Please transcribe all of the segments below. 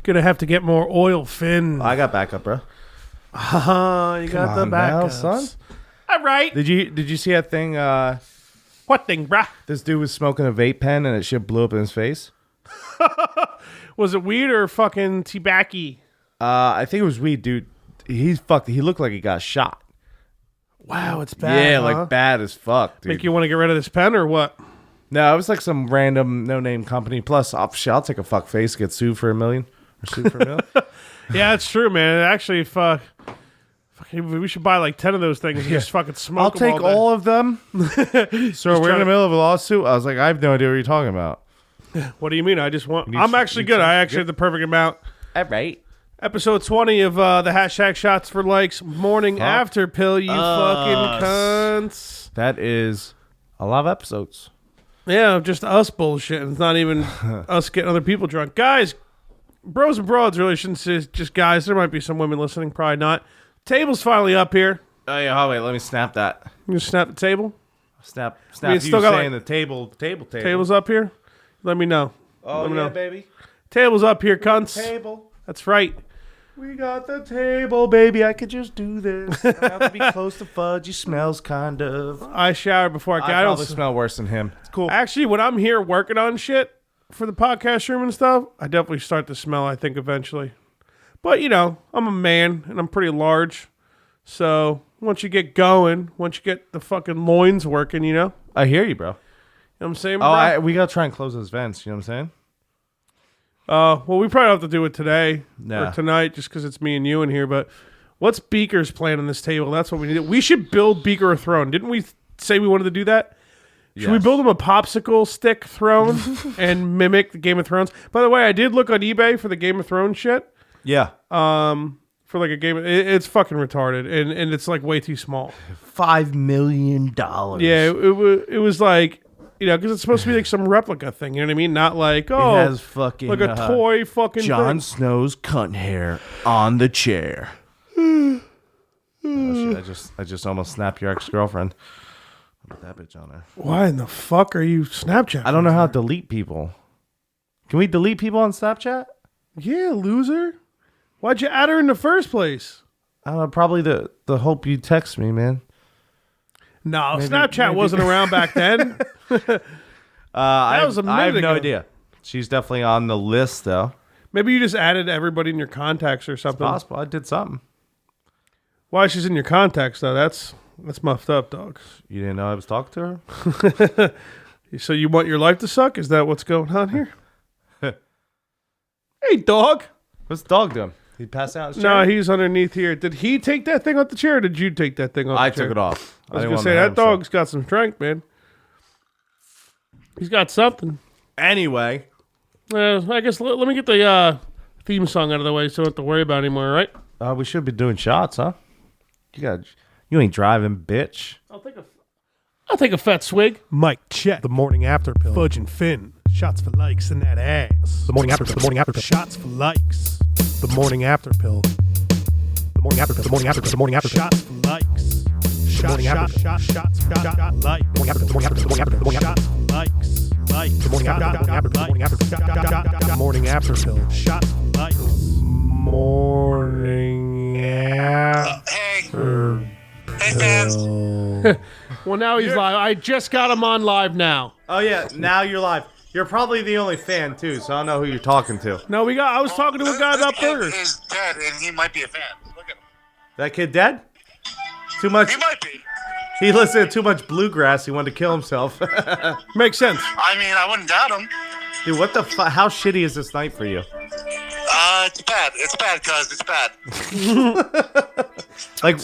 Gonna have to get more oil, Finn. I got backup, bro. You got the backup, son. All right. Did you see that thing? What thing, brah? This dude was smoking a vape pen and it shit blew up in his face. Was it weed or fucking tobacco? I think it was weed, dude. He's fucked. He looked like he got shot. Wow, it's bad. Yeah, huh? like bad as fuck, dude. Make you want to get rid of this pen or what? No, it was like some random no-name company. Plus, I'll take a fuck face, get sued for $1 million. Or sued for $1 million. Yeah, it's true, man. Actually, we should buy like 10 of those things and just fucking smoke I'll them take all of them. So we're in the middle of a lawsuit. I was like, I have no idea what you're talking about. What do you mean? I'm actually good. I actually have the perfect amount. All right. Episode 20 of the hashtag Shots for Likes morning after pill, you fucking cunts. That is a lot of episodes. Yeah, just us bullshit. It's not even us getting other people drunk. Guys, bros and broads really shouldn't say just guys. There might be some women listening, probably not. Table's finally up here. Oh, yeah, wait, let me snap that. You just snap the table? Snap you still got saying the table. Table's up here? Let me know. Oh, Let me yeah, know. baby. Table's up here, cunts. Table. That's right. We got the table, baby. I could just do this. I have to be close to Fudge. He smells kind of. I showered before I came. I probably smell worse than him. It's cool. Actually, when I'm here working on shit for the podcast room and stuff, I definitely start to smell, I think, eventually. But, I'm a man, and I'm pretty large. So, once you get going, once you get the fucking loins working, I hear you, bro. You know what I'm saying, bro? We got to try and close those vents. You know what I'm saying? Well, we probably have to do it today Yeah. or tonight just because it's me and you in here. But what's Beaker's plan on this table? That's what we need. We should build Beaker a throne. Didn't we say we wanted to do that? Should we build him a popsicle stick throne and mimic the Game of Thrones? By the way, I did look on eBay for the Game of Thrones shit. Yeah. For like a game, it's fucking retarded, and it's like way too small. $5 million. Yeah, it was like, because it's supposed to be like some replica thing. You know what I mean? Not like, It has fucking like a toy fucking Jon thing. Snow's cunt hair on the chair. Oh shit! I just almost snapped your ex-girlfriend. Put that bitch on there. Why in the fuck are you Snapchat? I don't know how to delete people. Can we delete people on Snapchat? Yeah, loser. Why'd you add her in the first place? I don't know. Probably the hope you text me, man. No, Snapchat wasn't around back then. I was a minute I have no ago. idea. She's definitely on the list, though. Maybe you just added everybody in your contacts or something. It's possible. I did something. Why she's in your contacts, though? That's muffed up, dog. You didn't know I was talking to her? So you want your life to suck? Is that what's going on here? Hey, dog. What's the dog doing? He passed out in his No, chair? he's underneath here. Did he take that thing off the chair, or did you take that thing off I the chair? took it off. I was going to say, that dog's got some strength, man. He's got something. Anyway. I guess let me get the theme song out of the way so I don't have to worry about it anymore, right? We should be doing shots, huh? You ain't driving, bitch. I'll take a fat swig. Mike, check. The morning after pill. Fudge and Finn. Shots for likes in that ass. The morning after pill. The morning after pill. Shots for likes. The morning after pill. The morning after pill. The morning after pill. The morning after pill. Shots for likes. Shots like. The morning after pill. The morning after pill. The morning after pill. The morning after pill. Likes. Like. The morning after pill. The morning after pill. The morning after pill. Shots for likes. Morning after. Hey, fans. Well, now he's live. I just got him on live now. Oh, yeah. Now you're live. You're probably the only fan, too, so I don't know who you're talking to. No, I was talking to a guy about burgers. He's dead, and he might be a fan. Look at him. That kid dead? Too much. He might be. He listened to too much Bluegrass. He wanted to kill himself. Makes sense. I mean, I wouldn't doubt him. Dude, what the fuck? How shitty is this night for you? It's bad. It's bad, cuz. It's bad. Like,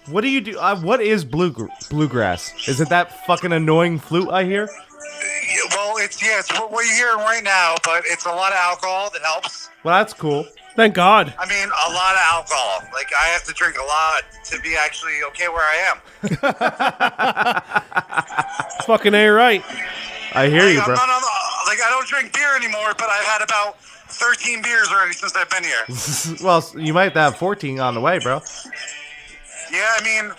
what do you do? What is Bluegrass? Is it that fucking annoying flute I hear? Well, it's what you're hearing right now, but it's a lot of alcohol that helps. Well, that's cool. Thank God. I mean, a lot of alcohol. Like, I have to drink a lot to be actually okay where I am. Fucking A right. I hear you, bro. I don't drink beer anymore, but I've had about 13 beers already since I've been here. Well, you might have 14 on the way, bro. Yeah, I mean,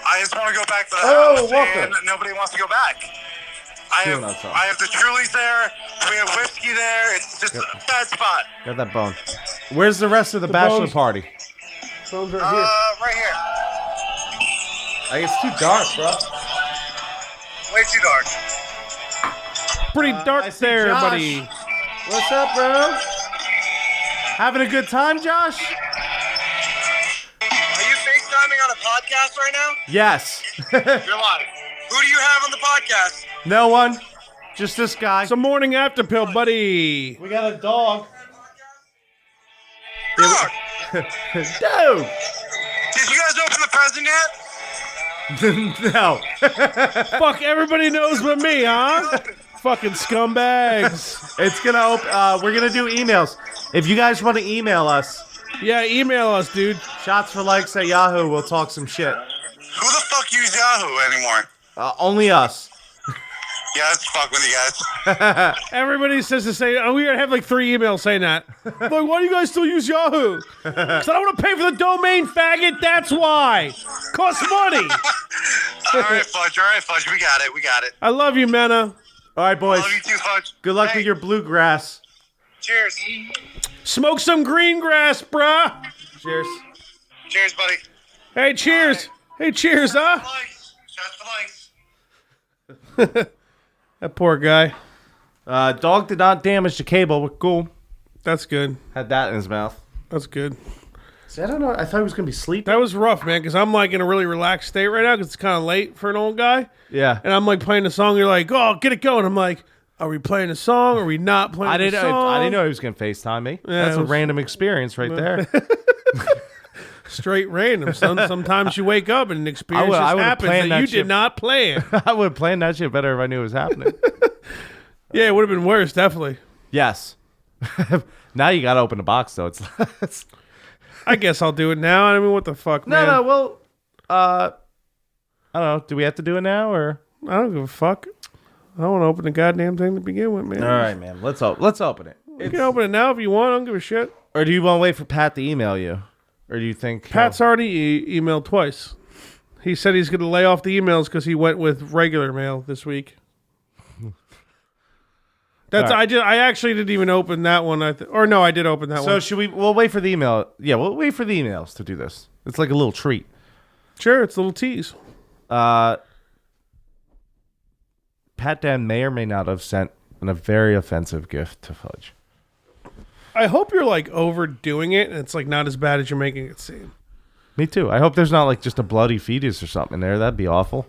I just want to go back to the house, and nobody wants to go back. I have the Trulies there. We have whiskey there. It's just a bad spot. Got that bone. Where's the rest of the bachelor party? Phones right here. Right here. It's too dark, bro. Way too dark. Pretty dark I see there, Josh. buddy. What's up, bro? Having a good time, Josh? Are you FaceTiming on a podcast right now? Yes. You're live. Who do you have on the podcast? No one. Just this guy. It's a morning after pill, buddy. We got a dog. Dog. Dude. Did you guys open the present yet? No. Fuck, everybody knows but me, huh? Fucking scumbags. It's gonna open. We're gonna do emails. If you guys want to email us, Yeah, email us, dude. shotsforlikes@yahoo. We'll talk some shit. Who the fuck use Yahoo anymore? Only us. Yeah, let's fuck with you guys. Everybody says the same. Oh, we gotta have like 3 emails saying that. Like, why do you guys still use Yahoo? Because I don't want to pay for the domain, faggot. That's why. Costs money. All right, Fudge. We got it. I love you, Mena. All right, boys. Love you too, Fudge. Good luck Hey, with your bluegrass. Cheers. Smoke some green grass, bruh. Cheers. Cheers, buddy. Hey, cheers. Hey, cheers, huh? Shots for likes. That poor guy. Dog did not damage the cable. We're cool. That's good. Had that in his mouth. That's good. See, I don't know. I thought he was gonna be sleeping. That was rough, man, because I'm like in a really relaxed state right now because it's kind of late for an old guy. Yeah. And I'm like playing the song. You're like, oh, get it going. I'm like, are we playing a song? Are we not playing I didn't. a song? I didn't know he was gonna FaceTime me. Yeah, That's it a was- random experience right there. Straight random. Sometimes you wake up and an experience I just would've happens planned that that you shit. did not plan. I would have planned that shit better if I knew it was happening. Yeah, it would have been worse, definitely. Yes. Now you gotta open the box though. It's I guess I'll do it now. I mean, what the fuck, man? no. Well, I don't know. Do we have to do it now or? I don't give a fuck. I don't want to open the goddamn thing to begin with, man. All right, man. Let's open it. You can open it now if you want. I don't give a shit. Or do you want to wait for Pat to email you? Or do you think Pat's already emailed twice. He said he's going to lay off the emails because he went with regular mail this week. That's All right. I actually didn't even open that one. I did open that So one. should we? We'll wait for the email. Yeah, we'll wait for the emails to do this. It's like a little treat. Sure, it's a little tease. Pat Dan may or may not have sent a very offensive gift to Fudge. I hope you're like overdoing it and it's like not as bad as you're making it seem. Me too. I hope there's not like just a bloody fetus or something in there. That'd be awful.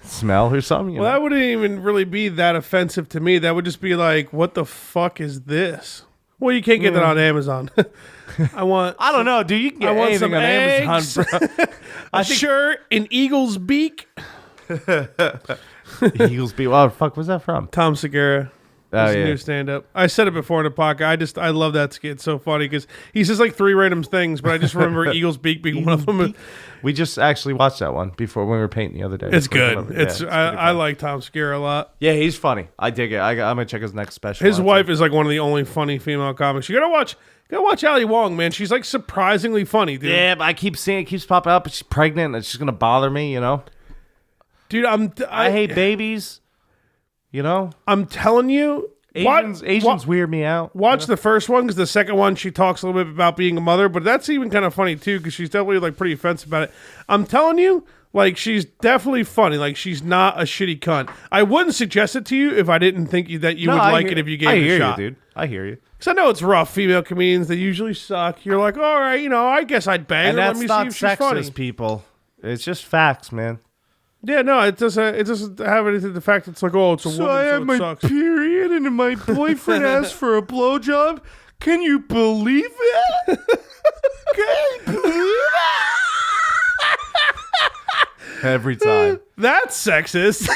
Smell or something. You Well, know? that wouldn't even really be that offensive to me. That would just be like, what the fuck is this? Well, you can't get that on Amazon. I don't know, dude. You can get anything some on eggs, Amazon, bro. a shirt, an eagle's beak. Eagles beat. Oh, fuck, what's that from? Tom Segura. Oh, His yeah. new stand-up. I said it before in the podcast. I love that skit. It's so funny because he says like 3 random things, but I just remember Eagle's beak being one of them. We just actually watched that one before when we were painting the other day. It's Before we good. went over. Yeah, It's pretty I funny. like Tom Segura a lot. Yeah, he's funny. I dig it. I'm gonna check his next special. His out, wife too. is like one of the only funny female comics. You gotta watch Ali Wong, man. She's like surprisingly funny, dude. Yeah, but I keep seeing it keeps popping up. But she's pregnant. And it's just gonna bother me, you know. Dude, I hate babies. You know, I'm telling you, Asians weird me out. Watch the first one because the second one she talks a little bit about being a mother, but that's even kind of funny too because she's definitely like pretty offensive about it. I'm telling you, like she's definitely funny. Like she's not a shitty cunt. I wouldn't suggest it to you if I didn't think that you would like it if you gave it a shot. you, dude. I hear you. Because I know it's rough. Female comedians, they usually suck. You're like, all right, I guess I'd bang And her. Let that's me not see if she's funny. sexist, people. It's just facts, man. Yeah, no, it doesn't have anything to the fact it's like, oh, it's a woman, so it sucks. period, and my boyfriend asked for a blowjob. Can you believe it? Can you believe it? Every time. That's sexist.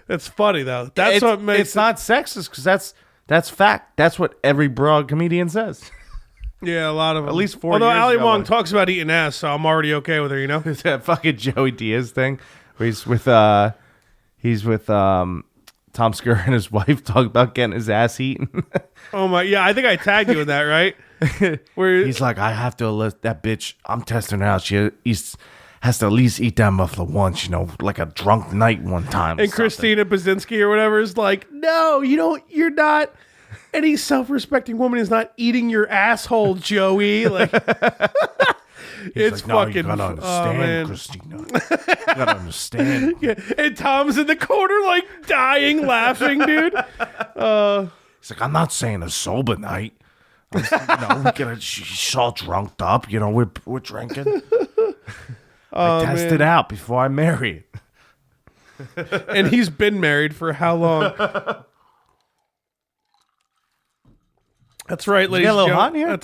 That's funny though. That's what makes it's not sexist because that's fact. That's what every broad comedian says. Yeah, a lot of them. At least 4 Although years Ali ago, Wong like- talks about eating ass, so I'm already okay with her. It's that fucking Joey Diaz thing where he's with Tom Segura and his wife talk about getting his ass eaten. Oh my, yeah, I think I tagged you in that, right? Where He's like, I have to let that bitch. I'm testing her out. She has to at least eat that muffler once, like a drunk night one time. or and something. Christina Basinski or whatever is like, no, you don't. You're not. any self-respecting woman is not eating your asshole, Joey. Like, it's like, no, fucking. you gotta understand, Christina. You gotta understand. Yeah. And Tom's in the corner, like dying, laughing, dude. He's like, I'm not saying a sober night. She's all drunked up. We're drinking. I tested out before I married. And he's been married for how long? That's right, ladies. You got a little hot in here?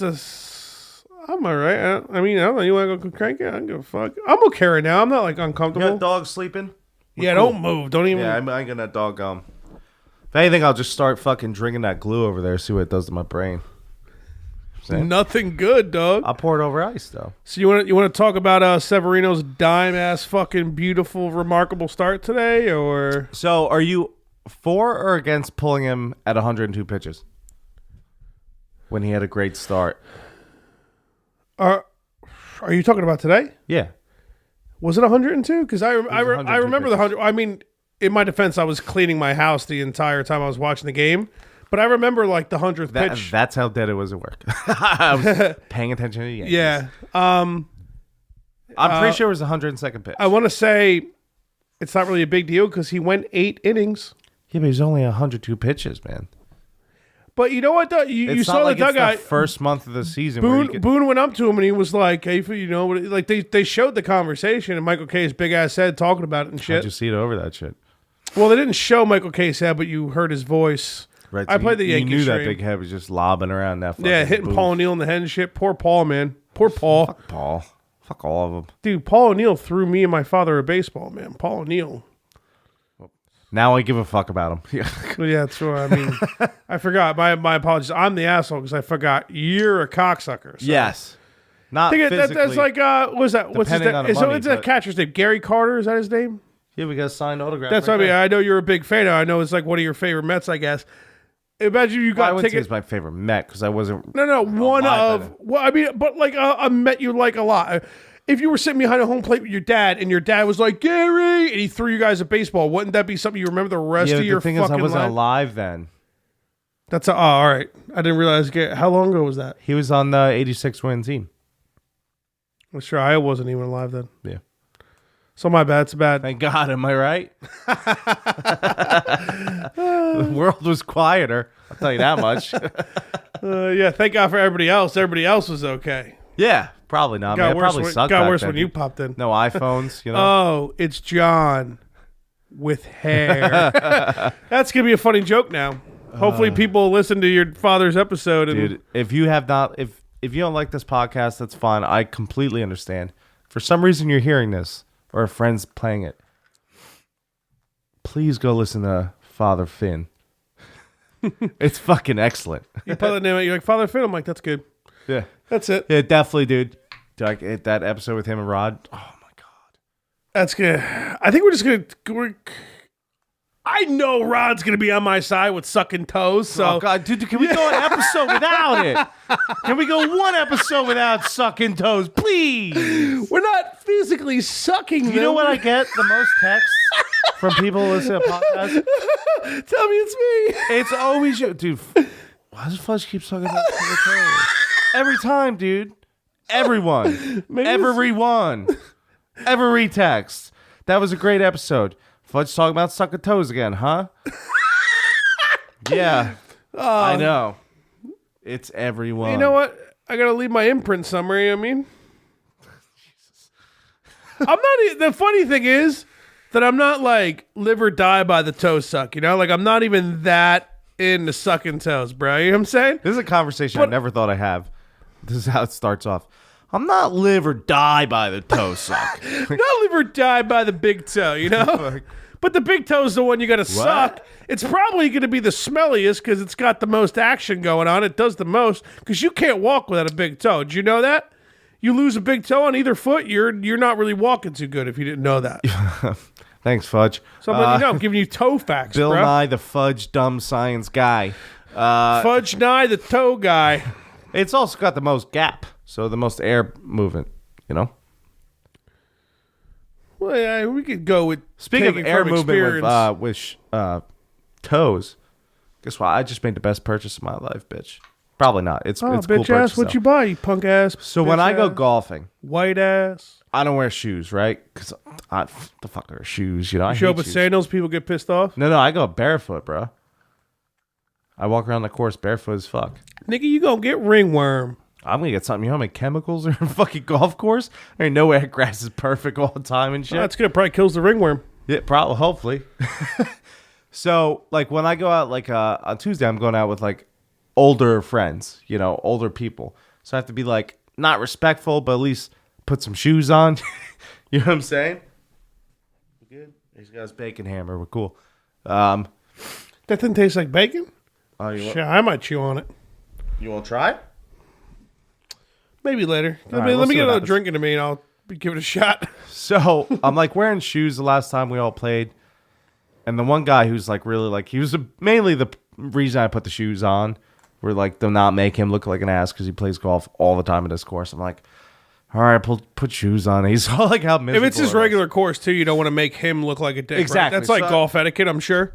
I'm all right. I mean, I don't know. You want to go crank it? I don't give a fuck. I'm okay right now. I'm not like uncomfortable. You got dogs sleeping? Yeah, cool. Don't move. Don't even. Yeah, I'm getting that dog If anything, I'll just start fucking drinking that glue over there. See what it does to my brain. Nothing good, dog. I'll pour it over ice though. So you want to talk about Severino's dime ass fucking beautiful remarkable start today, or? So are you for or against pulling him at 102 pitches when he had a great start? Are you talking about today? Yeah. Was it 102? Because I remember the 100. I mean, in my defense, I was cleaning my house the entire time I was watching the game. But I remember like the 100th pitch. That's how dead it was at work. I was paying attention to the Yankees. Yeah. I'm pretty sure it was the 102nd pitch. I want to say it's not really a big deal because he went 8 innings. Yeah, but he's only 102 pitches, man. But you know what? You saw the dugout. It's the first month of the season. Boone went up to him and he was like, "Hey, like they showed the conversation and Michael K's big ass head talking about it and shit." How'd you see it over that shit? Well, they didn't show Michael K's head, but you heard his voice. Right, I played the Yankees. You knew stream. that big head was just lobbing around that. Hitting booth. Paul ONeill in the head and shit. Poor Paul, man. Poor Paul. Fuck Paul. Fuck all of them. Dude, Paul ONeill threw me and my father a baseball, man. Paul ONeill. Now I give a fuck about him. Yeah, that's what I mean. I forgot. My apologies. I'm the asshole because I forgot you're a cocksucker. So. Yes. Not physically. That's like, what's that? What's his name? So it's a catcher's name. Gary Carter, is that his name? Yeah, we got a signed autograph. That's what I mean. I know you're a big fan of. I know it's like one of your favorite Mets, I guess. Imagine you got I wouldn't say tickets. it's my favorite Met because I wasn't. No, one of. Well, I mean, but like a Met you like a lot. If you were sitting behind a home plate with your dad and your dad was like, Gary, and he threw you guys a baseball, wouldn't that be something you remember the rest of your fucking life? The thing is, I wasn't alive then. All right. I didn't realize. How long ago was that? He was on the 86 win team. I'm sure I wasn't even alive then. Yeah. So my bad. It's bad. Thank God. Am I right? The world was quieter. I'll tell you that much. Yeah. Thank God for everybody else. Everybody else was okay. Yeah. Probably not. Got worse, probably sucked got worse then. when you popped in. No iPhones, Oh, it's John with hair. That's going to be a funny joke now. Hopefully people listen to your father's episode. And dude, if you have not, if you don't like this podcast, that's fine. I completely understand. For some reason you're hearing this or a friend's playing it, please go listen to Father Finn. It's fucking excellent. You put the name out, you're like, Father Finn? I'm like, that's good. Yeah. That's it. Yeah, definitely, dude. Like that episode with him and Rod. Oh my God. That's good. I think we're just gonna. I know Rod's gonna be on my side with sucking toes. So, oh God, dude, can we go an episode without it? Can we go one episode without sucking toes, please? We're not physically sucking. You know what I get the most texts from people who listen to podcasts? Tell me it's me. It's always you, dude. Why does Fudge keep sucking that toes? Every time, dude. Everyone. Everyone. Every text. That was a great episode. Fudge talking about sucking toes again, huh? Yeah. I know. It's everyone. You know what? I gotta leave my imprint summary. I mean, I'm not. The funny thing is that I'm not like live or die by the toe suck. You know, like I'm not even that into sucking toes, bro. You know what I'm saying? This is a conversation I never thought I'd have. This is how it starts off. I'm not live or die by the toe suck. Not live or die by the big toe, you know? But the big toe is the one you got to suck. It's probably going to be the smelliest because it's got the most action going on. It does the most because you can't walk without a big toe. Did you know that? You lose a big toe on either foot, you're not really walking too good if you didn't know that. Thanks, Fudge. So I'm giving you toe facts, Bill bro. Nye, the Fudge dumb science guy. Fudge Nye, the toe guy. It's also got the most gap, so the most air movement, you know? Well, yeah, we could go with speaking of air movement with toes, Guess what? I just made the best purchase of my life, bitch. Probably not. It's Oh, it's a cool bitch ass, purchase, what though. you buy, you punk ass? So bitch when I go ass, golfing, white ass. I don't wear shoes, right? Because the fuck are shoes? You know, I You show hate up with shoes. sandals, people get pissed off. No, I go barefoot, bro. I walk around the course barefoot as fuck. Nigga, you gonna get ringworm. I'm gonna get something. You know how many chemicals are in a fucking golf course? There ain't no way grass is perfect all the time and shit. That's good. Probably kills the ringworm. Yeah, probably. Hopefully. So, like, when I go out, like, on Tuesday, I'm going out with, like, older friends, you know, older people. So I have to be, like, not respectful, but at least put some shoes on. You know what I'm saying? We're good. He's got his bacon hammer. We're cool. That didn't taste like bacon? Oh, you Shit, I might chew on it. want to try? Maybe later. All right, Let we'll me see get what another happens. drink into me and I'll give it a shot. So I'm like wearing shoes the last time we all played. And the one guy who's like really like, he was mainly the reason I put the shoes on. Were like to not make him look like an ass because he plays golf all the time at this course. I'm like, all right, put shoes on. He's all like how miserable. If it's his it was. regular course too, you don't want to make him look like a dick. Exactly. Right? That's like So- golf etiquette, I'm sure.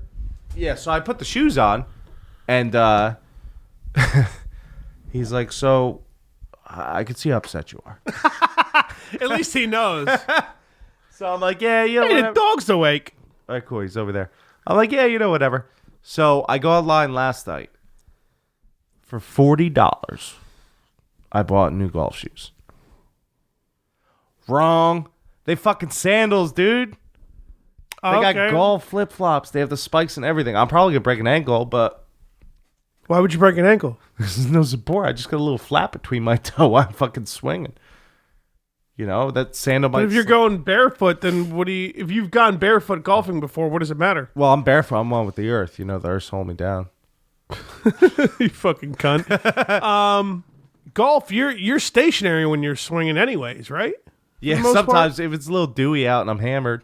Yeah, so I put the shoes on, and he's like, so I can see how upset you are. At least he knows. So I'm like, yeah, you know, Hey, the whatever. dog's awake. All right, cool. He's over there. I'm like, yeah, you know, whatever. So I go online last night. For $40, I bought new golf shoes. Wrong. They fucking Sandals, dude. They got golf flip-flops. They have the spikes and everything. I'm probably going to break an ankle, but Why would you break an ankle? there's no support. I just got a little flap between my toe while I'm fucking swinging. You know, that sandal might... But if you're going barefoot, then what do you... If you've gone barefoot golfing before, what does it matter? Well, I'm barefoot. I'm one with the earth. You know, the earth's holding me down. You fucking cunt. Golf, you're stationary when you're swinging anyways, right? Yeah, the most sometimes if it's a little dewy out and I'm hammered,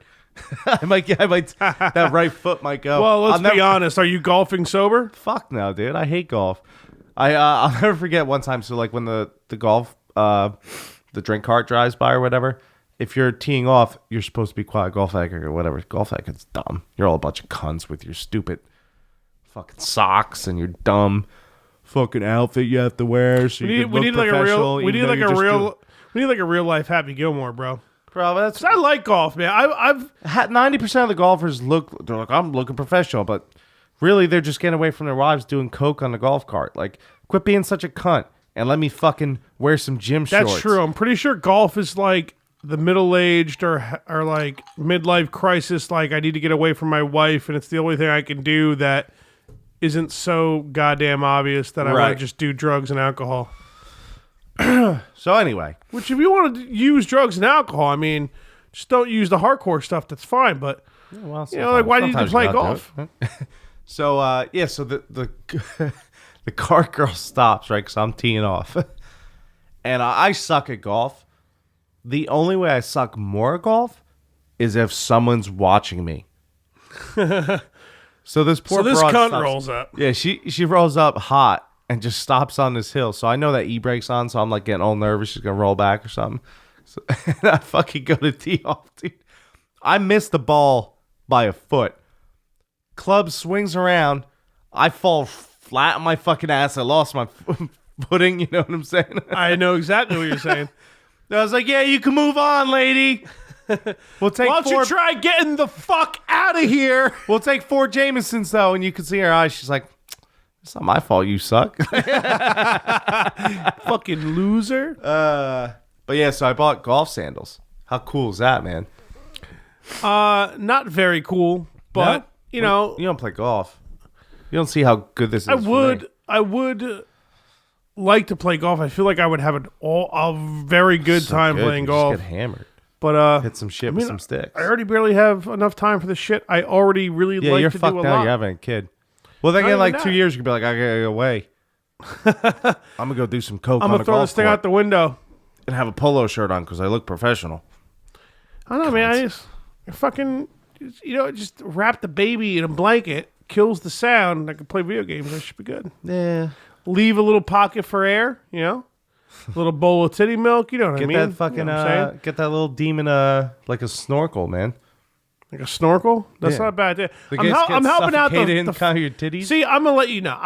I might that right foot might go. Well, let's I'll be honest. Are you golfing sober? Fuck no, dude. I hate golf. I'll never forget one time. So like when the golf the drink cart drives by or whatever, if you're teeing off, you're supposed to be quiet. Golf etiquette or whatever. Golf etiquette's dumb. You're all a bunch of cunts with your stupid fucking socks and your dumb fucking outfit you have to wear. So you We need like a real. We need like a real life Happy Gilmore, bro. Bro, that's 'Cause I like golf, man. I've 90% of the golfers they're like, I'm looking professional, but really they're just getting away from their wives doing coke on the golf cart. Like, quit being such a cunt and let me fucking wear some gym shorts. That's true. I'm pretty sure golf is like the middle-aged or like midlife crisis. Like, I need to get away from my wife, and it's the only thing I can do that isn't so goddamn obvious that I want Right. to just do drugs and alcohol. So anyway, Which, if you want to use drugs and alcohol, I mean, just don't use the hardcore stuff. That's fine. But well, you know, like, why do you need to sometimes play gotta do golf? it. So yeah, so the the cart girl stops right because I'm teeing off, and I suck at golf. The only way I suck more at golf is if someone's watching me. So this poor So this broad cunt stops- rolls up. Yeah, she rolls up hot and just stops on this hill. So I know that e-brake's on, so I'm like getting all nervous. She's gonna roll back or something. So and I fucking go to tee off, dude. I missed the ball by a foot. Club swings around. I fall flat on my fucking ass. I lost my footing. You know what I'm saying? I know exactly what you're saying. I was like, yeah, you can move on, lady. We'll take Why don't four. you try getting the fuck out of here? We'll take 4 Jamesons though, and you can see her eyes. She's like, "It's not my fault. You suck." Fucking loser. But yeah, so I bought golf sandals. How cool is that, man? Not very cool, but No? you know, You don't play golf. You don't see how good this is. I for me. would like to play golf. I feel like I would have a very good So time good. playing You just golf. Get hammered. But Hit some shit I with mean, some sticks. I already barely have enough time for the shit. I already really Yeah, like you're to fucked do a now. lot. You're having a kid. Well, then Not in like even 2 that. years, you could be like, I gotta go away. I'm gonna go do some coke I'm on gonna a throw golf this thing court out the window. and have a polo shirt on because I look professional. I don't know, man. I just fucking, you know, just wrap the baby in a blanket, kills the sound, and I can play video games. That should be good. Yeah. Leave a little pocket for air, you know, a little bowl of titty milk. You know what I Get mean? that fucking You know what I'm saying? get that little demon like a snorkel, man. Like a snorkel? That's not a bad idea. I'm helping out the kind of your titties. See, I'm gonna let you know.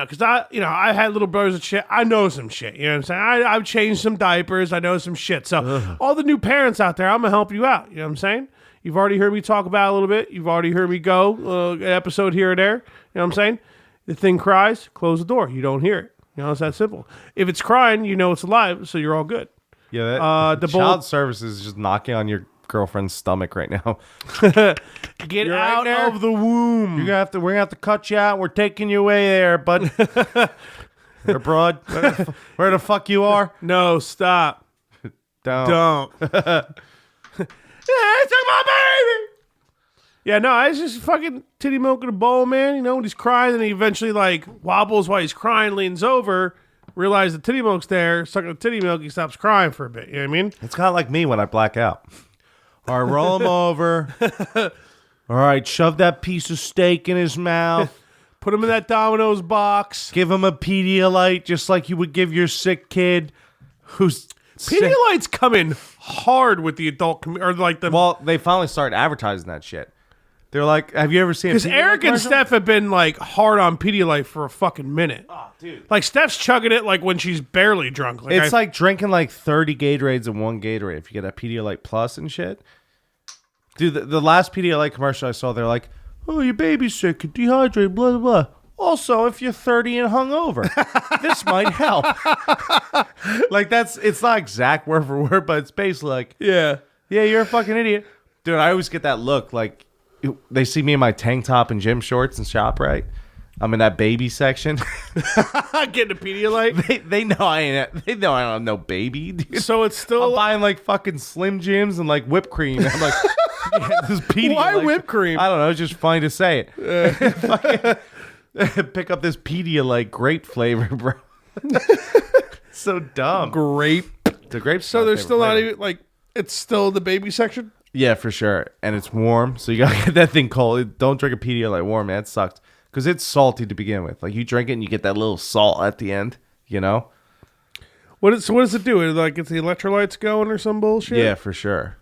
Because I had little brothers and shit. I know some shit. You know what I'm saying? I've changed some diapers. I know some shit. So all the new parents out there, I'm gonna help you out. You know what I'm saying? You've already heard me talk about it a little bit. You've already heard me go an episode here or there. You know what I'm saying? The thing cries, close the door. You don't hear it. You know, it's that simple. If it's crying, you know it's alive, so you're all good. Yeah, the child services is just knocking on your girlfriend's stomach right now. Get out of the womb. We're gonna have to cut you out. We're taking you away there, bud. Abroad, where the fuck you are? No, stop. Don't. Yeah, I took my baby. Yeah, no, I was just fucking titty milking a bowl, man. You know, when he's crying, and he eventually like wobbles while he's crying, leans over, realizes the titty milk's there, sucking the titty milk, he stops crying for a bit. You know what I mean? It's kind of like me when I black out. All right, roll him over. All right, shove that piece of steak in his mouth. Put him in that Domino's box. Give him a Pedialyte, just like you would give your sick kid who's Pedialyte's coming hard with the adult or like the. Well, they finally started advertising that shit. They're like, have you ever seen? Because Eric and Steph have been like hard on Pedialyte for a fucking minute. Oh, dude! Like Steph's chugging it like when she's barely drunk. Like it's like drinking like 30 Gatorades in one Gatorade if you get a Pedialyte Plus and shit. Dude, the last Pedialyte commercial I saw, they're like, "Oh, your baby's sick, you're dehydrated, blah blah blah." Also, if you're 30 and hungover, this might help. Like it's not exact word for word, but it's basically like, yeah, you're a fucking idiot, dude. I always get that look like. They see me in my tank top and gym shorts and ShopRite. I'm in that baby section. Getting a Pedialyte. They know I ain't. They know I don't have no baby. Dude. So it's still. I'm buying like fucking Slim Jims and like whipped cream. I'm like, this Pedialyte. Why whipped cream? I don't know. It's just funny to say it. Pick up this Pedialyte grape flavor, bro. So dumb. Grape. The grape. So there's still not even like. It's still the baby section. Yeah, for sure. And it's warm, so you gotta get that thing cold. Don't drink a Pedialyte warm, man. It sucks. Because it's salty to begin with. Like, you drink it and you get that little salt at the end, you know? What does it do? Like, it's the electrolytes going or some bullshit? Yeah, for sure.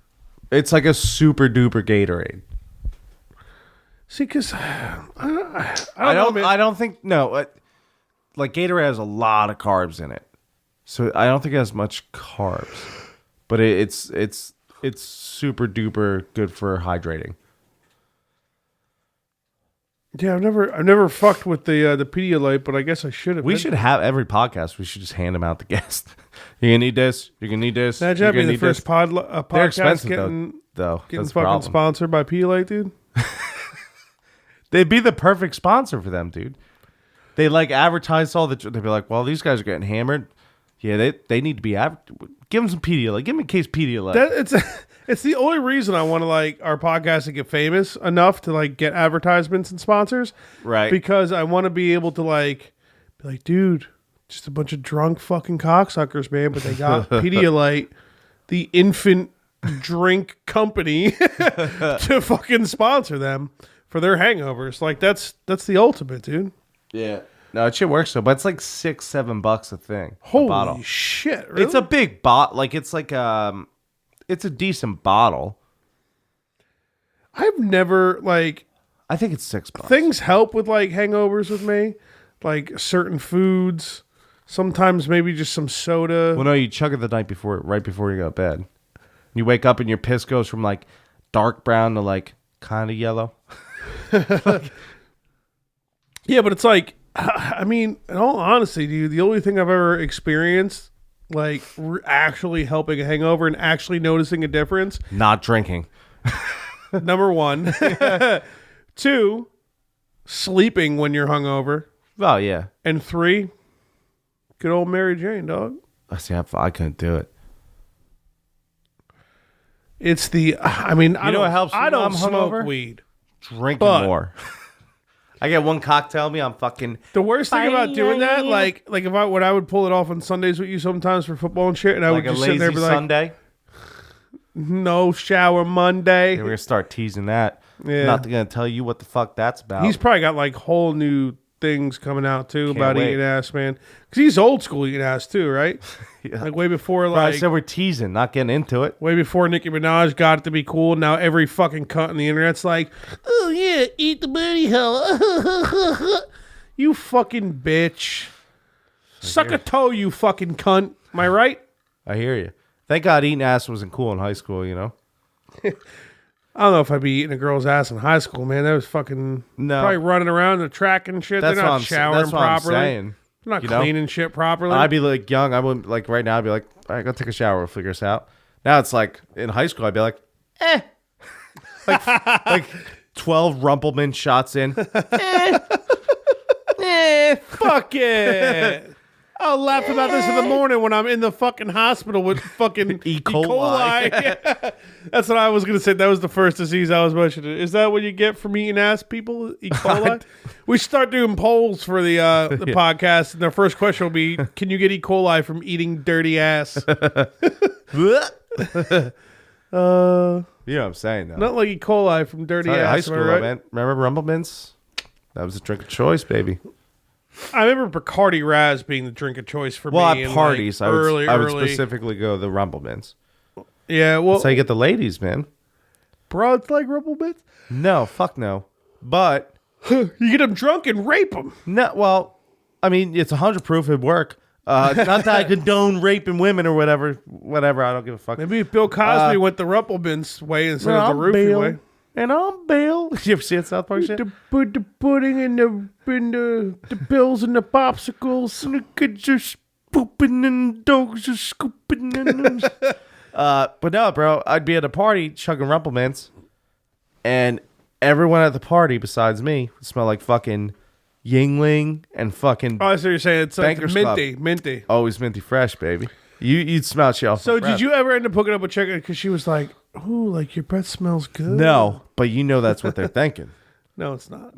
It's like a super duper Gatorade. See, because I don't think, no. Like, Gatorade has a lot of carbs in it. So I don't think it has much carbs. But it's super duper good for hydrating. Yeah, I've never fucked with the Pedialyte, but I guess I should have. We should have every podcast. We should just hand them out to guests. You're gonna need this. You're gonna need this. Imagine having the first podcast. They're expensive getting That's fucking sponsored by Pedialyte, dude. They'd be the perfect sponsor for them, dude. They like advertise all the. They'd be like, well, these guys are getting hammered. Yeah, they need to be. Give them some Pedialyte. Give them a case Pedialyte. It's the only reason I want to like our podcast to get famous enough to like get advertisements and sponsors, right? Because I want to be able to like be like, dude, just a bunch of drunk fucking cocksuckers, man. But they got Pedialyte, the infant drink company, to fucking sponsor them for their hangovers. Like that's the ultimate, dude. Yeah. No, it shit works though, but it's like $6-7 a thing. Holy a bottle. Shit! Really? It's a big bottle. Like it's like it's a decent bottle. I've never like. I think it's $6. Things help with like hangovers with me, like certain foods. Sometimes maybe just some soda. Well, no, you chug it the night before, right before you go to bed. You wake up and your piss goes from like dark brown to like kind of yellow. Yeah, but it's like. I mean, in all honesty, dude, the only thing I've ever experienced, like actually helping a hangover and actually noticing a difference. Not drinking. Number 1. 2, sleeping when you're hungover. Oh, yeah. And 3, good old Mary Jane, dog. I couldn't do it. It's the, I mean, I know what helps I don't hungover? smoke weed. Drinking more. I get one cocktail me, I'm fucking. The worst thing about doing that, like if I would pull it off on Sundays with you sometimes for football and shit, and I would just sit there and be like, Sunday? No shower Monday. Yeah, we're gonna start teasing that. Yeah. Not gonna tell you what the fuck that's about. He's probably got like whole new things coming out too Can't about wait. eating ass, man. Because he's old school eating ass too, right? Yeah. Like way before, Bro, I like said we're teasing, not getting into it. way before Nicki Minaj got it to be cool. Now every fucking cunt on the internet's like, oh yeah, eat the booty hole. You fucking bitch. Suck a toe, you fucking cunt. Am I right? I hear you. Thank God eating ass wasn't cool in high school, you know? I don't know if I'd be eating a girl's ass in high school, man. That was fucking probably running around the track and shit. That's They're what not I'm showering that's what properly. I'm saying. They're not You know? cleaning shit properly. I'd be like young. I wouldn't like right now. I'd be like, all right, go take a shower. We'll figure this out. Now it's like in high school. I'd be like, like 12 Rumpelman shots in. Fuck it. I'll laugh about this in the morning when I'm in the fucking hospital with fucking E. coli. Yeah. That's what I was going to say. That was the first disease I was mentioning. Is that what you get from eating ass, people? E. coli? We should start doing polls for the podcast. And their first question will be, can you get E. coli from eating dirty ass? You know what I'm saying, though. Not like E. coli from dirty ass. High am I school, right? man. Remember Rumpelmans? That was a drink of choice, baby. I remember Bacardi Raz being the drink of choice for Well, me. at in, parties, like, I would early. specifically go the Rumpelmans. Yeah, well, That's how you get the ladies, man. broads like Rumble Bits. No, fuck no. But You get them drunk and rape them. no, well, I mean, it's 100 proof it'd work. Not that I condone raping women or whatever. Whatever, I don't give a fuck. Maybe if Bill Cosby went the Rumpelbins way instead of the Roofie way. And I'm Bill. You ever see that South Park shit? Put the pudding in the bills and the popsicles. Look at just pooping and dogs are scooping in. But no, bro, I'd be at a party chugging Rumpelmans, and everyone at the party besides me would smell like fucking Yingling and fucking Oh, I see what you're saying. It's like Bankers minty. always minty fresh, baby. You'd smell shit off. So my breath. did you ever end up hooking up with chicken because she was like, "Ooh, like your breath smells good"? No, but you know that's what they're thinking. No, it's not.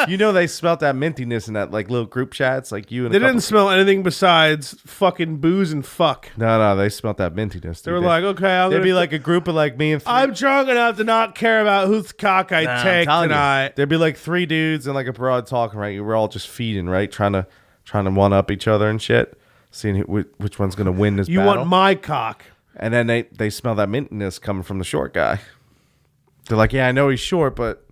You know they smelt that mintiness in that like little group chats, like you and They didn't smell anything besides fucking booze and fuck. No, they smelt that mintiness. They were like, "Okay, they'd be like a group of like me and I'm drunk enough to not care about whose cock I take tonight." There'd be like 3 dudes and like a broad talking, right? You were all just feeding, right? Trying to one up each other and shit, seeing which one's gonna win this You battle. want my cock? And then they smell that mintiness coming from the short guy. They're like, yeah, I know he's short, but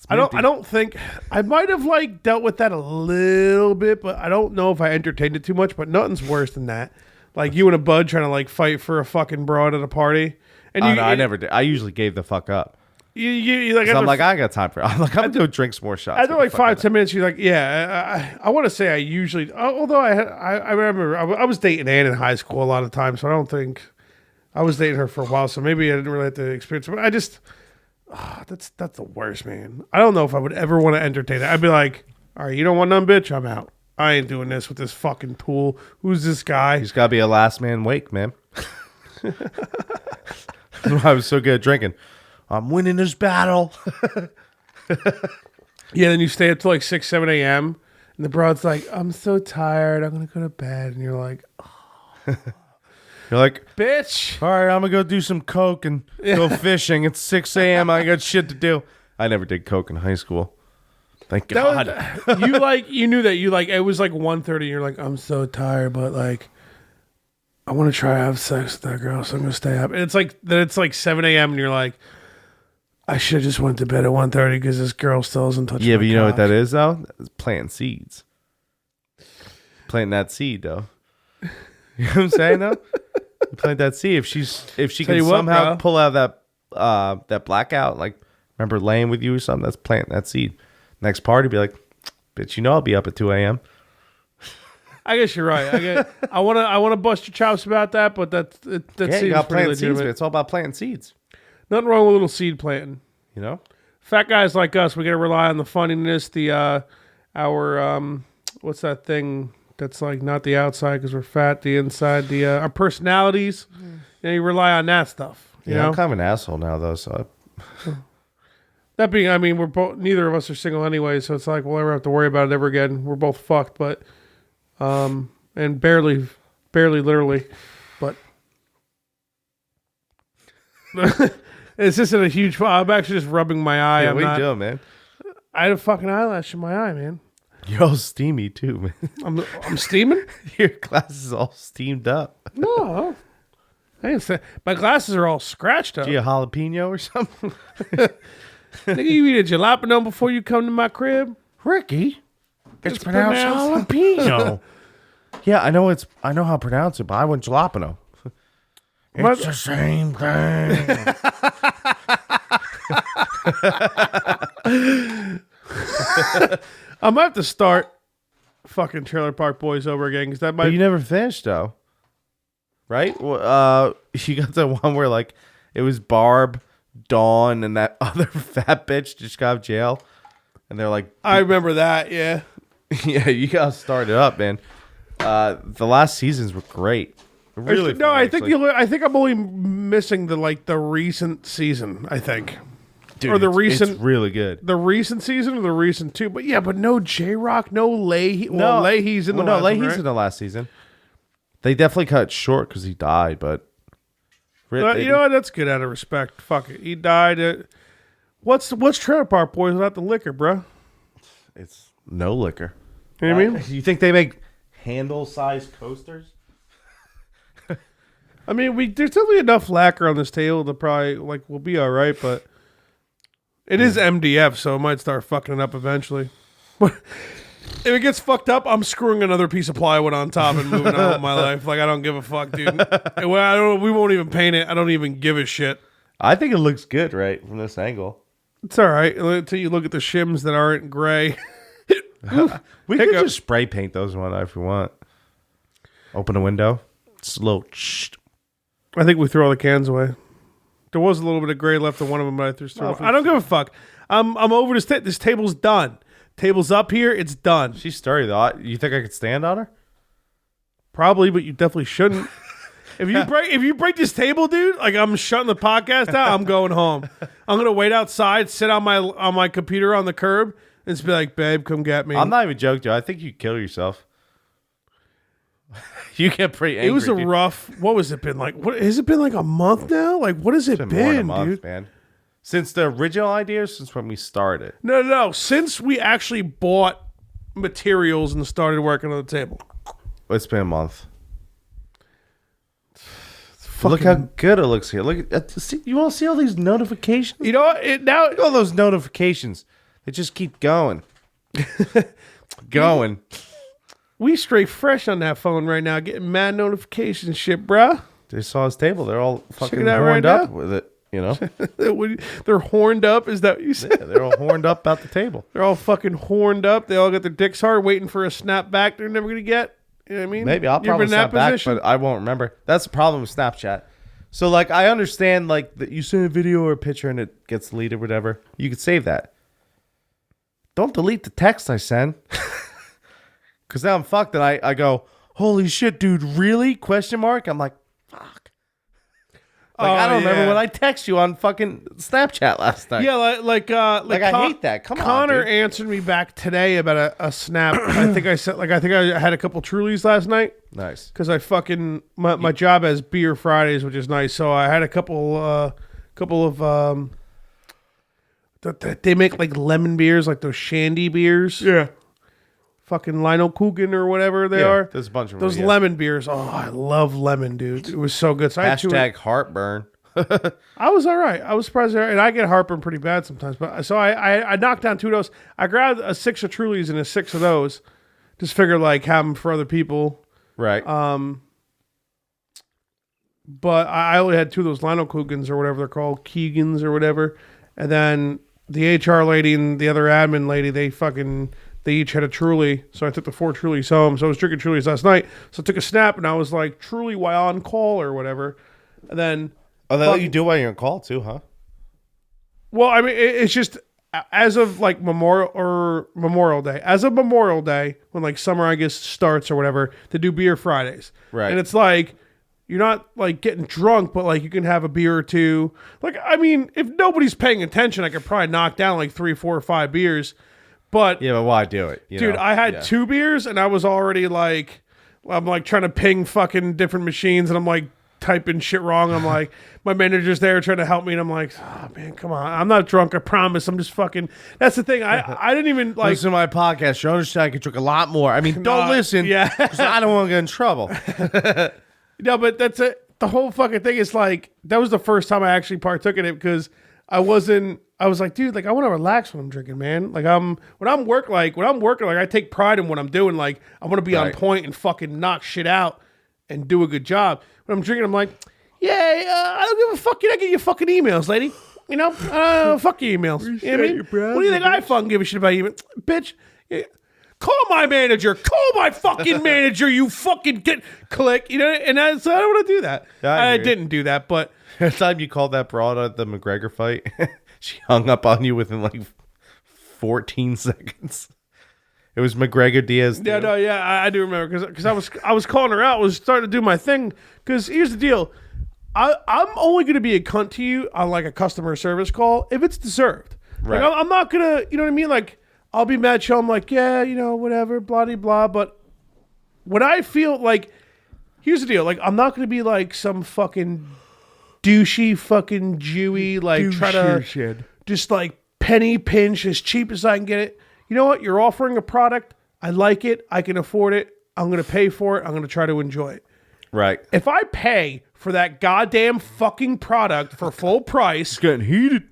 I don't think I might have like dealt with that a little bit, but I don't know if I entertained it too much. But nothing's worse than that. Like you and a bud trying to like fight for a fucking broad at a party, and no, I never did. I usually gave the fuck up. You like. So I'm like, I ain't got time for it. I'm like, I'm gonna go drink some more shots. After like 5-10 minutes, you're like, yeah. I want to say I usually, although I remember I was dating Ann in high school a lot of times, so I don't think I was dating her for a while. So maybe I didn't really have to experience it. But I just, that's the worst, man. I don't know if I would ever want to entertain it. I'd be like, all right, you don't want none, bitch? I'm out. I ain't doing this with this fucking tool. Who's this guy? He's got to be a last man wake, man. I was so good at drinking. I'm winning this battle. Yeah, then you stay up till like 6-7 a.m. and the broad's like, I'm so tired. I'm gonna go to bed, and you're like, oh. You're like, bitch. all right, I'm gonna go do some coke and go fishing. It's 6 a.m. I got shit to do. I never did coke in high school. Thank God. You knew that it was like 1:30 and you're like, I'm so tired, but like I want to try to have sex with that girl, so I'm gonna stay up. And it's like 7 a.m. and you're like, I should have just went to bed at 1:30 because this girl still isn't touching Yeah, my but you know what cock. that is though? It's planting seeds. Planting that seed though. You know what I'm saying though? You plant that seed. If she Tell can you what, somehow bro. pull out that blackout, like remember laying with you or something, that's planting that seed. Next party, be like, bitch, you know I'll be up at 2 a.m. I guess you're right. I want to bust your chops about that, but that Yeah, seems you got pretty planting seeds. legitimate. It's all about planting seeds. Nothing wrong with a little seed planting. You know? Fat guys like us, we got to rely on the funniness, our what's that thing that's like not the outside because we're fat, the inside, our personalities. And you rely on that stuff. You know? I'm kind of an asshole now though, so That being, I mean, we're both, neither of us are single anyway, so it's like we'll never have to worry about it ever again. We're both fucked, but, and barely literally, but it's just in a huge, I'm actually just rubbing my eye. yeah, I'm what are not, you doing, man? I had a fucking eyelash in my eye, man. You're all steamy too, man. I'm steaming? Your glasses all steamed up. No. I didn't say, my glasses are all scratched up. Do you a jalapeno or something? Nigga, you eat a jalapeno before you come to my crib? Ricky, it's pronounced jalapeno. Yeah, I know how to pronounce it, but I went jalapeno. It's the same thing. I might have to start fucking Trailer Park Boys over again because that might. But you never finished though, right? You got the one where like it was Barb, Dawn, and that other fat bitch just got out of jail, and they're like, I remember that. Yeah. Yeah, you gotta start it up, man. The last seasons were great. Really? No, I think I'm only missing the recent season. I think. Dude, or the recent, it's really good. The recent season or the recent two, but yeah, but no J-Rock, no Leahy. Well, Leahy's in the last Leahy's one, right? in the last season. They definitely cut it short because he died, but you know what? That's good out of respect. Fuck it, he died. What's Trailer Park Boys without the liquor, bro? It's no liquor. You know what I mean? You think they make handle-sized coasters? I mean, there's definitely enough lacquer on this table to probably we'll be all right, but. It is MDF, so it might start fucking it up eventually. But if it gets fucked up, I'm screwing another piece of plywood on top and moving on with my life. I don't give a fuck, dude. We won't even paint it. I don't even give a shit. I think it looks good, right, from this angle. It's all right until you look at the shims that aren't gray. We could just spray paint those one if we want. Open a window. Slow. I think we threw all the cans away. There was a little bit of gray left in one of them, but I threw still. I don't give a fuck. I'm over this. This table's done. Table's up here. It's done. She's sturdy though. You think I could stand on her? Probably, but you definitely shouldn't. If you break this table, dude, I'm shutting the podcast out. I'm going home. I'm gonna wait outside, sit on my computer on the curb, and just be like, "Babe, come get me." I'm not even joking, dude. I think you'd kill yourself. You get pretty angry. It was rough. What has it been like? What has it been like a month now? What has it been, more than a month, dude? Man. Since the original idea, since when we started. No. Since we actually bought materials and started working on the table. It's been a month. Look how good it looks here. Look at you want to see all these notifications? You know what? Look at all those notifications. They just keep going. Going. We straight fresh on that phone right now, getting mad notifications shit, bruh. They saw his table. They're all fucking right horned up with it, you know? They're horned up? Is that what you said? Yeah, they're all horned up about the table. They're all fucking horned up. They all got their dicks hard, waiting for a snap back they're never going to get. You know what I mean? Maybe I'll probably snap back, but I won't remember. That's the problem with Snapchat. So, I understand, that you send a video or a picture and it gets deleted or whatever. You could save that. Don't delete the text I send. Because now I'm fucked and I go, holy shit, dude, really? ? I'm like, fuck. I don't remember when I text you on fucking Snapchat last night. Yeah, I hate that. Come on, Connor dude. answered me back today about a snap. I think I said, I had a couple Trulies last night. Nice. Because I fucking, my job has beer Fridays, which is nice. So I had a couple of, they make lemon beers, those shandy beers. Yeah. Fucking Lionel Coogan or whatever they are. There's a bunch of those lemon beers. Oh, I love lemon, dude. It was so good. So # heartburn. I was all right. I was surprised. And I get heartburn pretty bad sometimes. But so I knocked down 2 of those. I grabbed a 6 of Trulies and a 6 of those. Just figured have them for other people. Right. But I only had 2 of those Lionel Coogans or whatever they're called, Keegans or whatever. And then the HR lady and the other admin lady, they each had a Truly, so I took the 4 Trulies home. So I was drinking Trulies last night. So I took a snap, and I was like, Truly, why on call or whatever. And then... Oh, they let you do while you're on call, too, huh? Well, I mean, it's just as of Memorial Day. As of Memorial Day, when summer, I guess, starts or whatever, to do beer Fridays. Right. And it's you're not getting drunk, but you can have a beer or 2. I mean, if nobody's paying attention, I could probably knock down 3, 4, or 5 beers. But yeah, but why do it? Dude, I had 2 beers and I was already I'm trying to ping fucking different machines and I'm typing shit wrong. I'm like, my manager's there trying to help me, and I'm like, oh man, come on, I'm not drunk, I promise. I'm just fucking. That's the thing. I didn't even like listen to my podcast. You understand I can drink a lot more. I mean, don't listen, because I don't want to get in trouble. No, but that's it. The whole fucking thing is like that was the first time I actually partook in it because I was like, dude, like I want to relax when I'm drinking, man. Like when I'm working, like I take pride in what I'm doing. Like I want to be on point and fucking knock shit out and do a good job. When I'm drinking, I'm like, yeah, I don't give a fuck. I get your fucking emails, lady. You know, fuck your emails. You know what I mean? What do you think I fucking give a shit about you, bitch? Yeah. Call my manager. Call my fucking manager. You fucking click. You know, and so I don't want to do that. Yeah, I didn't do that, but the time you called that broad at the McGregor fight, she hung up on you within like 14 seconds. It was McGregor Diaz. Yeah, no, yeah, I do remember because I was calling her out. I was starting to do my thing because here's the deal. I'm only going to be a cunt to you on like a customer service call if it's deserved. Right. Like I'm not gonna, you know what I mean? Like. I'll be mad, show I'm like, yeah, you know, whatever, blah, blah, blah. But when I feel like, here's the deal. Like, I'm not going to be like some fucking douchey fucking Jewy, like, try to just like penny pinch as cheap as I can get it. You know what? You're offering a product. I like it. I can afford it. I'm going to pay for it. I'm going to try to enjoy it. Right. If I pay for that goddamn fucking product for full price. It's getting heated.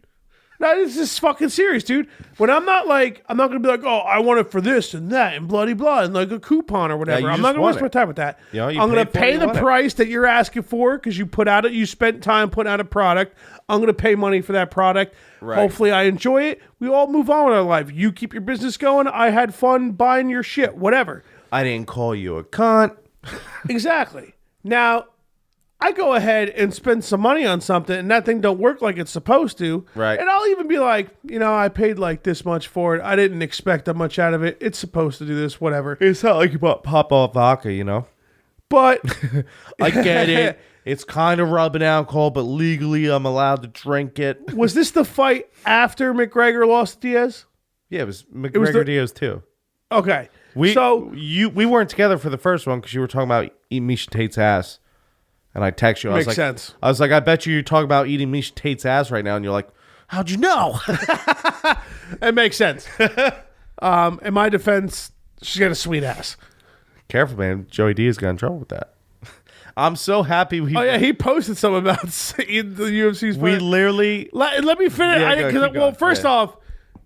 No, this is fucking serious, dude. When I'm not going to be like, oh, I want it for this and that and bloody blah and like a coupon or whatever. I'm not going to waste my time with that. You know, I'm going to pay the price that you're asking for because you spent time putting out a product. I'm going to pay money for that product. Right. Hopefully I enjoy it. We all move on with our life. You keep your business going. I had fun buying your shit, whatever. I didn't call you a cunt. Exactly. Now, I go ahead and spend some money on something and that thing don't work like it's supposed to. Right. And I'll even be like, you know, I paid like this much for it. I didn't expect that much out of it. It's supposed to do this, whatever. It's not like you bought pop-off vodka, you know? But I get it. It's kind of rubbing alcohol, but legally I'm allowed to drink it. Was this the fight after McGregor lost Diaz? Yeah, it was McGregor Diaz too. Okay. We weren't together for the first one because you were talking about eating Misha Tate's ass. And I text you. Makes sense. I was like, I bet you're talking about eating Misha Tate's ass right now. And you're like, how'd you know? It makes sense. In my defense, she's got a sweet ass. Careful, man. Joey Diaz got in trouble with that. I'm so happy. Oh, yeah. He posted something about the UFC's We literally... Let me finish. Yeah, first off,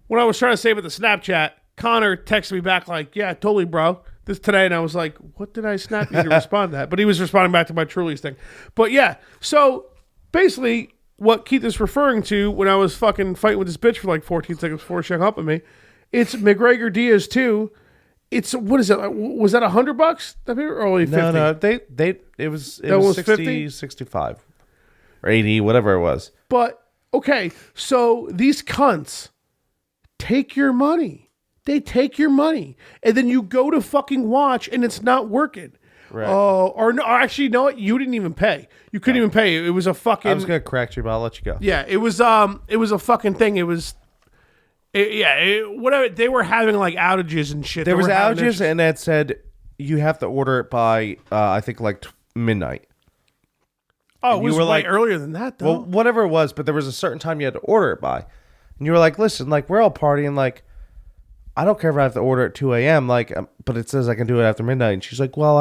when I was trying to say with the Snapchat, Connor texted me back like, yeah, totally, bro. This today, and I was like, what did I snap you to respond to that? But he was responding back to my Truly's thing. But yeah, so basically what Keith is referring to when I was fucking fighting with this bitch for like 14 seconds before she hung up at me, it's McGregor Diaz too. It's, what is it? Was that $100? Or only 50? No, it was 60, 50? 65 or 80, whatever it was. But okay, so these cunts take your money. They take your money, and then you go to fucking watch, and it's not working. Right. Or no, actually, you know what? You didn't even pay. You couldn't even pay. It was a fucking... I was going to correct you, but I'll let you go. Yeah, it was a fucking thing. Whatever. They were having, like, outages and shit. There was outages, and that said you have to order it by, I think, like midnight. Oh, it was way earlier than that, though. Well, whatever it was, but there was a certain time you had to order it by. And you were like, listen, like, we're all partying, like... I don't care if I have to order at 2 a.m., like, but it says I can do it after midnight. And she's like, well,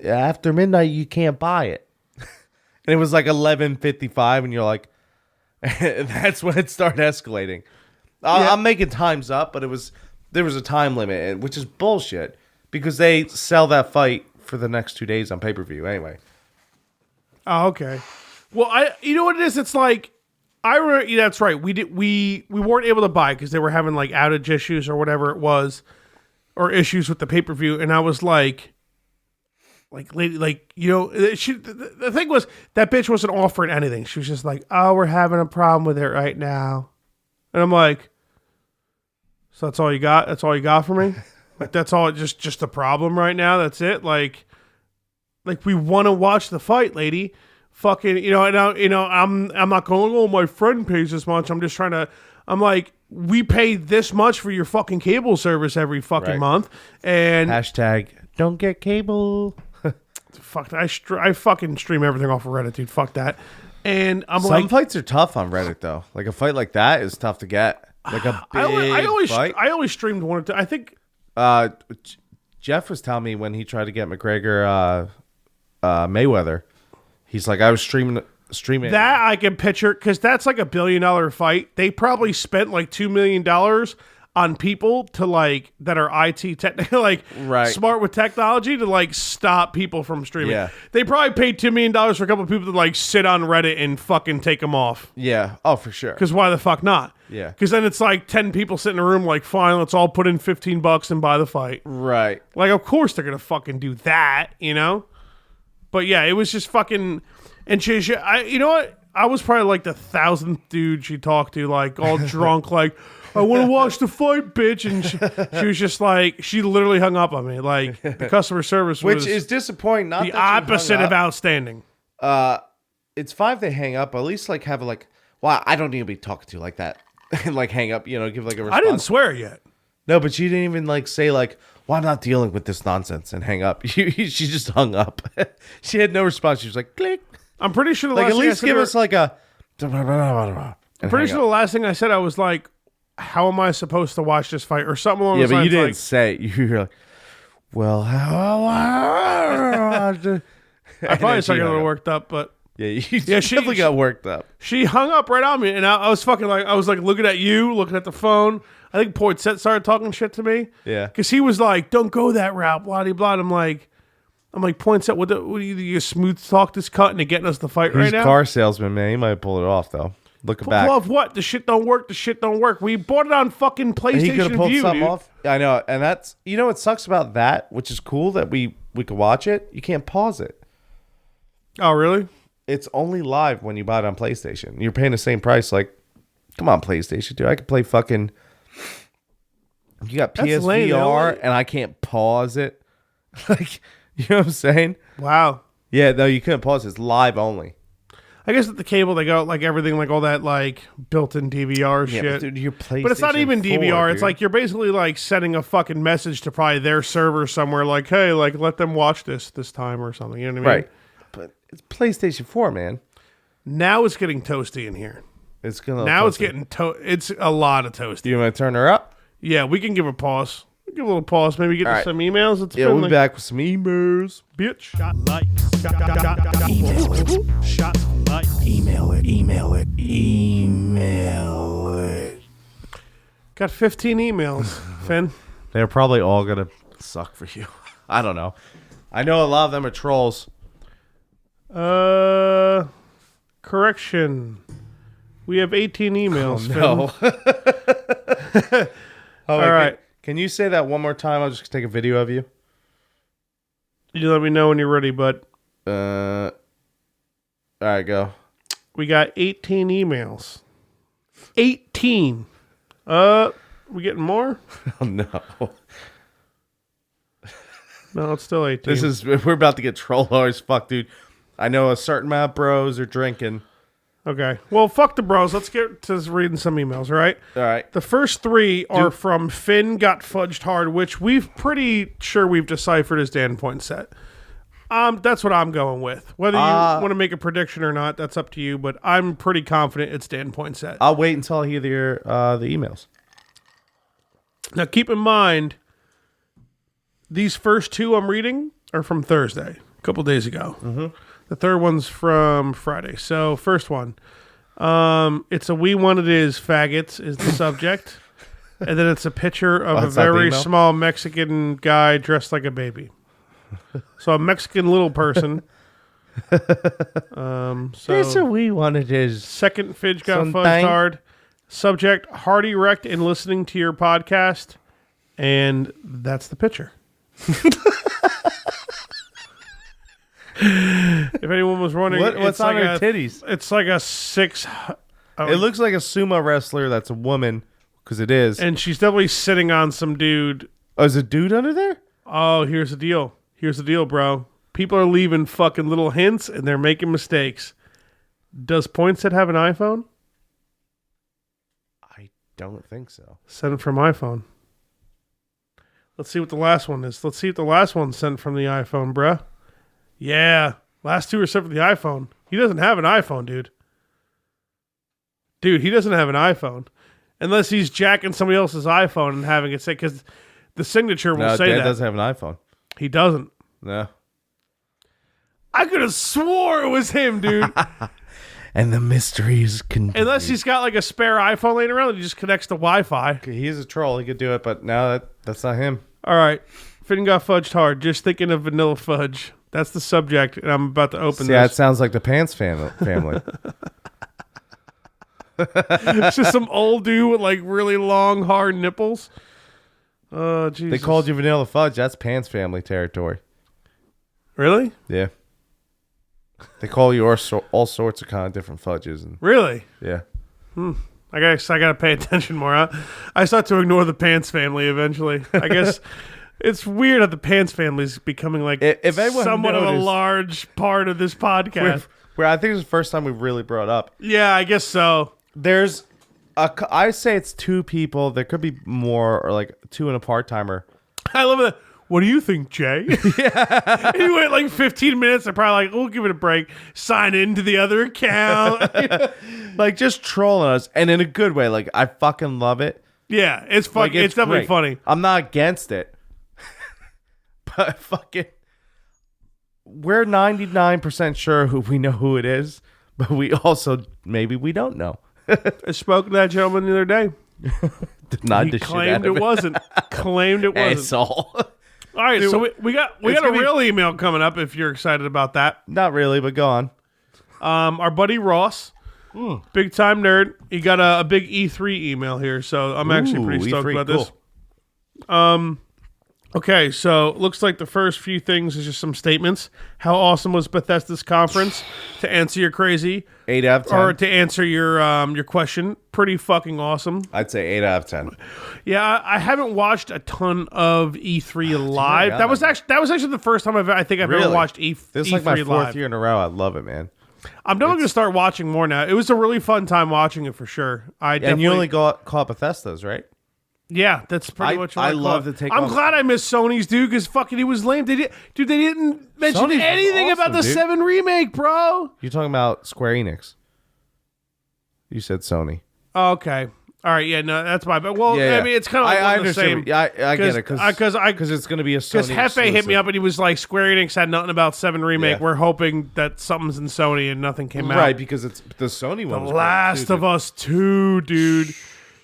after midnight, you can't buy it. And it was like 11:55, and you're like, that's when it started escalating. I'm making times up, but there was a time limit, which is bullshit, because they sell that fight for the next 2 days on pay-per-view anyway. Oh, okay. Well, you know what it is? It's like, I remember, yeah, that's right. We weren't able to buy because they were having like outage issues or whatever it was, or issues with the pay-per-view. And I was like, lady, like, you know, the thing was that bitch wasn't offering anything. She was just like, oh, we're having a problem with it right now. And I'm like, so that's all you got? That's all you got for me? Like, that's all, just a problem right now? That's it? Like we want to watch the fight, lady. Fucking, you know, I'm not going, oh, my friend pays this much. I'm just trying to, I'm like, we pay this much for your fucking cable service every fucking month. And hashtag don't get cable. fuck that. I fucking stream everything off of Reddit, dude. Fuck that. And I'm Some fights are tough on Reddit though. Like a fight like that is tough to get. Like a big fight. I always streamed one or two. I think. Jeff was telling me when he tried to get McGregor Mayweather, he's like, I was streaming that. I can picture because that's like $1 billion fight. They probably spent like $2 million on people to like that are IT technical, like smart with technology to like stop people from streaming. Yeah. They probably paid $2 million for a couple of people to like sit on Reddit and fucking take them off. Yeah. Oh, for sure. Because why the fuck not? Yeah. Because then it's like 10 people sit in a room like, fine, let's all put in $15 and buy the fight. Right. Like, of course they're gonna fucking do that, you know? But yeah, it was just fucking. And you know what? I was probably like the 1,000th dude she talked to, like all drunk, like, I want to watch the fight, bitch. And she was just like, she literally hung up on me. Like, the customer service Which was is disappointing. Not the opposite of outstanding. It's fine they hang up. At least like have like, well, I don't need to be talking to like that. And like hang up, you know, give like a response. I didn't swear yet. No, but she didn't even like say like, well, I'm not dealing with this nonsense and hang up. She just hung up. She had no response. She was like, click. I'm pretty sure the Like last at thing least give us like a. I'm pretty sure the last thing I said, I was like, how am I supposed to watch this fight? Or something along those lines. Yeah, but you didn't like, say it. You were like, well, how? I probably started getting a little worked up, but. Yeah, she definitely got worked up. She hung up right on me, and I was fucking like, I was like looking at you, looking at the phone. I think Poinsett started talking shit to me. Yeah. Because he was like, don't go that route, blah, blah, blah. I'm like, Poinsett, what do you smooth talk this cut into getting us the fight right now? He's a car salesman, man. He might pull it off, though. Looking back. Pull off what? The shit don't work. The shit don't work. We bought it on fucking PlayStation and he could have pulled View, something dude. off. I know. And that's, you know what sucks about that, which is cool that we could watch it? You can't pause it. Oh, really? It's only live when you buy it on PlayStation. You're paying the same price. Like, come on, PlayStation, dude. I could play fucking. You got PSVR and I can't pause it. Like, you know what I'm saying? Wow. Yeah, no, you couldn't pause it. It's live only. I guess at the cable they got like everything, like all that like built-in DVR shit. But, dude, your PlayStation but it's not even 4, DVR. dude. It's like you're basically like sending a fucking message to probably their server somewhere, like, hey, like let them watch this time or something. You know what I mean? Right. But it's PlayStation 4, man. Now it's getting toasty in here. It's gonna. Now it's getting it's a lot of toasty. Do you want to turn her up? Yeah, we can give a pause. Give a little pause. Maybe get to right. some emails. It's We'll be back with some emails. Bitch. Shot likes. Email it. Shots likes. Email it. Got 15 emails, Finn. They're probably all gonna suck for you. I don't know. I know a lot of them are trolls. Correction. We have 18 emails. No. Finn. All right. Can you say that one more time? I'll just take a video of you. You let me know when you're ready, bud. All right, go. We got 18 emails. 18. We getting more? Oh no. No, it's still 18. We're about to get troll as fuck, dude. I know a certain amount of bros are drinking. Okay. Well, fuck the bros. Let's get to reading some emails, all right? All right. The first three are from Finn Got Fudged Hard, which we've pretty sure we've deciphered as Dan Poinsett. That's what I'm going with. Whether you want to make a prediction or not, that's up to you, but I'm pretty confident it's Dan Poinsett. I'll wait until I hear the emails. Now, keep in mind, these first two I'm reading are from Thursday, a couple days ago. Mm-hmm. The third one's from Friday. So, first one. It's a we want it is faggots is the subject. And then it's a picture of a very small Mexican guy dressed like a baby. So, a Mexican little person. It's a we want it is. Second Fidge Got Fudged Hard. Subject, hard erect in listening to your podcast. And that's the picture. If anyone was wondering, what's on her titties? It's like a 6. It looks like a sumo wrestler that's a woman, because it is. And she's definitely sitting on some dude. Oh, is a dude under there? Oh, here's the deal. Here's the deal, bro. People are leaving fucking little hints, and they're making mistakes. Does Poinsett have an iPhone? I don't think so. Send it from iPhone. Let's see what the last one is. Let's see if the last one's sent from the iPhone, bruh. Yeah. Last two are set for the iPhone. He doesn't have an iPhone, dude. Dude, he doesn't have an iPhone. Unless he's jacking somebody else's iPhone and having it say, because the signature will say Dad that. doesn't have an iPhone. He doesn't. No. I could have swore it was him, dude. And the mysteries continue. Unless he's got like a spare iPhone laying around that he just connects to Wi-Fi. He's a troll. He could do it, but no, that's not him. All right. Finn got fudged hard. Just thinking of vanilla fudge. That's the subject, and I'm about to open this. Yeah, it sounds like the Pants family. It's just some old dude with like really long, hard nipples. Oh, Jesus. They called you Vanilla Fudge. That's Pants family territory. Really? Yeah. They call you all sorts of kind of different fudges. And Really? yeah. I gotta pay attention more. Huh? I start to ignore the Pants family eventually. I guess it's weird how the Pants family is becoming like if anyone somewhat of a noticed- large part of this podcast. Where I think it's the first time we've really brought up. Yeah, I guess so. There's I say it's two people. There could be more, or like two and a part-timer. I love it. What do you think, Jay? Yeah. He went like 15 minutes. They're probably like, we'll give it a break. Sign into the other account. Like just trolling us, and in a good way. Like I fucking love it. Yeah, it's fun. Like, it's definitely great. funny. I'm not against it. But fucking we're 99% sure we know who it is, but we also maybe we don't know. I spoke to that gentleman the other day. Not He claimed it wasn't. Claimed it wasn't. Asshole. All right, Dude, so we got a gonna be- real email coming up if you're excited about that. Not really, but go on. Our buddy Ross, big time nerd, he got a big E3 email here, so I'm actually pretty stoked E3, about this. Okay, so looks like the first few things is just some statements. How awesome was Bethesda's conference? To answer your crazy, 8 out of 10. or to answer your question, pretty fucking awesome. I'd say 8 out of 10. Yeah, I haven't watched a ton of E3 live. God. That was actually the first time I've ever Really? watched This E3 is like my fourth live. year in a row. I love it, man. I'm definitely gonna start watching more now. It was a really fun time watching it for sure. And you only caught Bethesda's, right? Yeah, that's pretty much what I I love caught. to take I'm off- glad I missed Sony's, dude, because fucking he was lame. They didn't mention Sony's was anything about awesome, the dude. 7 remake, bro. You're talking about Square Enix. You said Sony. Okay. All right, yeah, no, that's my bad. Well, Yeah, I mean, it's kind of like I one of the understand. same. Yeah, I get it Because it's going to be a Sony. Because Hefe hit me up and he was like, Square Enix had nothing about 7 remake. Yeah. We're hoping that something's in Sony and nothing came out. Right, because it's the Sony one. The was Last great, of Us 2, dude.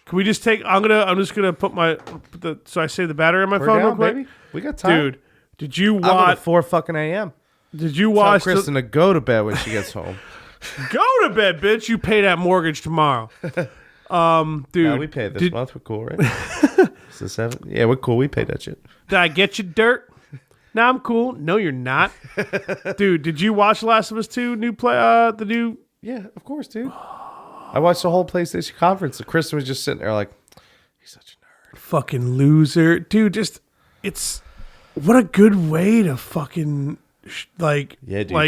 Can we just take? I'm just gonna put so I save the battery on my We're phone down, real quick, baby. We got time, dude. Did you I'm up watch? at 4 fucking a.m. Did you Tell watch? Kristen to go to bed when she gets home. Go to bed, bitch. You pay that mortgage tomorrow. Dude. Yeah, we paid this month. We're cool, right? It's the 7th. Yeah, we're cool. We paid that shit. Did I get you dirt? No, I'm cool. No, you're not. Dude, did you watch Last of Us 2 the new? Yeah, of course, dude. I watched the whole PlayStation conference. Kristen was just sitting there like, he's such a nerd. Fucking loser, dude. It's what a good way to fucking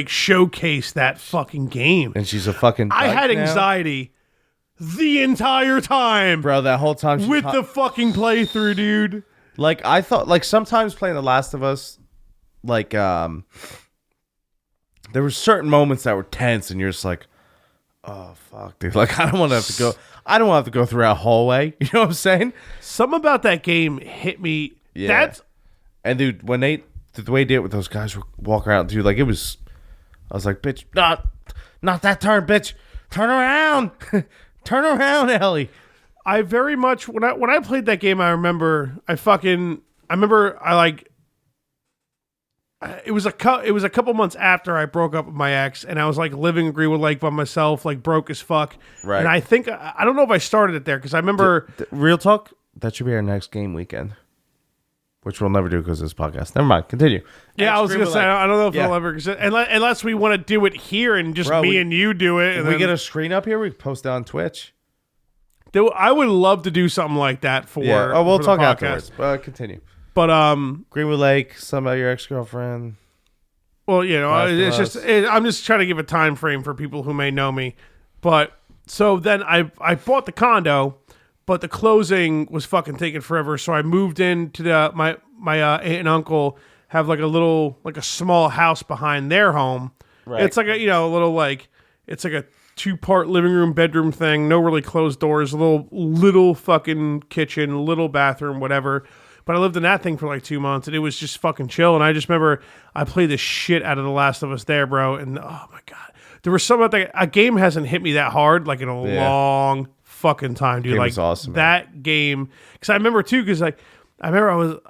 showcase that fucking game. And she's a fucking I dyke had now. anxiety the entire time, Bro, that whole time she with the fucking playthrough, dude. like I thought, like sometimes playing The Last of Us, like there were certain moments that were tense, and you're just like, oh fuck, dude. Like I don't want to have to go through a hallway. You know what I'm saying? Something about that game hit me. Yeah. That's And dude, when the way they did it with those guys walking around, dude, like I was like, bitch, not that turn, bitch, turn around, turn around, Ellie. I very much when I played that game. I remember it was a couple months after I broke up with my ex, and I was like living in Greenwood Lake by myself, like broke as fuck. Right. And I think I don't know if I started it there because I remember. Real talk, that should be our next game weekend, which we'll never do because of this podcast. Never mind, continue. Yeah, I was gonna say I don't know if Yeah. it'll ever exist unless we want to do it here and just me and you do it. If And we then, get a screen up here, we can post it on Twitch. I would love to do something like that for. Yeah. Oh, we'll for the talk podcast. afterwards. But continue. But Greenwood Lake, some about your ex-girlfriend. well, you know, Last of it's Us. just I'm just trying to give a time frame for people who may know me. But so then I bought the condo, but the closing was fucking taking forever. So I moved into my aunt and uncle have like a small house behind their home. Right. It's like a little like it's like a 2-part living room bedroom thing. No really closed doors. A little fucking kitchen, little bathroom, whatever. But I lived in that thing for like 2 months, and it was just fucking chill. And I just remember I played the shit out of The Last of Us there, bro. And oh my god, there was something. A game hasn't hit me that hard like in a long fucking time, dude. Game Like was awesome, that game. Because I remember too. Because like I remember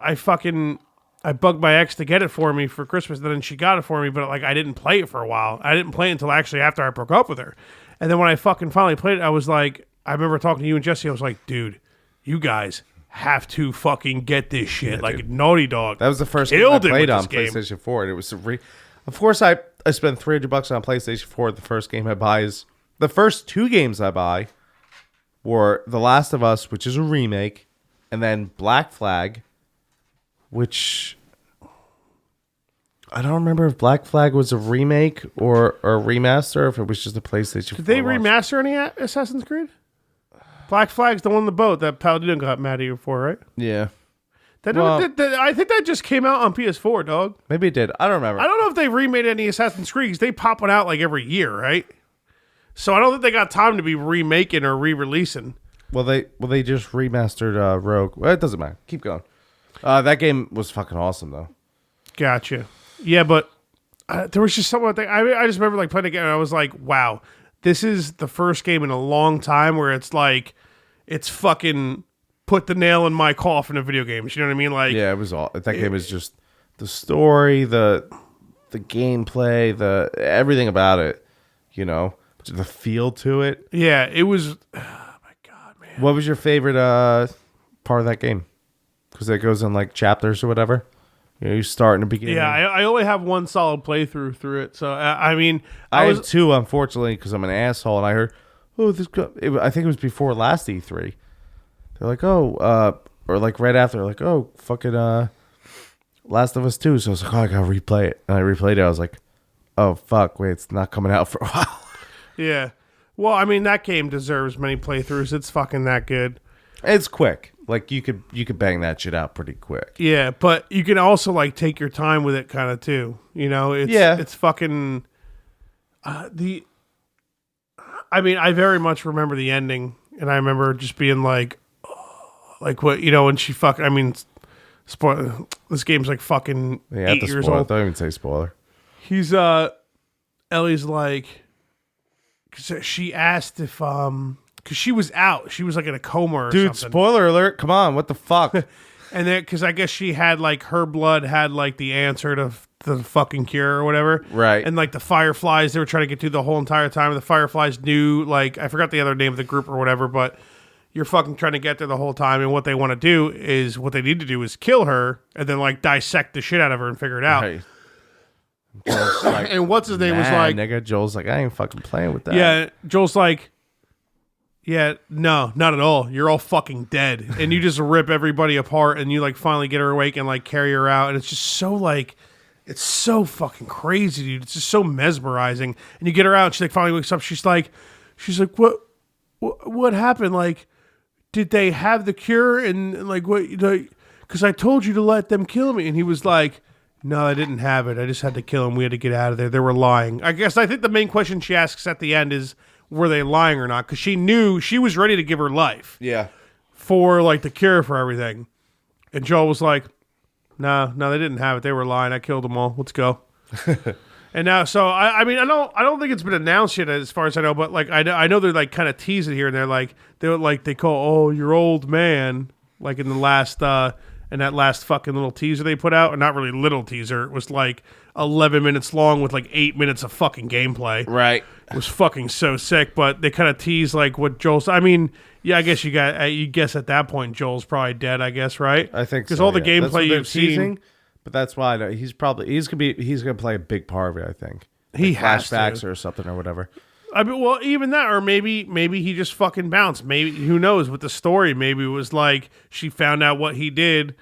I bugged my ex to get it for me for Christmas, and then she got it for me. But like I didn't play it for a while. I didn't play it until actually after I broke up with her. And then when I fucking finally played it, I was like, I remember talking to you and Jesse. I was like, dude, you guys have to fucking get this shit. Yeah, like dude. Naughty Dog. That was the first game I played on PlayStation 4, and it was of course I spent $300 on PlayStation 4. The first game I buy is the first 2 games I buy were The Last of Us, which is a remake, and then Black Flag, which I don't remember if Black Flag was a remake or a remaster, if it was just a PlayStation 4. Did they remaster any Assassin's Creed? Black Flag's the one on the boat that Paladino got mad at you for, right? Yeah. I think that just came out on PS4, dog. Maybe it did. I don't remember. I don't know if they remade any Assassin's Creed, 'cause they pop one out like every year, right? So I don't think they got time to be remaking or re-releasing. Well, they just remastered Rogue. Well, it doesn't matter. Keep going. That game was fucking awesome, though. Gotcha. Yeah, but there was just something. I just remember like playing it again, and I was like, wow, this is the first game in a long time where it's like, it's fucking put the nail in my coffin of video games. You know what I mean? Like, yeah, it was all. That game is just the story, the gameplay, the everything about it. You know, the feel to it. Yeah, it was. Oh my god, man! What was your favorite part of that game? Because it goes in like chapters or whatever. You know, you start in the beginning. Yeah, I only have one solid playthrough through it. So I mean, I have 2, unfortunately, because I'm an asshole, and I heard, oh, I think it was before last E3. They're like, or like right after, like, oh, fucking Last of Us 2. So I was like, oh, I gotta replay it. And I replayed it. I was like, oh, fuck, wait, it's not coming out for a while. Yeah. Well, I mean, that game deserves many playthroughs. It's fucking that good. It's quick. Like, you could bang that shit out pretty quick. Yeah, but you can also, like, take your time with it kind of, too. You know? It's fucking... I mean, I very much remember the ending, and I remember just being like, like what, you know, when she I mean, spoiler, this game's like fucking 8 years old. Don't even say spoiler. He's, Ellie's like, cause she asked if, cause she was out. She was like in a coma or something. Dude, spoiler alert. Come on. What the fuck? And then, cause I guess she had like, her blood had like the answer to the fucking cure or whatever. Right. And like the Fireflies, they were trying to get to the whole entire time. And the Fireflies knew, like, I forgot the other name of the group or whatever, but you're fucking trying to get there the whole time. And what they want to do is, what they need to do is kill her and then like dissect the shit out of her and figure it out. Right. Like, and what's his name was like, nigga. Joel's like, I ain't fucking playing with that. Yeah. Joel's like, yeah, no, not at all. You're all fucking dead. And you just rip everybody apart and you like finally get her awake and like carry her out. And it's just so like, it's so fucking crazy, dude. It's just so mesmerizing. And you get her out and she like finally wakes up. She's like, what happened? Like, did they have the cure? And like, what, because I told you to let them kill me. And he was like, no, I didn't have it. I just had to kill them. We had to get out of there. They were lying. I think the main question she asks at the end is, were they lying or not? Because she knew she was ready to give her life. Yeah. For like the cure for everything. And Joel was like, no, they didn't have it. They were lying. I killed them all. Let's go. And now, so I mean, I don't think it's been announced yet, as far as I know. But like, I know they're like kind of teasing here, and they're like, they call, oh, your old man, like in the last in that last fucking little teaser they put out, or not really little teaser. It was like 11 minutes long with like 8 minutes of fucking gameplay. Right. It was fucking so sick, but they kind of tease like what Joel's. I mean, yeah, I guess you guess at that point Joel's probably dead. I guess, right? I think because all the gameplay you've teasing, seen. But that's why he's gonna play a big part of it. I think he like has flashbacks to. Or something or whatever. I mean, well, even that, or maybe he just fucking bounced. Maybe, who knows? With the story, maybe it was like she found out what he did,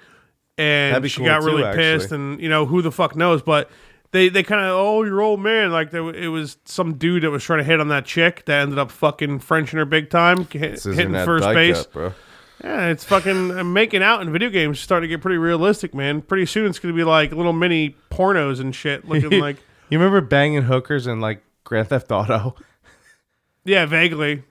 and she got really pissed, and you know who the fuck knows. But they kind of, oh, your old man, like it was some dude that was trying to hit on that chick that ended up fucking Frenching her big time, hitting first base. Up, bro. Yeah, it's fucking making out in video games starting to get pretty realistic, man. Pretty soon it's going to be like little mini pornos and shit looking like... You remember banging hookers in like Grand Theft Auto? Yeah, vaguely.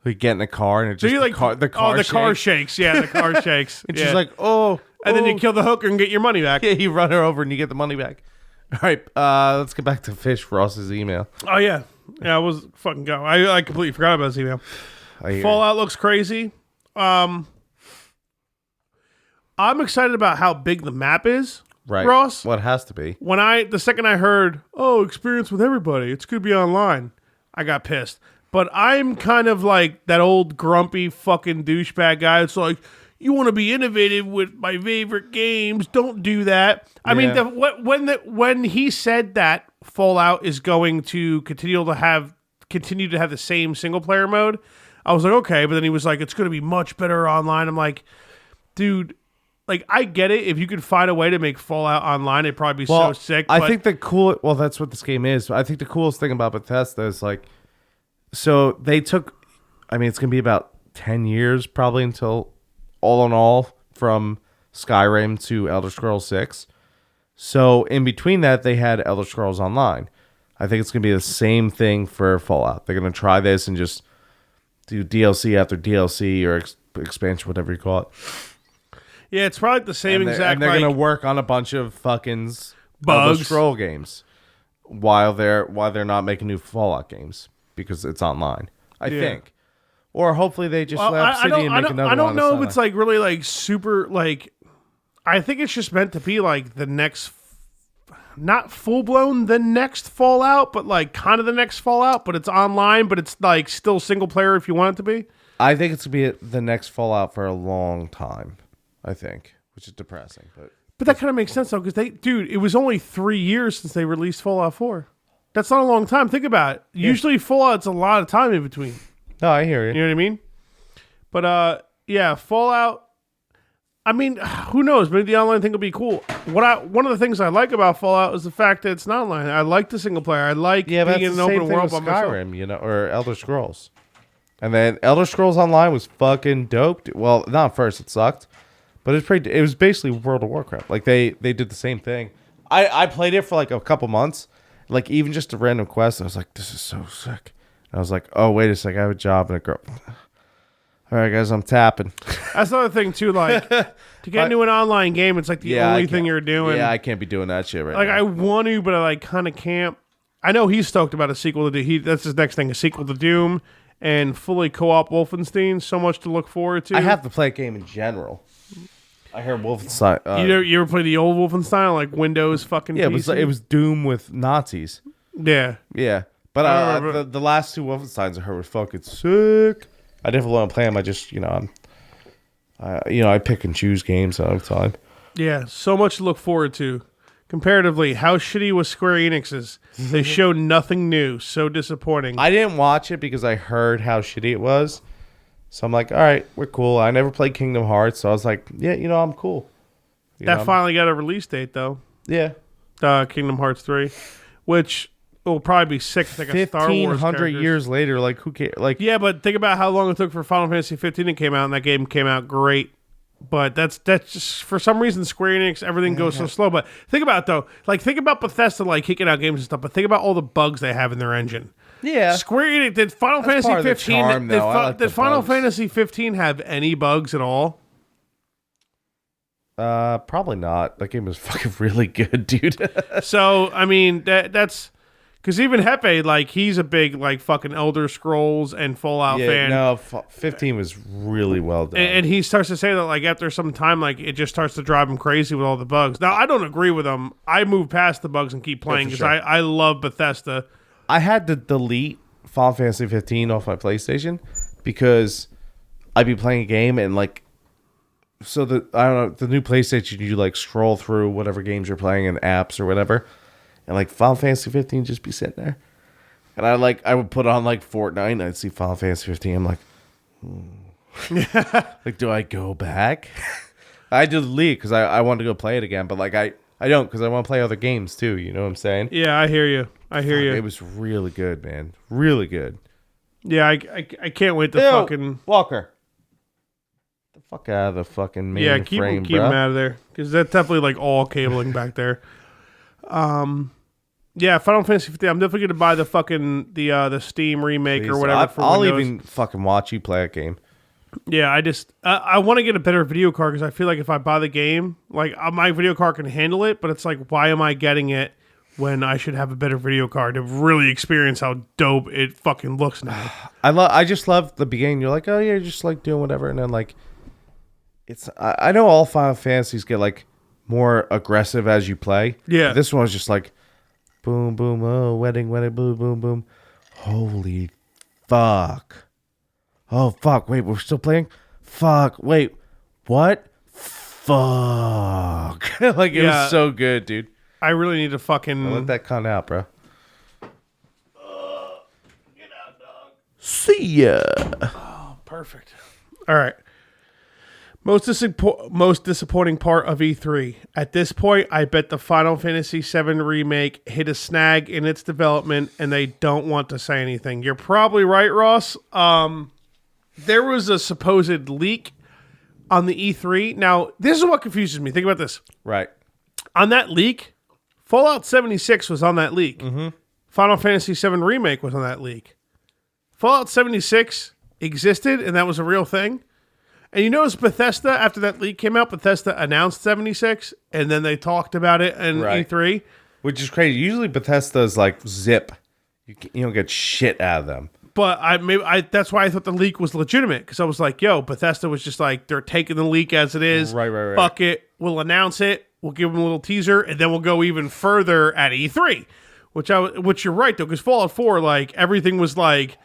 We get in the car and it just So like, the car car shakes. Yeah, the car shakes. And yeah. she's like, oh. And then you kill the hooker and get your money back. Yeah, you run her over and you get the money back. All right, let's get back to Fish Ross's email. Oh, yeah. Yeah, I was fucking go. I completely forgot about this email. Fallout looks crazy. I'm excited about how big the map is. Right. Ross. Well, it has to be. The second I heard, experience with everybody, it's going to be online, I got pissed. But I'm kind of like that old grumpy fucking douchebag guy. It's like, you want to be innovative with my favorite games. Don't do that. I mean, when he said that Fallout is going to continue to have the same single player mode, I was like, okay. But then he was like, it's going to be much better online. I'm like, dude, like, I get it. If you could find a way to make Fallout online, it'd probably be so sick. I think that's what this game is. I think the coolest thing about Bethesda is like, so they took, I mean, it's going to be about 10 years probably until all in all from Skyrim to Elder Scrolls 6. So in between that, they had Elder Scrolls Online. I think it's going to be the same thing for Fallout. They're going to try this and just do DLC after DLC or expansion, whatever you call it. Yeah, it's probably the same exact. And they're going to work on a bunch of fucking bugs, Elder Scroll games while they're not making new Fallout games because it's online. I think. Or hopefully they just let Obsidian make another one. I don't know if it's like really like super like. I think it's just meant to be like the next, not full blown the next Fallout, but like kind of the next Fallout. But it's online, but it's like still single player if you want it to be. I think it's gonna be the next Fallout for a long time. I think, which is depressing, but that kind of makes sense though, because it was only 3 years since they released Fallout 4. That's not a long time. Think about it. Yeah. Usually Fallout's a lot of time in between. No, I hear you. You know what I mean? But yeah, Fallout. I mean, who knows? Maybe the online thing will be cool. One of the things I like about Fallout is the fact that it's not online. I like the single player. I like being in an open world by Skyrim, myself. Or Elder Scrolls. And then Elder Scrolls Online was fucking dope. Well, not at first, it sucked. But it was basically World of Warcraft. Like they did the same thing. I played it for like a couple months. Like even just a random quest, I was like, this is so sick. And I was like, oh, wait a sec, I have a job and a girl. All right, guys, I'm tapping. That's another thing too. Like to get into an online game, it's like the only thing you're doing. Yeah, I can't be doing that shit right now. Like I want to, but I like kind of can't. I know he's stoked about a sequel to Doom. That's his next thing, a sequel to Doom and fully co-op Wolfenstein. So much to look forward to. I have to play a game in general. I heard Wolfenstein. You ever play the old Wolfenstein, like Windows fucking? Yeah, PC? it was Doom with Nazis. Yeah, yeah. But the last two Wolfensteins I heard were fucking sick. I definitely want to play them. I just, I pick and choose games all the time. Yeah, so much to look forward to. Comparatively, how shitty was Square Enix's? They showed nothing new. So disappointing. I didn't watch it because I heard how shitty it was. So I'm like, all right, we're cool. I never played Kingdom Hearts, so I was like, yeah, I'm cool. Finally got a release date, though. Yeah. Kingdom Hearts 3, which will probably be sick. Like a Star Wars 1,500 years later, like, who cares? Like, yeah, but think about how long it took for Final Fantasy 15 to come out, and that game came out great. But that's just, for some reason, Square Enix, everything goes so slow. But think about it, though. Like, think about Bethesda, like, kicking out games and stuff, but think about all the bugs they have in their engine. Yeah. Square Enix, did Final Fantasy 15 did Final Fantasy 15 have any bugs at all? Probably not. That game was fucking really good, dude. So, I mean, that's because even Hepe, like, he's a big, like, fucking Elder Scrolls and Fallout fan. No, 15 was really well done. And he starts to say that, like, after some time, like, it just starts to drive him crazy with all the bugs. Now, I don't agree with him. I move past the bugs and keep playing because I love Bethesda. I had to delete Final Fantasy 15 off my PlayStation because I'd be playing a game and like, so I don't know, the new PlayStation, you like scroll through whatever games you're playing and apps or whatever, and like Final Fantasy 15 just be sitting there, and I would put on like Fortnite and I'd see Final Fantasy 15. I'm like, like, do I go back? I delete because I wanted to go play it again, but like I don't because I want to play other games too. You know what I'm saying? Yeah, I hear you. It was really good, man. Really good. Yeah, I can't wait to fucking... Walker. Fuck out of the fucking main Yeah, keep frame, them out of there because that's definitely like all cabling back there. Yeah, Final Fantasy 15. I'm definitely gonna buy the fucking the Steam remake or whatever. I'll even fucking watch you play a game. Yeah, I want to get a better video card because I feel like if I buy the game, like my video card can handle it, but it's like, why am I getting it when I should have a better video card to really experience how dope it fucking looks now? I just love the beginning. You're like, oh yeah, you're just like doing whatever, and then like, I know all Final Fantasies get like more aggressive as you play. Yeah, but this one was just like, boom, boom, oh, wedding, boom, boom, boom. Holy fuck. Oh, fuck. Wait, we're still playing? Fuck. Wait. What? Fuck. Like, it was so good, dude. I really need to fucking... Let that cunt out, bro. Get out, dog. See ya. Oh, perfect. All right. Most disappointing part of E3. At this point, I bet the Final Fantasy VII Remake hit a snag in its development, and they don't want to say anything. You're probably right, Ross. There was a supposed leak on the E3. Now, this is what confuses me. Think about this. Right. On that leak, Fallout 76 was on that leak. Mm-hmm. Final Fantasy VII Remake was on that leak. Fallout 76 existed, and that was a real thing. And you notice Bethesda, after that leak came out, Bethesda announced 76, and then they talked about it in E3. Which is crazy. Usually Bethesda's like zip. You don't get shit out of them. But that's why I thought the leak was legitimate, because I was like, yo, Bethesda was just like, they're taking the leak as it is. Right. Fuck it. We'll announce it. We'll give them a little teaser, and then we'll go even further at E3. Which you're right, though, because Fallout 4, like, everything was like,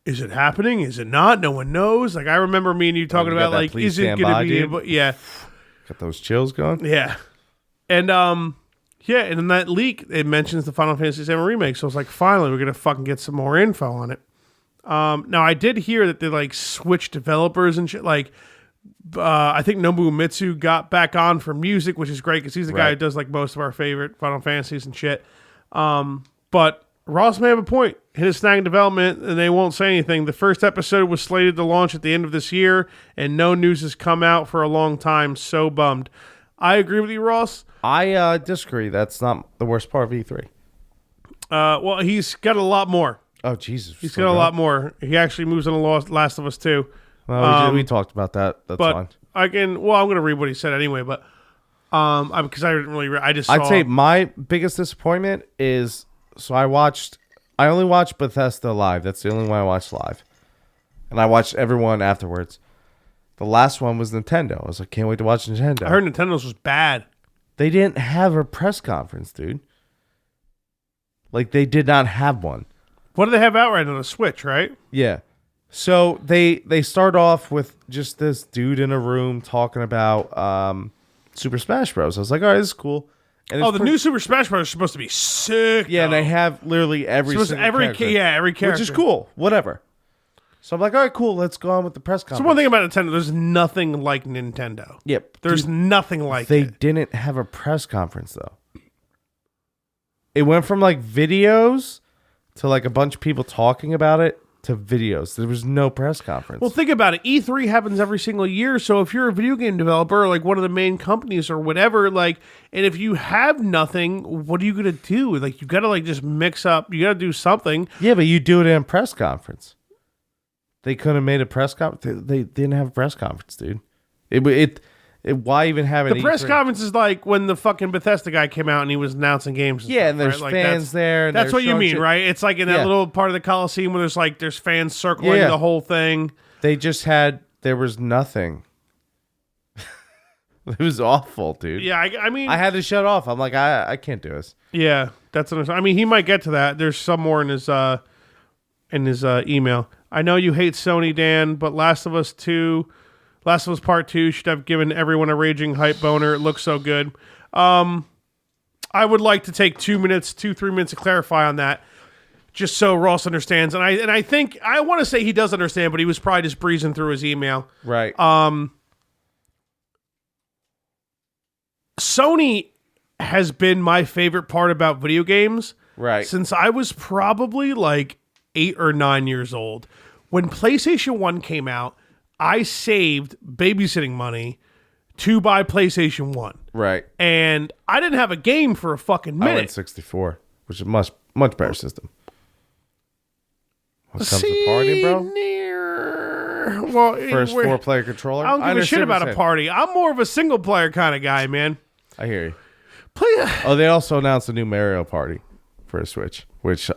is it happening? Is it not? No one knows. Like, I remember me and you talking about, like, is it going to be able... Yeah. Got those chills going? Yeah. And, yeah, and in that leak, it mentions the Final Fantasy VII Remake, so I was like, finally, we're going to fucking get some more info on it. Now, I did hear that they, like, switched developers and shit. Like, I think Nobuo Mitsu got back on for music, which is great, because he's the guy who does, like, most of our favorite Final Fantasies and shit. But Ross may have a point. Hit a snag in development, and they won't say anything. The first episode was slated to launch at the end of this year, and no news has come out for a long time. So bummed. I agree with you, Ross. I disagree. That's not the worst part of E3. Well, he's got a lot more. Oh, Jesus. He's got a lot more. He actually moves on to Last of Us 2. Well, we talked about that. That's fine. I'm going to read what he said anyway, but because I didn't really I just saw... I'd say my biggest disappointment is, so I only watched Bethesda live. That's the only one I watched live. And I watched everyone afterwards. The last one was Nintendo. I was like, can't wait to watch Nintendo. I heard Nintendo's was bad. They didn't have a press conference, dude. Like, they did not have one. What do they have out right on the Switch, right? Yeah. So they start off with just this dude in a room talking about Super Smash Bros. I was like, all right, this is cool. And the new Super Smash Bros. Is supposed to be sick. Yeah, and they have literally every character. Every character. Which is cool. Whatever. So I'm like, all right, cool. Let's go on with the press conference. So one thing about Nintendo, there's nothing like Nintendo. Yep. There's nothing like they it. They didn't have a press conference, though. It went from, like, videos to, like, a bunch of people talking about it to videos. There was no press conference. Well, think about it. E3 happens every single year. So if you're a video game developer, like one of the main companies or whatever, like, and if you have nothing, what are you going to do? Like, you got to, like, just mix up. You got to do something. Yeah, but you do it in a press conference. They couldn't have made a press conference. They didn't have a press conference, dude. Why even have the press conference is like when the fucking Bethesda guy came out and he was announcing games. And and there's fans there. And that's what you mean, right? It's like in that little part of the Coliseum where there's fans circling the whole thing. They just there was nothing. It was awful, dude. Yeah, I mean, I had to shut off. I'm like, I can't do this. Yeah, that's I mean, he might get to that. There's some more in his email. I know you hate Sony, Dan, but Last of Us Part 2 should have given everyone a raging hype boner. It looks so good. I would like to take 3 minutes to clarify on that, just so Ross understands. And I think I want to say he does understand, but he was probably just breezing through his email. Right. Sony has been my favorite part about video games. Right. Since I was probably like 8 or 9 years old. When PlayStation 1 came out, I saved babysitting money to buy PlayStation 1. Right. And I didn't have a game for a fucking minute. I went 64, which is a much better system. What comes to party, bro? First 4-player controller. I don't give a shit about a party. I'm more of a single player kind of guy, man. I hear you. Please. Oh, they also announced a new Mario Party for a Switch, which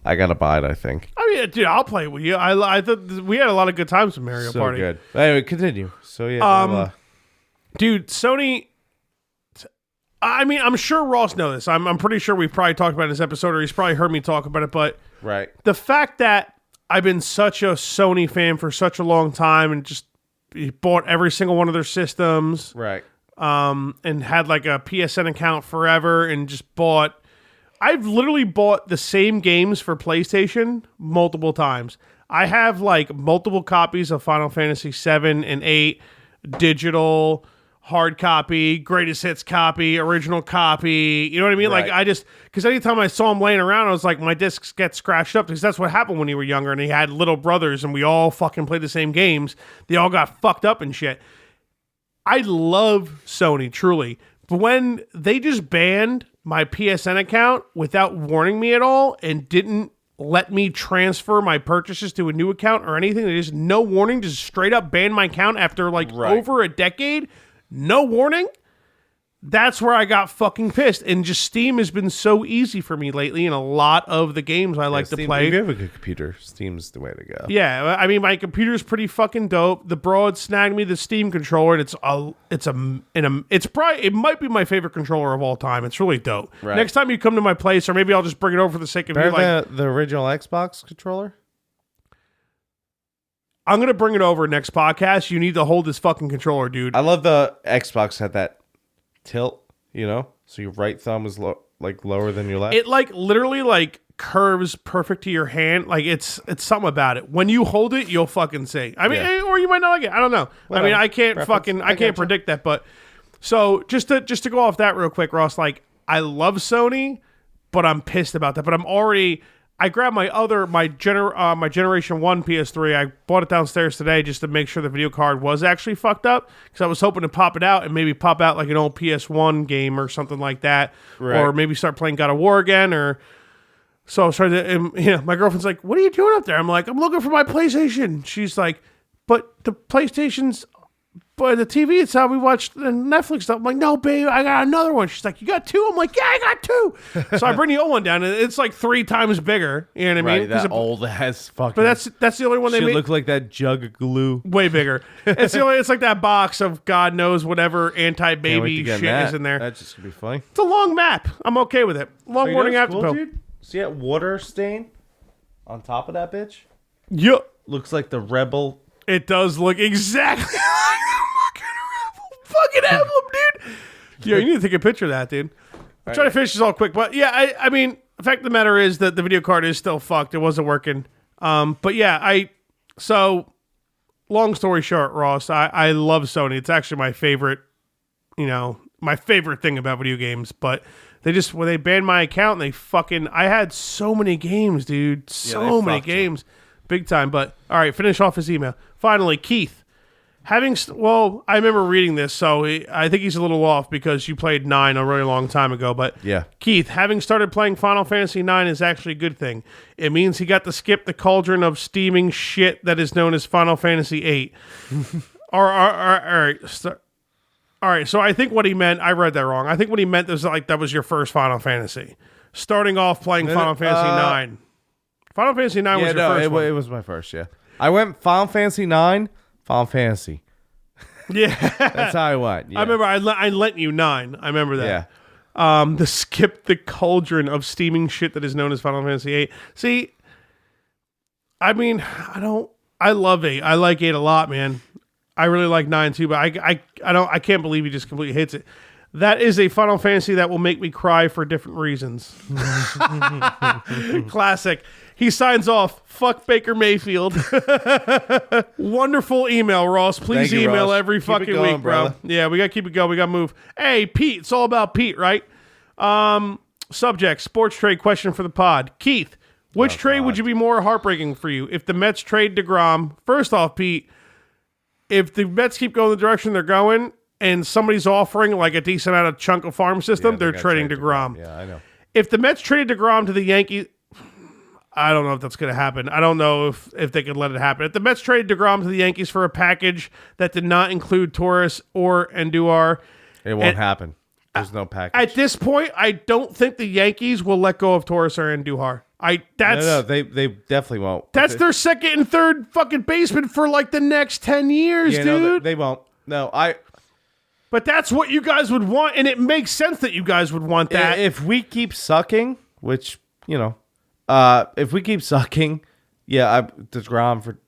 I gotta buy it, I think. I mean, dude, I'll play with you. I thought we had a lot of good times with Mario So Party. good. Anyway, continue. So yeah, dude, Sony. I mean, I'm sure Ross knows this. I'm pretty sure we've probably talked about it in this episode, or he's probably heard me talk about it. But right, the fact that I've been such a Sony fan for such a long time, and just bought every single one of their systems, right, and had like a PSN account forever, and just bought. I've literally bought the same games for PlayStation multiple times. I have like multiple copies of Final Fantasy 7 and 8, digital, hard copy, greatest hits copy, original copy. You know what I mean? Right. Like I just, because anytime I saw them laying around, I was like, my discs get scratched up, because that's what happened when you were younger and he had little brothers and we all fucking played the same games. They all got fucked up and shit. I love Sony, truly. But when they just banned my PSN account without warning me at all and didn't let me transfer my purchases to a new account or anything, they just no warning, just straight up banned my account after like over a decade. No warning. That's where I got fucking pissed. And just Steam has been so easy for me lately in a lot of the games I like to play. If you have a good computer, Steam's the way to go. Yeah, I mean, my computer's pretty fucking dope. The broad snagged me the Steam controller, and it might be my favorite controller of all time. It's really dope. Right. Next time you come to my place, or maybe I'll just bring it over for the sake of you. Like the original Xbox controller. I'm gonna bring it over next podcast. You need to hold this fucking controller, dude. I love the Xbox had that tilt, so your right thumb is lower than your left. It like literally like curves perfect to your hand. Like it's something about it. When you hold it, you'll fucking see. I mean, or you might not like it. I don't know. Whatever. I mean, I can't I can't predict that. But so just to go off that real quick, Ross. Like I love Sony, but I'm pissed about that. But I grabbed my Generation 1 PS3. I bought it downstairs today just to make sure the video card was actually fucked up, because I was hoping to pop it out and maybe pop out like an old PS1 game or something like that. Right. Or maybe start playing God of War again. So I was trying to, my girlfriend's like, what are you doing up there? I'm like, I'm looking for my PlayStation. She's like, but the PlayStation's, but the TV, it's how we watch the Netflix stuff. I'm like, no, babe, I got another one. She's like, you got two? I'm like, yeah, I got two. So I bring the old one down, and it's like 3 times bigger. You know what I mean? That old ass fucking. But that's the only one they made. Should look like that jug of glue. Way bigger. It's like that box of God knows whatever anti-baby shit is in there. That's just gonna be funny. It's a long map. I'm okay with it. Long morning after pill. Dude? See that water stain on top of that bitch? Yep. Looks like the Rebel. It does look exactly like the fucking emblem, dude. Yeah, you need to take a picture of that, dude. I'm trying to finish this all quick, but yeah, I mean, the fact of the matter is that the video card is still fucked. It wasn't working. But yeah, so long story short, Ross, I love Sony. It's actually my favorite, my favorite thing about video games. But when they banned my account, I had so many games, dude. So many games. Big time. But all right, finish off his email. Finally, Keith. I remember reading this, so I think he's a little off because you played 9 a really long time ago. But yeah, Keith, having started playing Final Fantasy 9 is actually a good thing. It means he got to skip the cauldron of steaming shit that is known as Final Fantasy 8. All right, so I think what he meant, I read that wrong. I think what he meant was like that was your first Final Fantasy. Starting off playing Final Fantasy 9. Final Fantasy 9 was your first one. It was my first, yeah. I went Final Fantasy 9, Final Fantasy. Yeah. That's how I went. Yeah. I remember I lent you 9. I remember that. Yeah. The skip the cauldron of steaming shit that is known as Final Fantasy 8. See, I mean, I love 8. I like 8 a lot, man. I really like 9 too, but I can't believe he just completely hates it. That is a Final Fantasy that will make me cry for different reasons. Classic. He signs off. Fuck Baker Mayfield. Wonderful email, Ross. Please email Ross. Every fucking going, week, bro. Yeah, we got to keep it going. We got to move. Hey, Pete. It's all about Pete, right? Subject, sports trade question for the pod. Keith, which trade would you be more heartbreaking for you? If the Mets trade DeGrom, first off, Pete, if the Mets keep going the direction they're going and somebody's offering like a decent amount of chunk of farm system, they're trading DeGrom. Yeah, I know. If the Mets traded DeGrom to the Yankees, I don't know if that's going to happen. I don't know if they could let it happen. If the Mets traded DeGrom to the Yankees for a package that did not include Torres or Andujar, it won't happen. There's no package. At this point, I don't think the Yankees will let go of Torres or Andujar. No, they definitely won't. That's their second and third fucking baseman for like the next 10 years, dude. No, they won't. No, But that's what you guys would want, and it makes sense that you guys would want that. If we keep sucking, which, if we keep sucking, DeGrom for,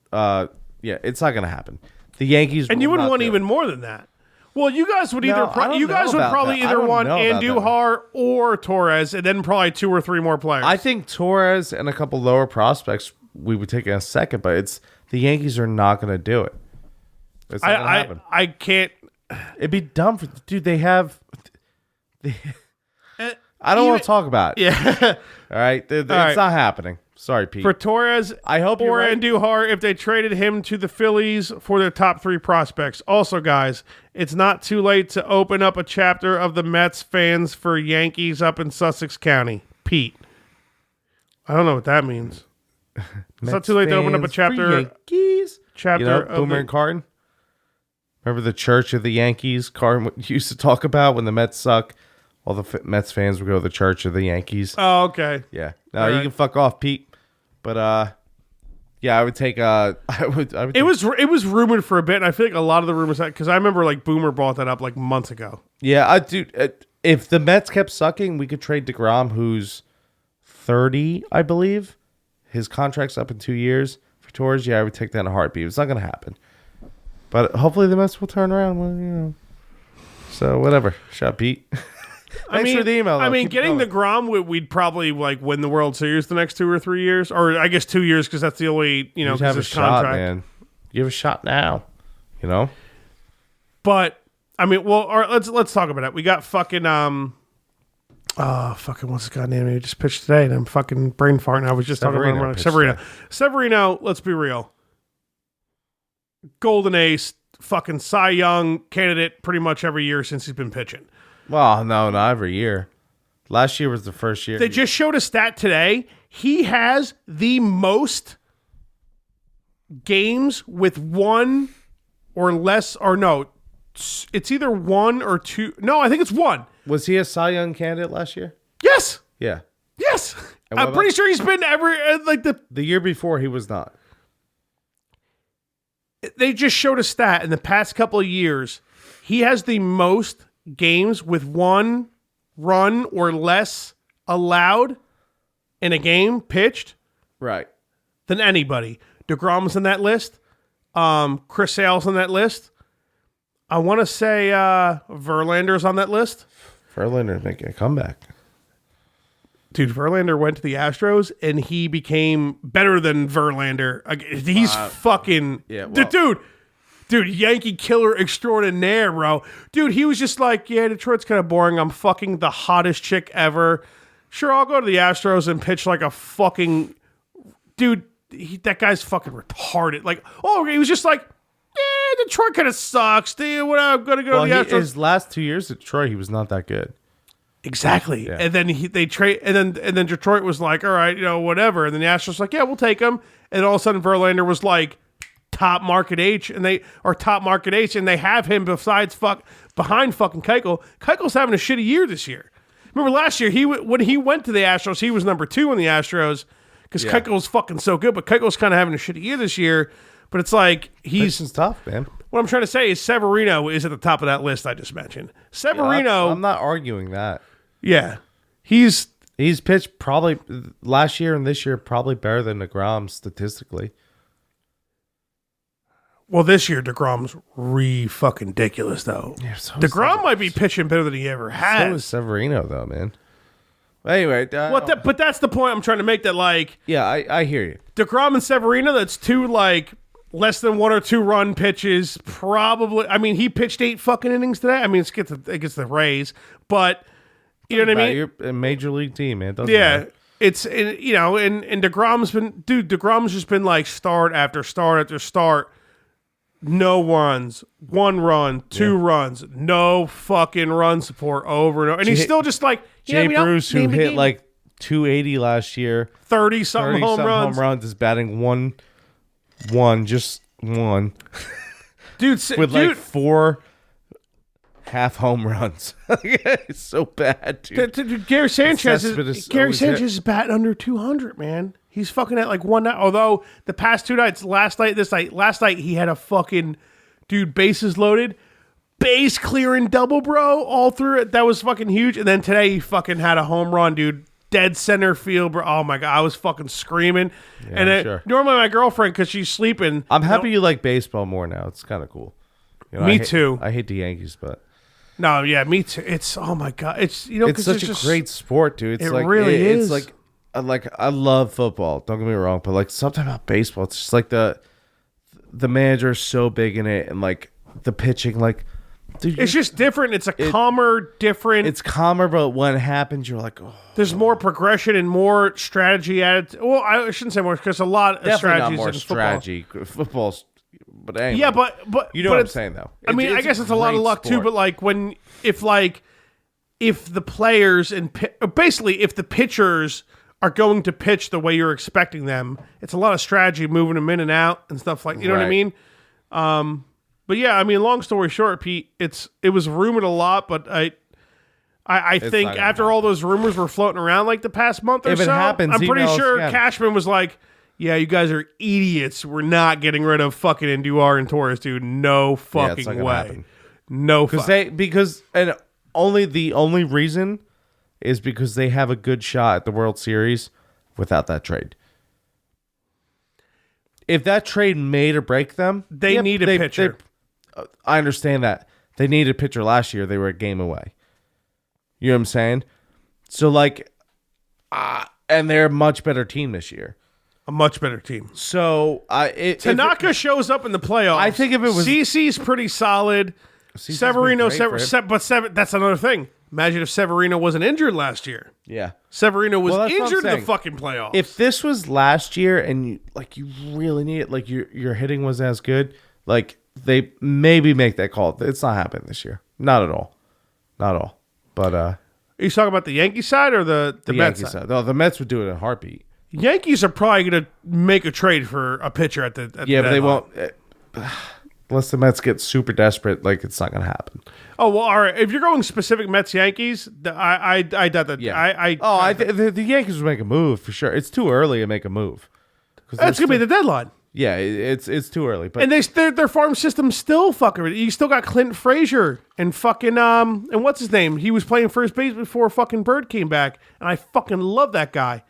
it's not going to happen. The Yankees and you would want even more than that. Well, you guys would probably either want Andujar or Torres, and then probably 2 or 3 more players. I think Torres and a couple lower prospects we would take in a second, but the Yankees are not going to do it. It's not going to happen. I can't. It'd be dumb for dude. They have. I don't want to talk about it. Yeah. All right. It's not happening. Sorry, Pete. For Torres, I hope you're right. Andujar, if they traded him to the Phillies for their top 3 prospects. Also, guys, it's not too late to open up a chapter of the Mets fans for Yankees up in Sussex County. Pete. I don't know what that means. It's not too late to open up a chapter. Yankees. Chapter of Boomer and Carton. Remember the Church of the Yankees Carton used to talk about when the Mets suck? All the Mets fans would go to the Church of the Yankees. Oh, okay. Yeah. No, you can fuck off, Pete. But I would take It was rumored for a bit, and I feel like a lot of the rumors because I remember like Boomer brought that up like months ago. Yeah, if the Mets kept sucking, we could trade DeGrom, who's 30, I believe. His contract's up in 2 years for Torres. Yeah, I would take that in a heartbeat. It's not going to happen. But hopefully the Mets will turn around. Well, So whatever. Shut Pete. Thanks for the email. Though. Getting the DeGrom, we'd probably like win the World Series the next 2 or 3 years, or I guess 2 years because that's the only because his contract. Shot, man. You have a shot now. But let's talk about it. We got fucking what's his god name? He just pitched today, and I'm fucking brain farting. I was just talking about him. Severino. Let's be real. Golden Ace, fucking Cy Young candidate pretty much every year since he's been pitching. Well, no, not every year. Last year was the first year. They just showed a stat today. He has the most games with 1 or less, or no, it's either 1 or 2. No, I think it's 1. Was he a Cy Young candidate last year? Yes. Yeah. Yes. I'm pretty sure he's been every the year before he was not. They just showed a stat in the past couple of years. He has the most games with 1 run or less allowed in a game pitched, right, than anybody. DeGrom's in that list. Chris Sale's on that list. I want to say Verlander's on that list. Verlander's making a comeback. Dude, Verlander went to the Astros and he became better than Verlander. He's fucking... Yeah, well, Dude, Yankee killer extraordinaire, bro. Dude, he was just like, yeah, Detroit's kind of boring. I'm fucking the hottest chick ever. Sure, I'll go to the Astros and pitch like a fucking... Dude, that guy's fucking retarded. Like, he was just like, yeah, Detroit kind of sucks. Dude, what I'm going to go to the Astros. His last 2 years at Detroit, he was not that good. Exactly. Yeah. And then they trade, and then Detroit was like, all right, whatever. And then the Astros was like, yeah, we'll take him. And all of a sudden Verlander was like top market H, and they have him behind fucking Keuchel. Keuchel's having a shitty year this year. Remember last year when he went to the Astros, he was number 2 in the Astros because Keuchel was fucking so good. But Keuchel's kind of having a shitty year this year. But it's like he's tough, man. What I'm trying to say is Severino is at the top of that list I just mentioned. Severino, I'm not arguing that. Yeah, he's pitched probably last year and this year probably better than DeGrom statistically. Well, this year DeGrom's fucking ridiculous though. Yeah, DeGrom might be pitching better than he ever has. So is Severino though, man. Anyway, but that's the point I'm trying to make. That like, yeah, I hear you. DeGrom and Severino, that's 2 like less than 1 or 2 run pitches. Probably, I mean, he pitched 8 fucking innings today. I mean, it gets the Rays, but. You know what I mean? You're a major league team, man. Matter. It's and DeGrom's just been like start after start after start. no runs, 1 run, 2 runs, no fucking run support over and over. And he's still just like, Jay Bruce, who hit like 280 last year, 30-something home runs, is batting 1, just 1. Dude, with like 4 half home runs. It's so bad, dude. Gary Sanchez is batting under 200, man. He's fucking at like 1 night. Although the past 2 nights, last night he had a fucking bases loaded, base clearing double, bro, all through it. That was fucking huge. And then today he fucking had a home run, dude. Dead center field, bro. Oh my god, I was fucking screaming. Yeah, and normally my girlfriend, because she's sleeping. I'm happy you like baseball more now. It's kind of cool. Me too. I hate the Yankees, but no, yeah, me too. It's oh my god, it's it's such a great sport, dude. It's really is. It's like I love football. Don't get me wrong, but like something about baseball, it's just like the manager is so big in it, and like the pitching, like. Dude, it's just different. It's calmer, different. It's calmer, but when it happens, you're like, oh. There's more progression and more strategy added. Well, I shouldn't say more because a lot of strategies not more in strategy. Football's, but anyway. Yeah, but you know what I'm saying though. I mean, I guess it's a lot of luck too. But like if the players and basically if the pitchers are going to pitch the way you're expecting them, it's a lot of strategy moving them in and out and stuff like. You know what I mean? But yeah, I mean, long story short, Pete, it was rumored a lot, but I think after all those rumors were floating around like the past month or so, I'm pretty sure Cashman was like, yeah, you guys are idiots. We're not getting rid of fucking Andujar and Torres, dude. No fucking way. Happen. No, and the only reason is because they have a good shot at the World Series without that trade. If that trade made or break them, they need a pitcher. I understand that. They needed a pitcher last year. They were a game away. You know what I'm saying? So, like, and they're a much better team this year. A much better team. So, Tanaka shows up in the playoffs. I think if it was... CeCe's pretty solid. Severino, that's another thing. Imagine if Severino wasn't injured last year. Yeah. Severino was injured in the fucking playoffs. If this was last year and you really need it, like your hitting was as good, like they maybe make that call. It's not happening this year. Not at all. Not at all. But are you talking about the Yankee side or the Mets side? No, the Mets would do it in a heartbeat. Yankees are probably going to make a trade for a pitcher at the but they won't. Unless the Mets get super desperate, like it's not going to happen. Oh well, all right. If you're going specific Mets Yankees, I doubt that. Yeah. The Yankees would make a move for sure. It's too early to make a move. That's going to be the deadline. Yeah, it's too early. But and their farm system still fucking. You still got Clinton Frazier and fucking and what's his name? He was playing first base before fucking Bird came back, and I fucking love that guy.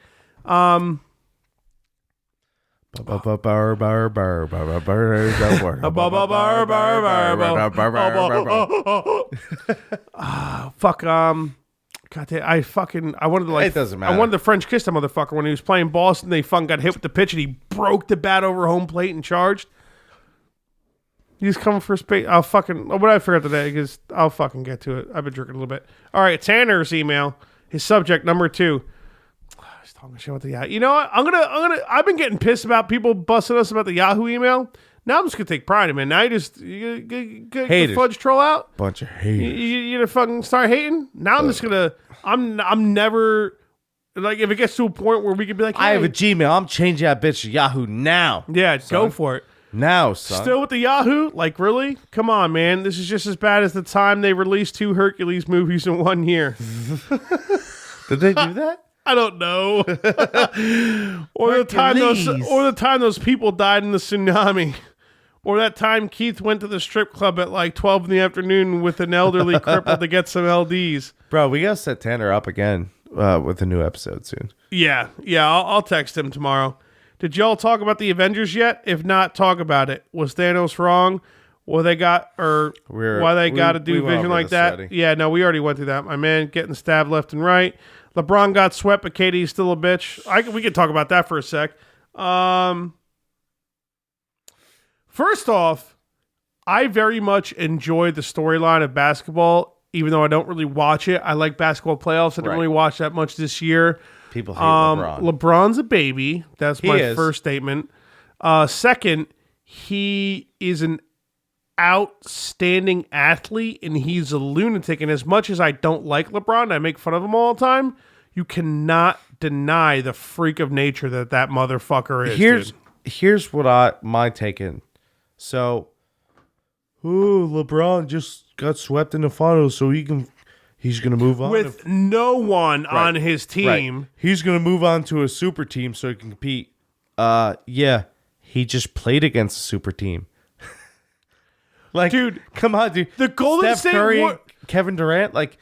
Fuck. I wanted to it doesn't matter. I wanted to French kiss that motherfucker when he was playing Boston. They fucking got hit with the pitch and he broke the bat over home plate and charged. He's coming for space. What did I forget today? Because I'll fucking get to it. I've been drinking a little bit. All right, Tanner's email. His subject number 2. He's talking shit about the Yahoo. You know what? I've been getting pissed about people busting us about the Yahoo email. Now I'm just gonna take pride in it, man. Now you get the fudge troll out. Bunch of haters. You gonna fucking start hating? Now I'm just gonna. I'm never like if it gets to a point where we could be like, hey, I have a Gmail. I'm changing that bitch to Yahoo now. Yeah, go for it. Now, son. Still with the Yahoo? Like, really? Come on, man. This is just as bad as the time they released 2 Hercules movies in 1 year. Did they do that? I don't know. or the time those people died in the tsunami. Or that time Keith went to the strip club at like 12 in the afternoon with an elderly cripple to get some LDs. Bro, we gotta set Tanner up again with a new episode soon. Yeah. I'll text him tomorrow. Did y'all talk about the Avengers yet? If not, talk about it. Was Thanos wrong? Why they got to do Vision like that? Already. Yeah, no, we already went through that. My man getting stabbed left and right. LeBron got swept, but KD's still a bitch. We could talk about that for a sec. First off, I very much enjoy the storyline of basketball, even though I don't really watch it. I like basketball playoffs. I didn't really watch that much this year. People hate LeBron. LeBron's a baby. That's my first statement. Second, he is an outstanding athlete, and he's a lunatic. And as much as I don't like LeBron, I make fun of him all the time. You cannot deny the freak of nature that motherfucker is. Here's what my take in. So, LeBron just got swept in the finals, so he's gonna move on with no one on his team. Right. He's gonna move on to a super team so he can compete. Yeah, he just played against a super team. Like, dude, come on, dude. The Golden Steph State Curry, Kevin Durant, like.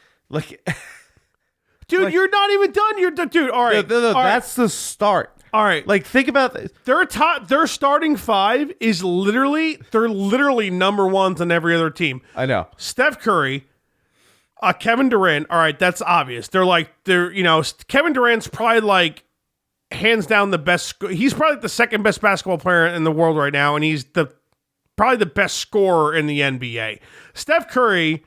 Dude, you're not even done. You're dude. All right, no, that's the start. All right, like think about this. Their starting five is they're literally number ones on every other team. I know. Steph Curry, Kevin Durant. All right, that's obvious. Kevin Durant's probably like hands down the best. He's probably the second best basketball player in the world right now, and he's probably the best scorer in the NBA. Steph Curry.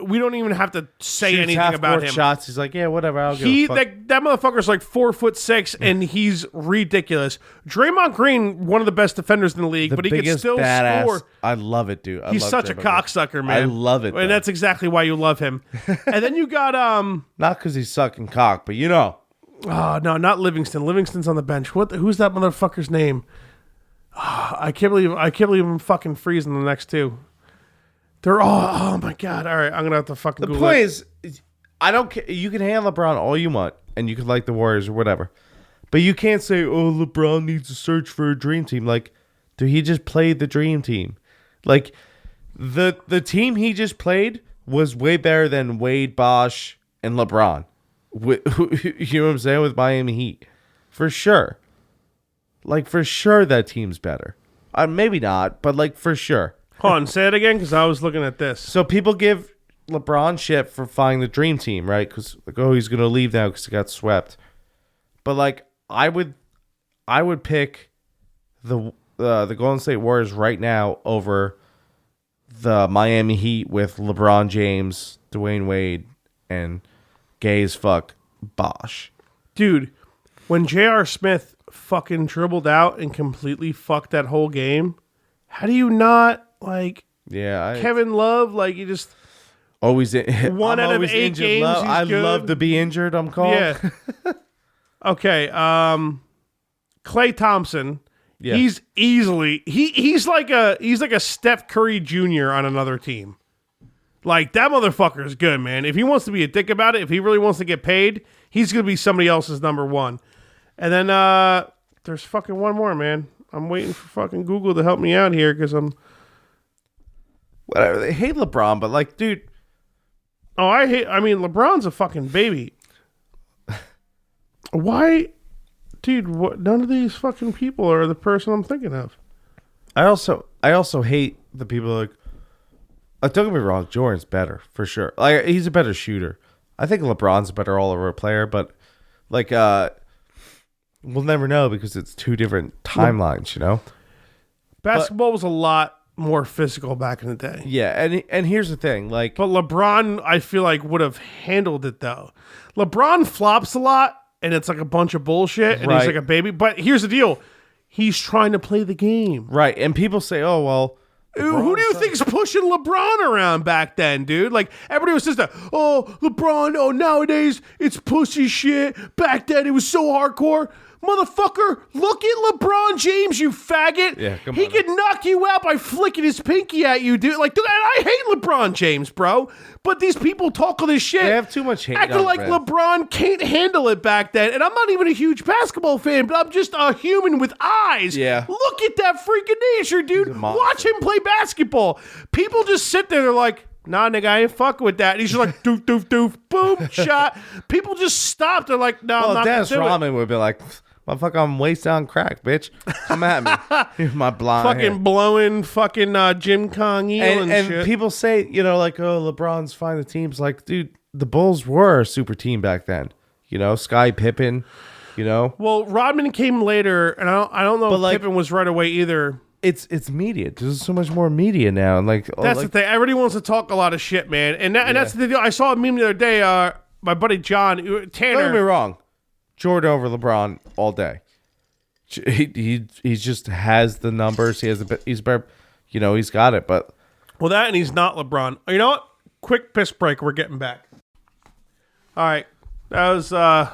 We don't even have to say anything about him. Shots. He's like, yeah, whatever. I'll give a fuck. That motherfucker's like 4'6", and he's ridiculous. Draymond Green, one of the best defenders in the league, but he can still score. I love it, dude. He's such a cocksucker, man. I love it, and that's exactly why you love him. And then you got not because he's sucking cock, but oh no, not Livingston. Livingston's on the bench. Who's that motherfucker's name? I can't believe I'm fucking freezing the next two. They're all, oh my God. All right, I'm going to have to fucking Google it. The point is, I don't care. You can hand LeBron all you want, and you can like the Warriors or whatever. But you can't say, LeBron needs to search for a dream team. Like, dude, he just played the dream team. Like, the team he just played was way better than Wade, Bosh, and LeBron. You know what I'm saying? With Miami Heat. For sure. Like, for sure that team's better. Maybe not, but, like, for sure. Hold on, say it again, because I was looking at this. So people give LeBron shit for finding the dream team, right? Because he's gonna leave now because he got swept. But like, I would pick the Golden State Warriors right now over the Miami Heat with LeBron James, Dwayne Wade, and gay as fuck Bosh. Dude, when J.R. Smith fucking dribbled out and completely fucked that whole game, how do you not? Like, Kevin Love, like, you just always one out of 8 games. I love to be injured. I'm called. Yeah. Okay. Klay Thompson. Yeah. He's easily he's like a Steph Curry Jr. on another team. Like, that motherfucker is good, man. If he wants to be a dick about it, if he really wants to get paid, he's gonna be somebody else's number one. And then there's fucking one more, man. I'm waiting for fucking Google to help me out here because I'm. Whatever. They hate LeBron, but like, dude. I mean, LeBron's a fucking baby. Why? Dude, none of these fucking people are the person I'm thinking of. I also hate the people like, don't get me wrong, Jordan's better, for sure. Like, he's a better shooter. I think LeBron's a better all-over player, but like, we'll never know because it's two different timelines, you know? Basketball was a lot more physical back in the day. Yeah, and here's the thing, like, but LeBron, I feel like, would have handled it though. LeBron flops a lot, and it's like a bunch of bullshit, and he's like a baby. But here's the deal: he's trying to play the game, right? And people say, "Oh well." Who do you think's pushing LeBron around back then, dude? Like, everybody was just LeBron, nowadays it's pussy shit. Back then it was so hardcore. Motherfucker, look at LeBron James, you faggot. Yeah, he could knock you out by flicking his pinky at you, dude. Like, dude, I hate LeBron James, bro. But these people talk all this shit. They have too much hate. Acting like LeBron can't handle it back then. And I'm not even a huge basketball fan, but I'm just a human with eyes. Yeah. Look at that freaking nature, dude. Watch him play basketball. People just sit there, they're like, nah, nigga, I ain't fucking with that. And he's just like, doof, doof, doof, boom, shot. People just stop. They're like, no, I'm not Dennis Rodman would be like, motherfucker, I'm wasted on crack, bitch. Come at me. My blonde fucking hair. Blowing fucking Jim Kong eel and shit. And people say, like, oh, LeBron's fine the teams. Like, dude, the Bulls were a super team back then. Sky Pippen, Well, Rodman came later, and I don't know if Pippen was right away either. It's media. There's so much more media now. And that's the thing. Everybody wants to talk a lot of shit, man. And that's the deal. I saw a meme the other day. My buddy John Tanner. Don't get me wrong. Jordan over LeBron all day. He just has the numbers. He's better. He's got it. But Well, that and he's not LeBron. You know what? Quick piss break. We're getting back. All right. That was a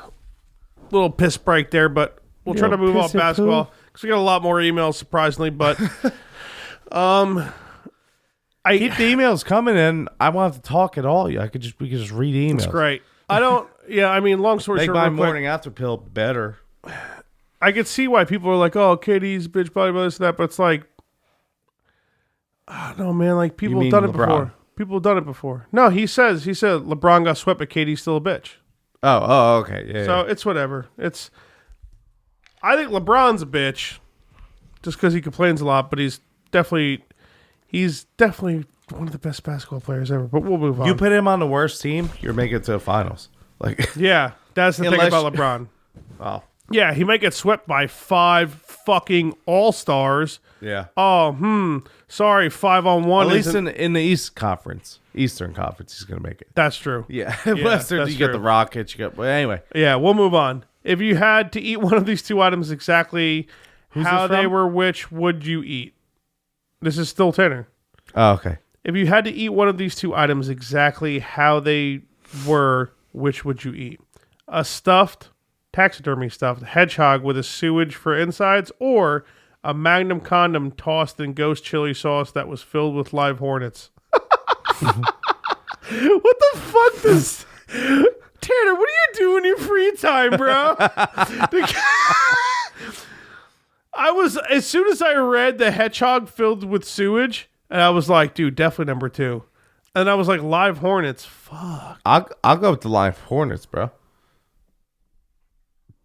little piss break there, but we'll try to move off basketball because we got a lot more emails, surprisingly. But keep the emails coming in. I won't have to talk at all. We could just read emails. That's great. Long story Make short, my real quick, morning after pill better. I could see why people are like, "Oh, KD's a bitch, blah, blah, this and that," but it's like, I don't know, man. Like people have done it before. People have done it before. No, he said LeBron got swept, but KD's still a bitch. Oh, okay, yeah. So it's whatever. I think LeBron's a bitch, just because he complains a lot, but he's definitely one of the best basketball players ever. But we'll move on. You put him on the worst team, you're making it to the finals. Like, yeah, that's the thing about LeBron. Oh, yeah, he might get swept by 5 fucking all-stars. yeah. Oh, sorry, 5-on-1. At least in the Eastern Conference, he's gonna make it. That's true. Yeah, Yeah, Western, that's you get true. the Rockets. But anyway, Yeah, we'll move on. If you had to eat one of these 2 items exactly how this they from? were, which would you eat? This is still Tanner. oh, okay. If you had to eat one of these 2 items exactly how they were, which would you eat? A taxidermy stuffed hedgehog with a sewage for insides, or a Magnum condom tossed in ghost chili sauce that was filled with live hornets? What the fuck does... Tanner, what do you do in your free time, bro? As soon as I read the hedgehog filled with sewage, and I was like, dude, definitely number 2. And I was like, live hornets, fuck. I'll go with the live hornets, bro.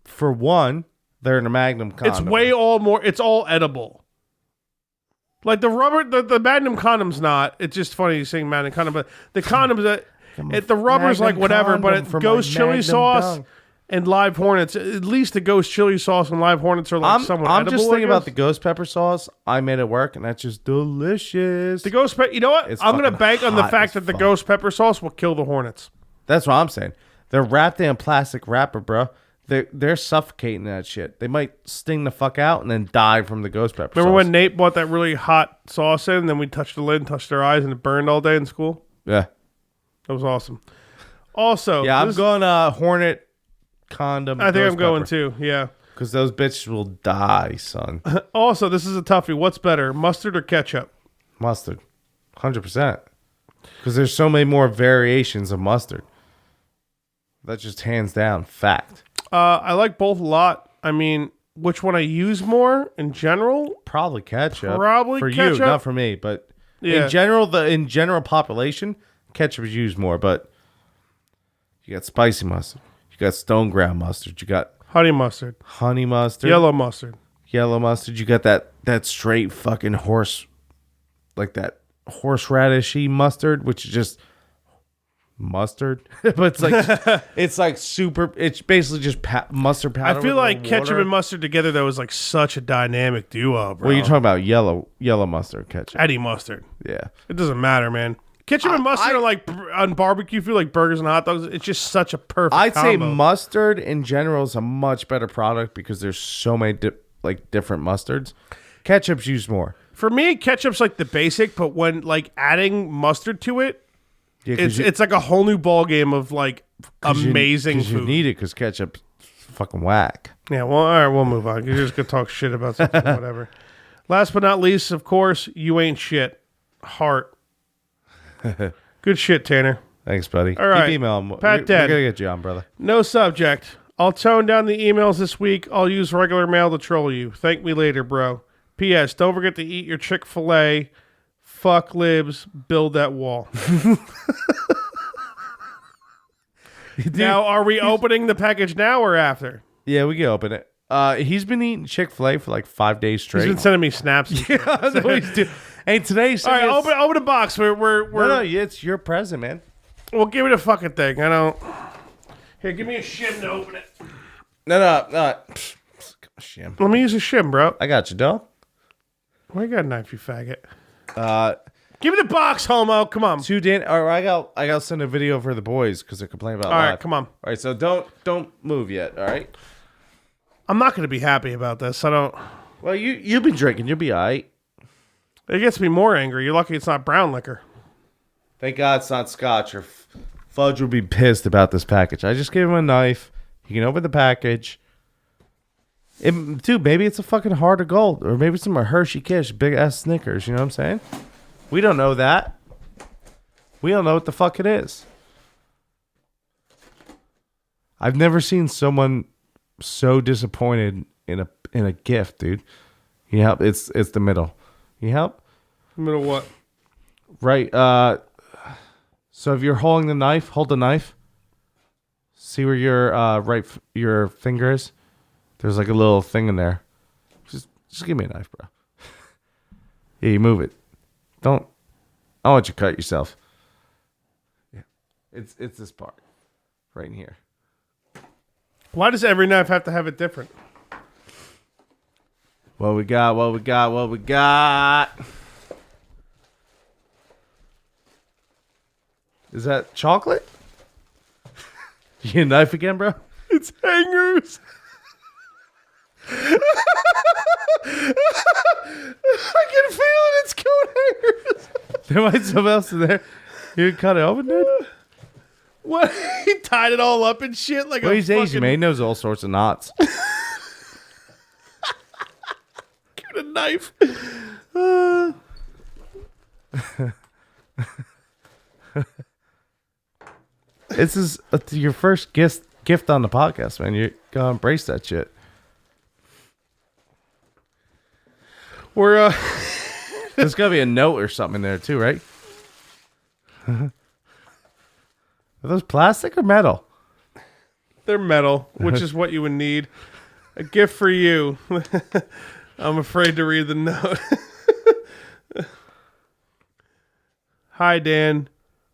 For one, they're in a Magnum condom. It's all edible. Like the rubber, the Magnum condom's not. It's just funny saying Magnum condom, but the condoms, the rubber's like whatever, but it ghost chili sauce and live hornets. At least the ghost chili sauce and live hornets are like somewhat edible. I'm just thinking about the ghost pepper sauce. I made it work, and that's just delicious. The ghost pepper, you know what? I'm going to bank on the fact that the fuck. ghost pepper sauce will kill the hornets. That's what I'm saying. They're wrapped in a plastic wrapper, bro. They're suffocating that shit. They might sting the fuck out and then die from the ghost pepper Remember sauce. when Nate bought that really hot sauce in, and then we touched the lid and touched our eyes, and it burned all day in school? Yeah. That was awesome. Also, Yeah, I'm going hornet condom. I think I'm going too. Yeah. Because those bitches will die, son. Also, this is a toughie. What's better, mustard or ketchup? Mustard. 100%. Because there's so many more variations of mustard. That's just hands down fact. I like both a lot. I mean, which one I use more in general? Probably ketchup. Probably for ketchup. you, not for me. But Yeah. in general, in general population, ketchup is used more. But you got spicy mustard. You got stone ground mustard. You got Honey mustard. honey mustard. Yellow mustard. Yellow mustard. You got that straight fucking that horseradishy mustard, which is just mustard. But it's like super. It's basically just mustard powder. I feel with like a little ketchup water. and mustard together, though, is like such a dynamic duo, bro. Well, you're talking about yellow mustard ketchup. Eddie mustard. Yeah. It doesn't matter, man. Ketchup and mustard are like on barbecue food, like burgers and hot dogs. It's just such a perfect I'd say combo. mustard in general is a much better product because there's so many different mustards. Ketchup's used more. For me, ketchup's like the basic, but when like adding mustard to it, Yeah, it's like a whole new ball game of like amazing Because food. you need it because ketchup's fucking whack. Yeah, well, all right, we'll move on. You're just gonna talk shit about something, whatever. Last but not least, of course, you ain't shit. Heart. Good shit, Tanner. Thanks, buddy. All right. Keep emailing. Pat We're Dad. gonna get you on, brother. No subject. I'll tone down the emails this week. I'll use regular mail to troll you. Thank me later, bro. P.S. Don't forget to eat your Chick-fil-A. Fuck libs. Build that wall. Now, are we opening the package now or after? Yeah, we can open it. He's been eating Chick-fil-A for like 5 days straight. He's been sending me snaps. And shit. I know he's doing. Hey, today. All right, open the box. No, it's your present, man. We'll give it a fucking thing. I don't. Here, give me a shim to open it. No. Shim. Let me use a shim, bro. I got you, dog. Where you got a knife, you faggot? Give me the box, homo. Come on. Or I got to send a video for the boys because they're complaining about. All right, live. come on. All right, so don't move yet. All right. I'm not going to be happy about this. I don't. Well, you've been drinking. You'll be all right. It gets me more angry. You're lucky it's not brown liquor. Thank God it's not scotch, or Fudge would be pissed about this package. I just gave him a knife. He can open the package. Dude, maybe it's a fucking Heart of Gold, or maybe some Hershey Kiss, big ass Snickers. You know what I'm saying? We don't know that. We don't know what the fuck it is. I've never seen someone so disappointed in a gift, dude. You help? It's the middle. You help? Middle what? Right. So if you're holding the knife, hold the knife. See where your your finger is. There's like a little thing in there. Just give me a knife, bro. Yeah, you move it. I don't want you to cut yourself. Yeah, it's this part, right in here. Why does every knife have to have it different? What we got? Is that chocolate? You get a knife again, bro? It's hangers. I can feel it. It's coat hangers. There might be something else in there. You cut it open, dude? What? He tied it all up and shit like Well, a he's fucking... Asian, man. He knows all sorts of knots. Get a knife. This is your first gift on the podcast, man. You gotta embrace that shit. We're There's gotta be a note or something in there too, right? Are those plastic or metal? they're metal, which is what you would need. A gift for you. I'm afraid to read the note. Hi, Dan.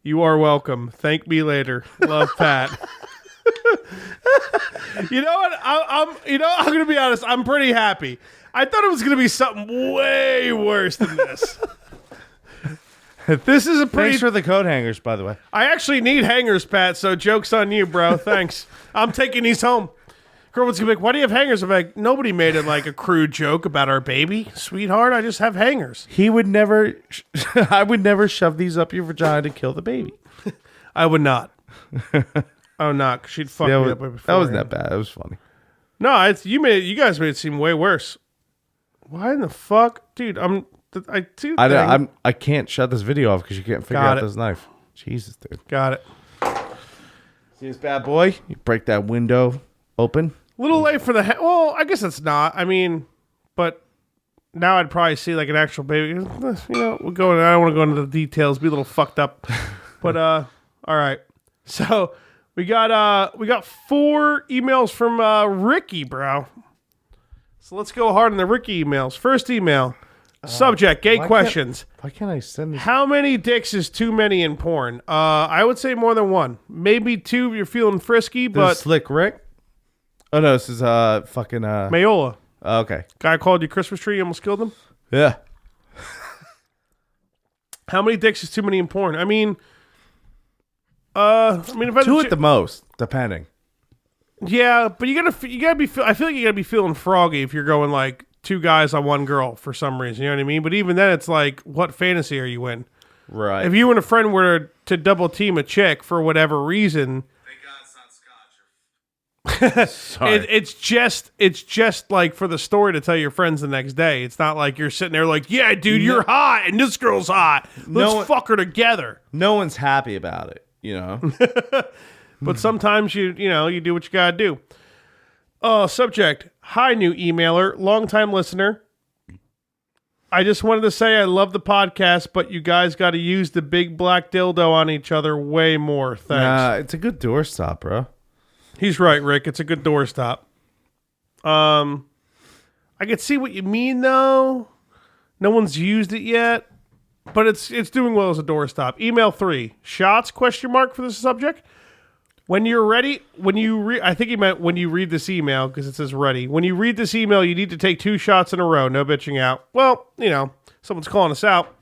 You are welcome. Thank me later. Love, Pat. You know what? I'm going to be honest. I'm pretty happy. I thought it was going to be something way worse than this. This is a pretty... Thanks for the coat hangers, by the way. I actually need hangers, Pat, so joke's on you, bro. Thanks. I'm taking these home. Girlfriend's gonna be like, why do you have hangers? I'm like, nobody made it like a crude joke about our baby, sweetheart. I just have hangers. He would never... I would never shove these up your vagina to kill the baby. I would not. I would not, 'cause she'd fuck me up before. That wasn't that bad. It was funny. No, you guys made it seem way worse. Why in the fuck? Dude, I can't shut this video off because you can't figure out this knife. Jesus, dude. Got it. See this bad boy? You break that window open. A little late for the... well, I guess it's not. I mean, but now I'd probably see like an actual baby. You know, I don't want to go into the details, be a little fucked up. But, all right. So, we got 4 emails from Ricky, bro. So let's go hard on the Ricky emails. First email. Subject, gay questions. Why can't I send this? How many dicks is too many in porn? I would say more than one. Maybe 2 if you're feeling frisky, This but... is Slick Rick? Oh, no, this is fucking... Mayola. Okay. Guy called you Christmas tree, you almost killed him? Yeah. How many dicks is too many in porn? I mean... if I 2 at the most, depending. Yeah, but you gotta be. I feel like you gotta be feeling froggy if you're going like 2 guys on 1 girl for some reason. You know what I mean? But even then, it's like, what fantasy are you in? Right. If you and a friend were to double team a chick for whatever reason, Thank God it's not scotch. Sorry. it's just like for the story to tell your friends the next day. It's not like you're sitting there like, yeah, dude, you're hot and this girl's hot. Let's fuck her together. No one's happy about it, you know. But sometimes you do what you gotta do. Subject. Hi, new emailer, longtime listener. I just wanted to say I love the podcast, but you guys got to use the big black dildo on each other way more. Thanks. It's a good doorstop, bro. He's right, Rick. It's a good doorstop. I can see what you mean, though. No one's used it yet, but it's doing well as a doorstop. Email 3. Shots, ? For the subject. When you're ready, I think he meant when you read this email, because it says ready. When you read this email, you need to take 2 shots in a row. No bitching out. Well, someone's calling us out.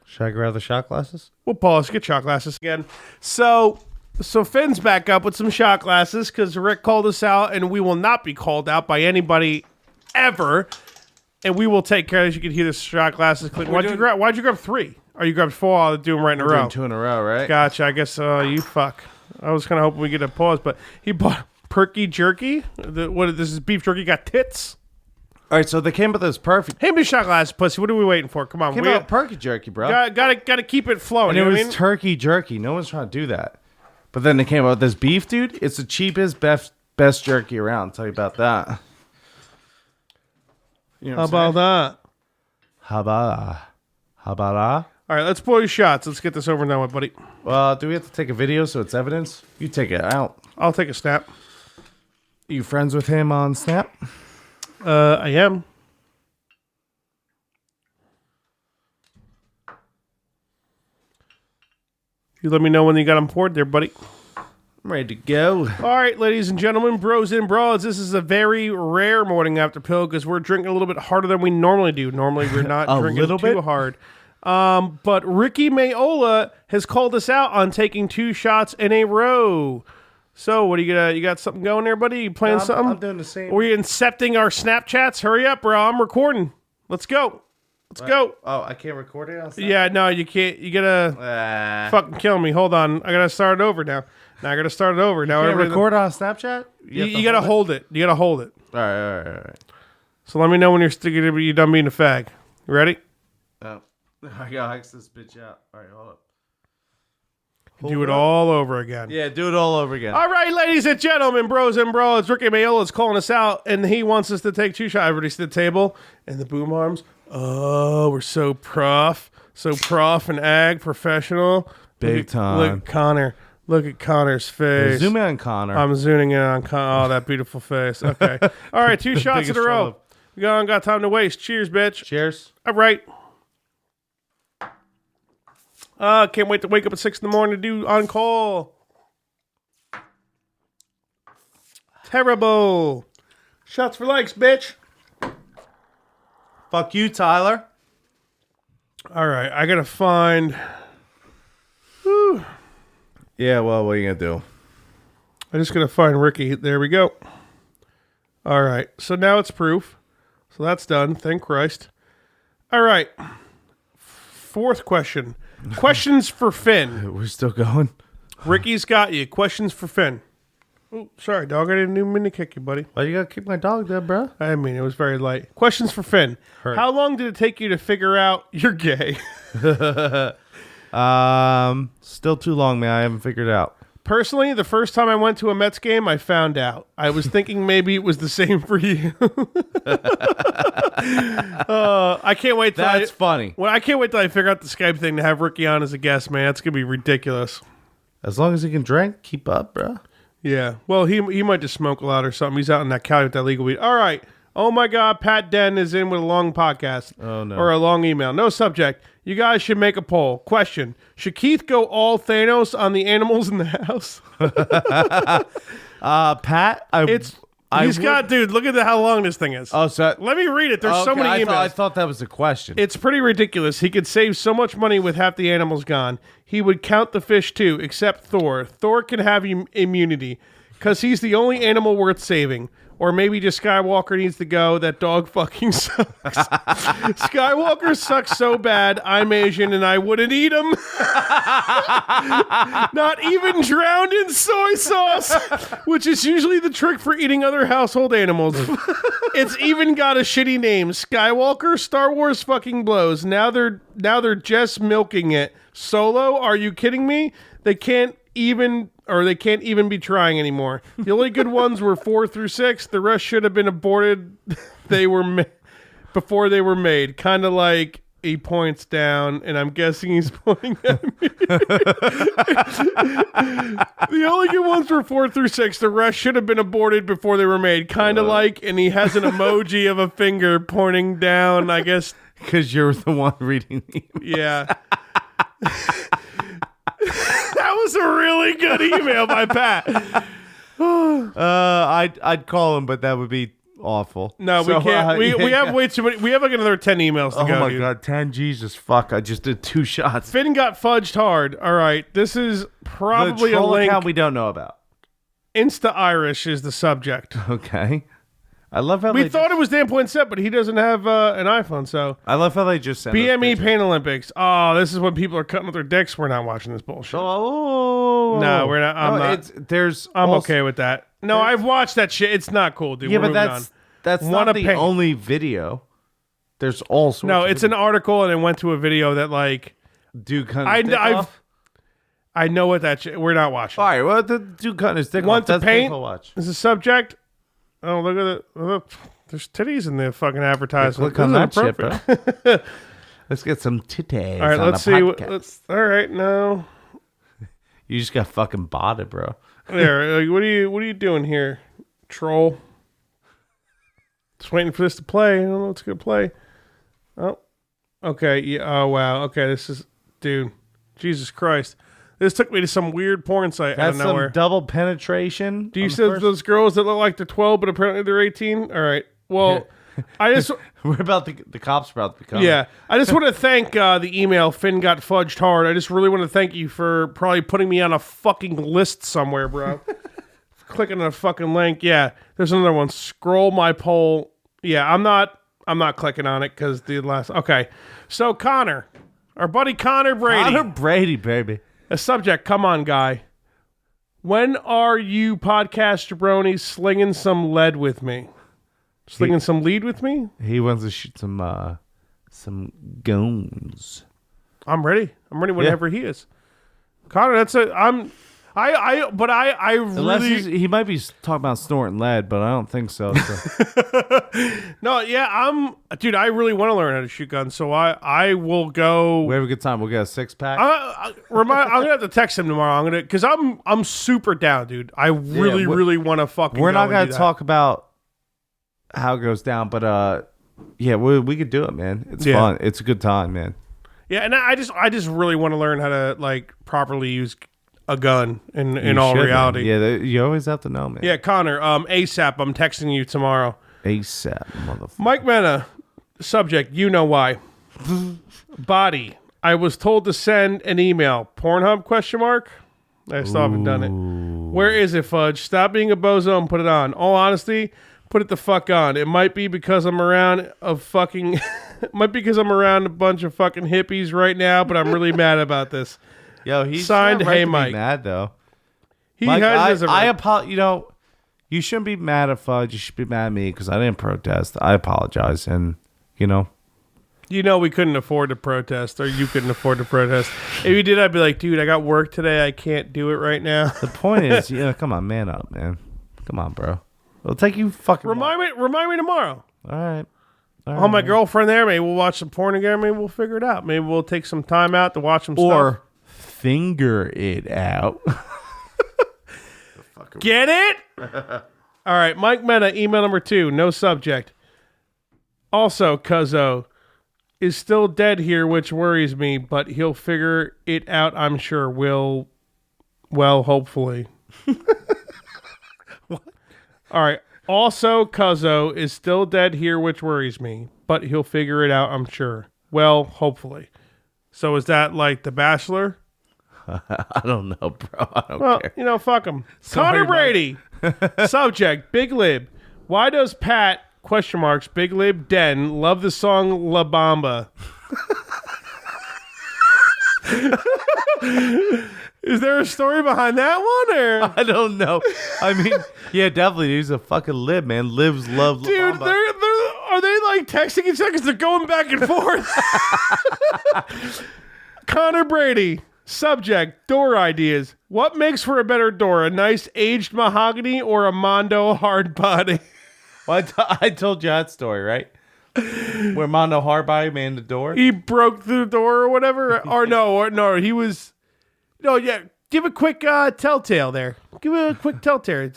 Should I grab the shot glasses? We'll pause. Get shot glasses again. So Finn's back up with some shot glasses because Rick called us out, and we will not be called out by anybody ever. and we will take care. As you can hear, the shot glasses click. Why'd you grab 3? Or you grabbed 4? I'll do them right in a row. Doing 2 in a row, right? Gotcha. I guess you fuck. I was kind of hoping we get a pause, but he bought perky jerky. This is beef jerky. Got tits. All right, so they came with this perfect. Hey, me shot glass, pussy. What are we waiting for? Come on, Came out perky jerky, bro. Gotta keep it flowing. And it was turkey jerky. No one's trying to do that. But then they came out with this beef, dude. It's the cheapest, best jerky around. I'll tell you about that. You know How about that? How about that? All right, let's pour your shots. Let's get this over and done with, buddy. Well, do we have to take a video so it's evidence? You take it out. I'll take a snap. You friends with him on Snap? I am. You let me know when you got them poured there, buddy. I'm ready to go. All right, ladies and gentlemen, bros and broads, this is a very rare morning after pill because we're drinking a little bit harder than we normally do. Normally, we're not drinking too hard. But Ricky Mayola has called us out on taking 2 shots in a row. So, what are you gonna? You got something going there, buddy? You playing something? I'm doing the same. We're incepting our Snapchats. Hurry up, bro! I'm recording. Let's go. Let's go. Oh, I can't record it on Snap? Yeah, no, you can't. You gotta fucking kill me. Hold on, I gotta start it over now. Now I gotta start it over. Now you can't record on Snapchat? You gotta hold it. You gotta hold it. All right. So let me know when you're done being a fag. You ready? Oh, I gotta X this bitch out. All right, hold up. Do it all over again. Yeah, do it all over again. All right, ladies and gentlemen, bros and bros, Ricky Mayola is calling us out, and he wants us to take 2 shots. Everybody to the table, and the boom arms. Oh, we're so prof and ag, professional. Big time. Look at Connor. Look at Connor's face. Zoom in on Connor. I'm zooming in on Connor. Oh, that beautiful face. Okay. All right, 2 shots in a row. We got time to waste. Cheers, bitch. Cheers. All right. Can't wait to wake up at 6 in the morning to do On Call. Terrible. Shots for likes, bitch. Fuck you, Tyler. All right, I gotta find. Whew. Yeah, well, what are you gonna do? I just gotta find Ricky. There we go. All right, so now it's proof. So that's done. Thank Christ. All right. 4th question. Questions for Finn. We're still going. Ricky's got you. Questions for Finn. Oh, sorry, dog. I didn't mean to kick you, buddy. Why you gotta kick my dog there, bro? I mean, it was very light. Questions for Finn. Hurt. How long did it take you to figure out you're gay? Still too long, man. I haven't figured it out. Personally, the first time I went to a Mets game, I found out. I was thinking maybe it was the same for you. I can't wait till That's funny. Well, I can't wait till I figure out the Skype thing to have Ricky on as a guest, man. That's gonna be ridiculous. As long as he can drink, keep up, bro. Yeah. Well, he might just smoke a lot or something. He's out in that Cali with that legal weed. All right. Oh my God, Pat Den is in with a long podcast. Oh no. Or a long email. No subject. You guys should make a poll. Question: should Keith go all Thanos on the animals in the house? Pat, dude, look at how long this thing is. Oh, so let me read it. There's so many emails. I thought that was a question. It's pretty ridiculous. He could save so much money with half the animals gone. He would count the fish too, except Thor. Thor can have immunity because he's the only animal worth saving. Or maybe just Skywalker needs to go. That dog fucking sucks. Skywalker sucks so bad, I'm Asian and I wouldn't eat him. Not even drowned in soy sauce, which is usually the trick for eating other household animals. It's even got a shitty name. Skywalker, Star Wars fucking blows. Now they're just milking it. Solo, are you kidding me? They can't even be trying anymore. The only good ones were 4 through 6. The rest should have been aborted. Before they were made. Kind of like he points down, and I'm guessing he's pointing at me. The only good ones were 4 through 6. The rest should have been aborted before they were made. Kind of like, and he has an emoji of a finger pointing down, I guess. Because you're the one reading the email. Yeah. That was a really good email by Pat. I'd call him, but that would be awful. No, we can't. We have way too many. We have like another 10 emails to go. Oh my God, 10. Jesus fuck! I just did 2 shots. Finn got fudged hard. All right, this is probably the a link. Account we don't know about. Insta Irish is the subject. Okay. I love how we thought it was Dan Poinsett, but he doesn't have an iPhone, so. I love how they just send BME Pain Olympics. Oh, this is when people are cutting with their dicks. We're not watching this bullshit. Oh. No, we're not. I'm not. I'm okay with that. No, I've watched that shit. It's not cool, dude. Yeah, We're but moving that's not the only video. There's all sorts No, it's an article, and it went to a video that, like... Dude cutting his dick off? I know what that shit... We're not watching. All right, well, the dude cutting his dick off. Want to That's paint? watch. Is the subject... Oh, look at it. Look, there's titties in the fucking advertisement. Click on that shit, bro. Let's get some titties. All right, let's see. All right, no. You just got fucking botted, bro. There. Like, what are you doing here, troll? Just waiting for this to play. I don't know what's gonna play. Oh, okay. Yeah. Oh, wow. Okay, this is, dude. Jesus Christ. This took me to some weird porn site out of That's nowhere. some double penetration. Do you see those girls that look like they're 12, but apparently they're 18? All right. Well, I just... We're about the cops are about to become. Yeah. I just want to thank the email, Finn Got Fudged Hard. I just really want to thank you for probably putting me on a fucking list somewhere, bro. Clicking on a fucking link. Yeah. There's another one. Scroll my poll. Yeah, I'm not clicking on it because the last... Okay. So, Connor. Our buddy Connor Brady. Connor Brady, baby. A subject, come on, guy. When are you podcast jabronis slinging some lead with me? Slinging some lead with me? He wants to shoot some guns. I'm ready. I'm ready whenever he is. Connor, that's it. I really... He might be talking about snorting lead, but I don't think so. No, yeah, dude, I really want to learn how to shoot guns, so I will go... We have a good time. We'll get a 6-pack. I'm gonna have to text him tomorrow. Because I'm super down, dude. I really want to fucking... We're not gonna talk about how it goes down, but yeah, we could do it, man. It's fun. It's a good time, man. Yeah, and I just really want to learn how to like properly use a gun in all reality. Man. Yeah, you always have to know, man. Yeah, Connor, ASAP, I'm texting you tomorrow. ASAP, motherfucker. Mike Mena, subject, you know why. Body, I was told to send an email. Pornhub, ? I still haven't done it. Where is it, Fudge? Stop being a bozo and put it on. All honesty, put it the fuck on. It might be because I'm around a fucking... it might be because I'm around a bunch of fucking hippies right now, but I'm really mad about this. Yo, he's signed. Hey, Mike. Be mad though. Mike, you know, you shouldn't be mad at Fudge. You should be mad at me because I didn't protest. I apologize, and you know, we couldn't afford to protest, or you couldn't afford to protest. If you did, I'd be like, dude, I got work today. I can't do it right now. The point is, come on, man up, man. Come on, bro. It'll take you fucking. Remind me tomorrow. All right. Oh, my girlfriend there. Maybe we'll watch some porn again. Maybe we'll figure it out. Maybe we'll take some time out to watch some stuff. Finger it out. Get it? All right, Mike Mena, email number 2, no subject. Also, Cuzzo is still dead here, which worries me, but he'll figure it out, I'm sure. Well, hopefully. What? All right. Also, Cuzzo is still dead here, which worries me, but he'll figure it out, I'm sure. Well, hopefully. So is that like The Bachelor? I don't know, bro. I don't care. Fuck him. Connor Brady. Subject, Big Lib. Why does Pat, Big Lib Den, love the song La Bamba? Is there a story behind that one, or? I don't know. I mean, yeah, definitely. He's a fucking lib, man. Libs love La Dude, Bamba. are they like texting each other? 'Cause they're going back and forth. Connor Brady. Subject, door ideas. What makes for a better door? A nice aged mahogany or a Mondo hard body? Well, I told you that story, right? Where Mondo hard body manned the door. He broke through the door or whatever? He was... No, yeah. Give a quick telltale there. Give a quick telltale.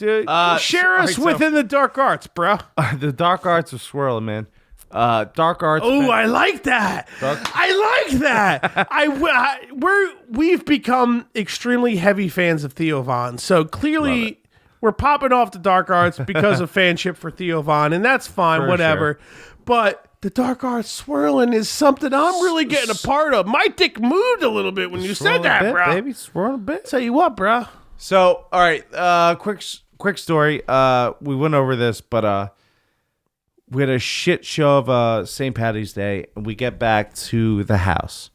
Share us within the dark arts, bro. The dark arts are swirling, man. Dark arts. Oh, I like that. I like that. We've become extremely heavy fans of Theo Von. So clearly we're popping off the dark arts because of fanship for Theo Von, and that's fine, whatever. Sure. But the dark arts swirling is something I'm really getting a part of. My dick moved a little bit when you said that, bro. Baby, swirl a bit. Tell you what, bro. So, all right, quick story. We went over this, but we had a shit show of St. Patty's Day, and we get back to the house,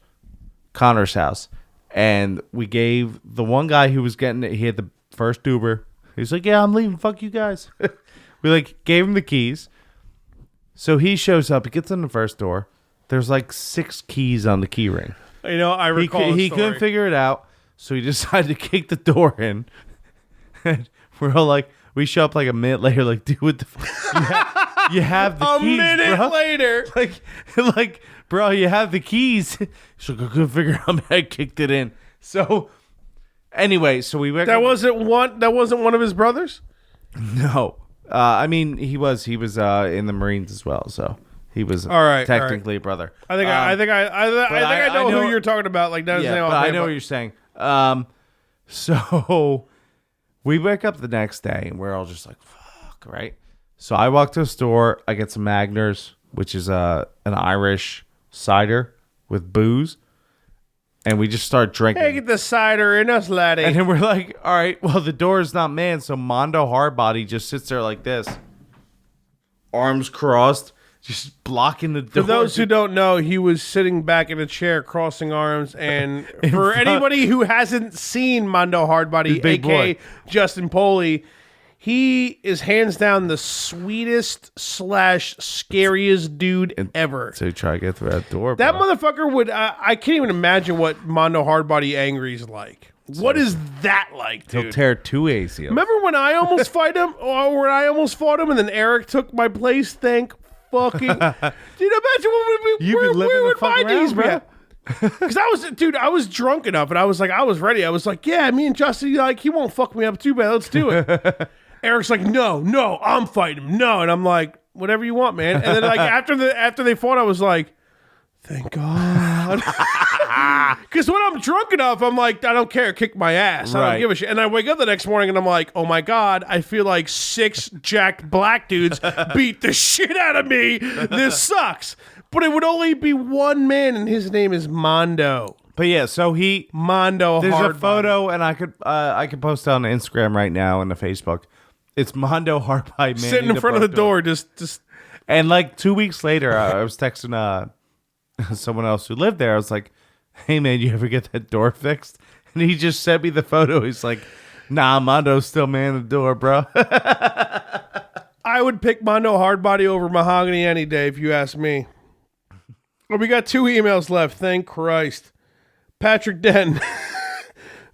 Connor's house, and we gave the one guy who was getting it, he had the first Uber. He's like, yeah, I'm leaving. Fuck you guys. We like gave him the keys. So he shows up. He gets in the first door. There's like 6 keys on the key ring. You know, I recall He couldn't figure it out, so he decided to kick the door in. And we're all like, we show up like a minute later, like, dude, what the fuck? You have the keys, a minute bro. later. Like, bro, you have the keys. So I couldn't figure out how I kicked it in. So, anyway, so we went. That wasn't one of his brothers? No. I mean, he was in the Marines as well, so he was technically a brother. I think I know who you're talking about. Like, that's yeah, but I know what you're saying. So we wake up the next day and we're all just like, fuck, right? So I walk to a store. I get some Magners, which is an Irish cider with booze. And we just start drinking. Hey, get the cider in us, laddie. And then we're like, all right, well, the door is not manned. So Mondo Hardbody just sits there like this. Arms crossed, just blocking the door. For those who don't know, he was sitting back in a chair, crossing arms. And for anybody who hasn't seen Mondo Hardbody, a.k.a. Justin Poley, he is hands down the sweetest / scariest dude ever. So try to get through that door. That motherfucker would... I can't even imagine what Mondo Hardbody Angry's like. What is that like, dude? He'll tear 2 ACLs. Remember when I almost fought him, and then Eric took my place? Thank fucking... Dude, imagine what we would find these, bro. Because I was drunk enough, and I was ready. I was like, yeah, me and Justin, like, he won't fuck me up too bad. Let's do it. Eric's like, no, I'm fighting him. No. And I'm like, whatever you want, man. And then like after they fought, I was like, thank God. Because when I'm drunk enough, I'm like, I don't care. Kick my ass. I don't give a shit. And I wake up the next morning and I'm like, oh my God, I feel like 6 jacked black dudes beat the shit out of me. This but it would only be one man, and his name is Mondo. But yeah, so Mondo. There's a photo, and I could post it on Instagram right now and the Facebook. It's Mondo Hardbody sitting in front of the door, just. And like 2 weeks later, I was texting someone else who lived there. I was like, "Hey man, you ever get that door fixed?" And he just sent me the photo. He's like, "Nah, Mondo's still manning the door, bro." I would pick Mondo Hardbody over Mahogany any day if you ask me. Well, we got 2 emails left. Thank Christ. Patrick Den.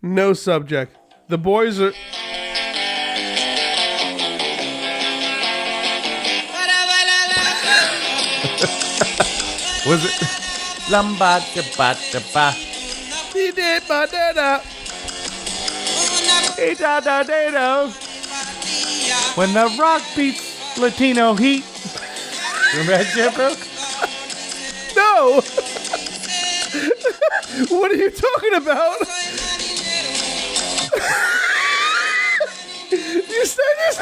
No subject. The boys are... Was it? Lamba da ba da ba. He did ba da da. He da da da da. When the rock beats Latino heat. Remember that shit, bro? No. What are you talking about? You said this.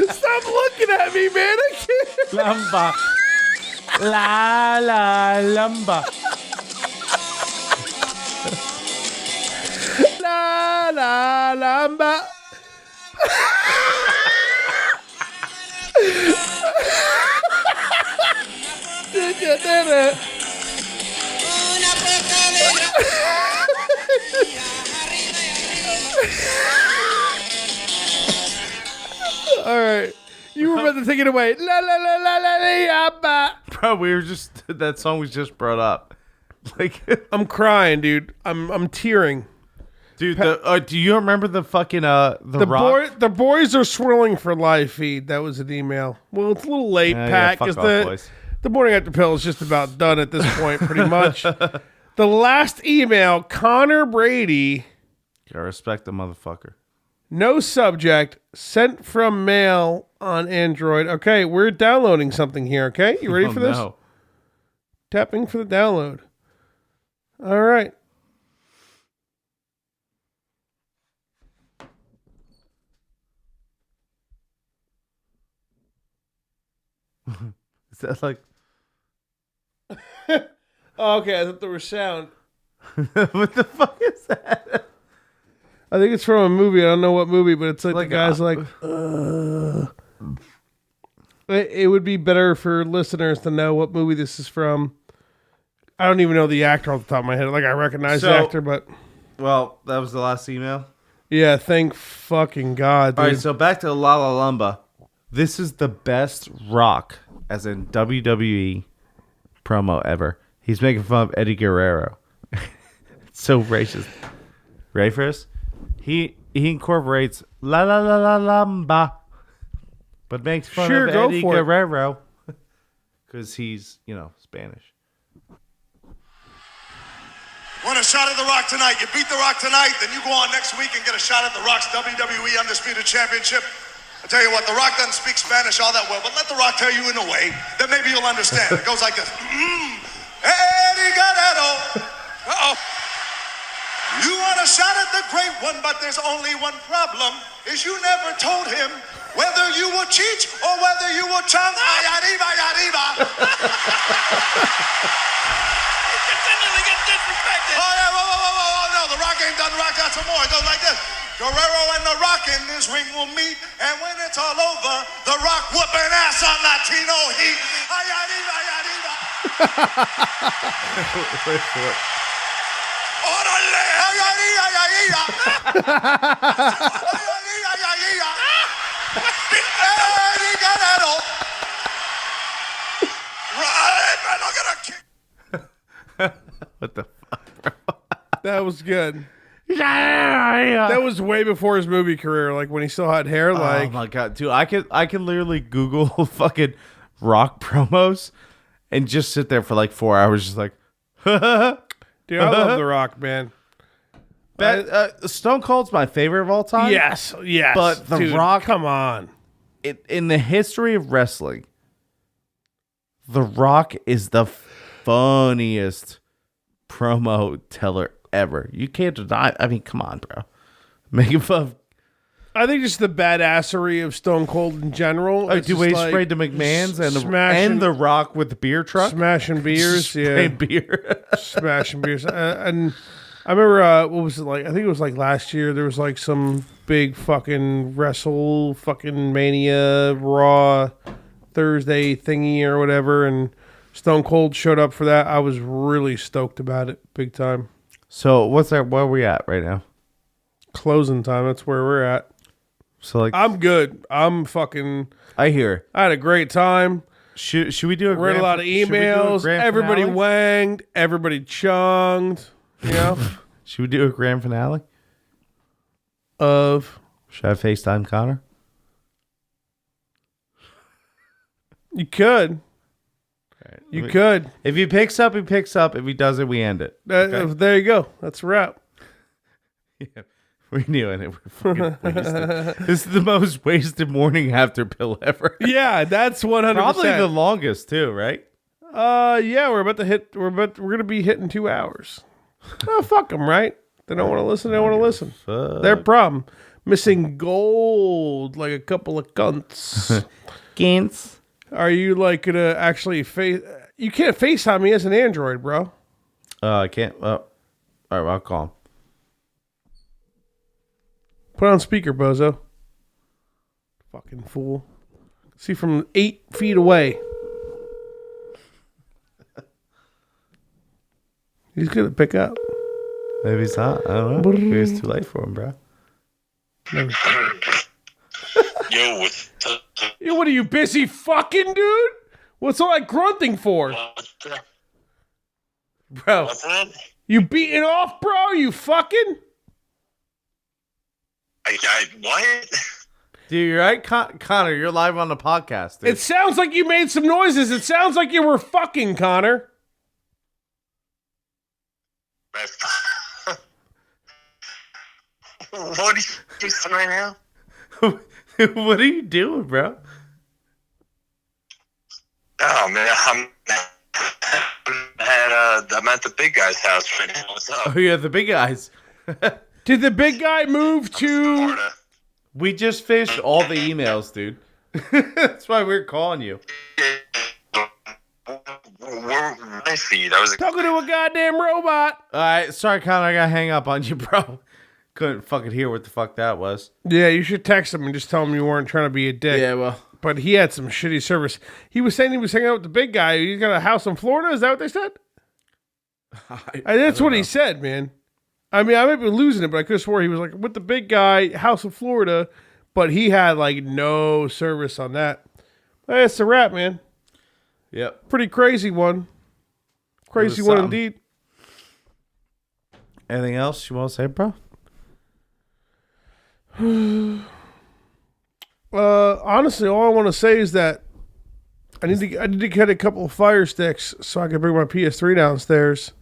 Stop looking at me, man. I can't. Lamba. La la lamba. La la lamba. All right. You were about to take it away. La la la la la la ba. Bro, that song was just brought up. Like I'm crying, dude. I'm tearing. Dude, do you remember the fucking the Rock? The boys are swirling for live feed. That was an email. Well, it's a little late, Pat, because the morning after pill is just about done at this point, pretty much. The last email, Connor Brady. Gotta respect the motherfucker. No subject, sent from mail on Android. Okay, we're downloading something here, okay? You ready for this? No. Tapping for the download. All right. Is that like... Oh, okay, I thought there was sound. What the fuck is that? I think it's from a movie. I don't know what movie, but it's like the guy's like, It would be better for listeners to know what movie this is from. I don't even know the actor off the top of my head. Like, I recognize the actor, but... Well, that was the last email? Yeah, thank fucking God, dude. All right, so back to La La Lumba. This is the best Rock, as in WWE, promo ever. He's making fun of Eddie Guerrero. It's so racist. Ready for this? He incorporates La La La La Lumba, but makes fun of Eddie Guerrero because he's, Spanish. Want a shot at The Rock tonight? You beat The Rock tonight, then you go on next week and get a shot at The Rock's WWE Undisputed Championship. I tell you what, The Rock doesn't speak Spanish all that well, but let The Rock tell you in a way that maybe you'll understand. It goes like this. Eddie Guerrero. Uh-oh. You want a shot at the great one, but there's only one problem, is you never told him whether you will cheat or whether you will chunk. Arriba, arriba. Continually get disrespected. Oh, yeah, whoa, no, The Rock ain't done. The Rock got some more. It goes like this. Guerrero and The Rock in this ring will meet, and when it's all over, The Rock whooping ass on Latino heat. Arriba, arriba. Wait for it. Orale, arriba, arriba. Eddie Guerrero. Right, man, I'm gonna kick. What the fuck, bro? That was good. That was way before his movie career, like when he still had hair. Like, oh my God, dude, I can literally Google fucking Rock promos and just sit there for like 4 hours, just like, dude, I love The Rock, man. Stone Cold's my favorite of all time. Yes, but The Rock, come on. In the history of wrestling, The Rock is the funniest promo teller ever. You can't deny. I mean, come on, bro. Making fun of. I think just the badassery of Stone Cold in general. The way he sprayed the McMahons and the Rock with the beer truck, smashing beers, beer, smashing beers. And I remember what was it like? I think it was like last year. There was like some big fucking fucking Mania Raw Thursday thingy or whatever, and Stone Cold showed up for that. I was really stoked about it, big time. So what's that? Where are we at right now? Closing time. That's where we're at. So like, I'm good. I'm fucking. I hear. I had a great time. Should we do a? Read a lot of emails. Everybody wanged. Everybody chunged. You know. Should we do a grand finale? Should I FaceTime Connor? You could. Right. You could. If he picks up, he picks up. If he doesn't, we end it. Okay? There you go. That's a wrap. Yeah, we knew it. We're fucking wasted. This is the most wasted morning after pill ever. Yeah, that's 100%. Probably the longest too, right? Yeah, we're gonna be hitting 2 hours. Oh, fuck them, right? They don't want to listen. They don't want to listen. Fuck. Their problem. Missing gold like a couple of cunts. Gints. Are you like gonna actually you can't FaceTime me as an Android, bro. I can't. All right, well, I'll call him. Put on speaker, bozo. Fucking fool. See from 8 feet away. He's gonna pick up. Maybe it's not. I don't know. Maybe it's too late for him, bro. Yo, what are you busy fucking, dude? What's all that grunting for? Bro. What's that? You beating off, bro? You fucking? What? Dude, you're right, Connor. You're live on the podcast, dude. It sounds like you made some noises. It sounds like you were fucking, Connor. What are you doing right now? What are you doing, bro? Oh man, I'm at the big guy's house right now. What's up? Oh yeah, the big guys. Did the big guy move to? Florida. We just finished all the emails, dude. That's why we're calling you. My feed. I was Talking to a goddamn robot. All right, sorry, Connor. I gotta hang up on you, bro. couldn't fucking hear what the fuck that was. Yeah, you should text him and just tell him you weren't trying to be a dick. Yeah, well. But he had some shitty service. He was saying he was hanging out with the big guy. He's got a house in Florida. Is that what they said? That's what he said, man. I mean, I might be losing it, but I could have swore he was like with the big guy, house in Florida, but he had like no service on that. That's a wrap, man. Yep. Pretty crazy one. Crazy one indeed. Anything else you want to say, bro? Honestly, all I want to say is that I need to get a couple of fire sticks so I can bring my PS3 downstairs,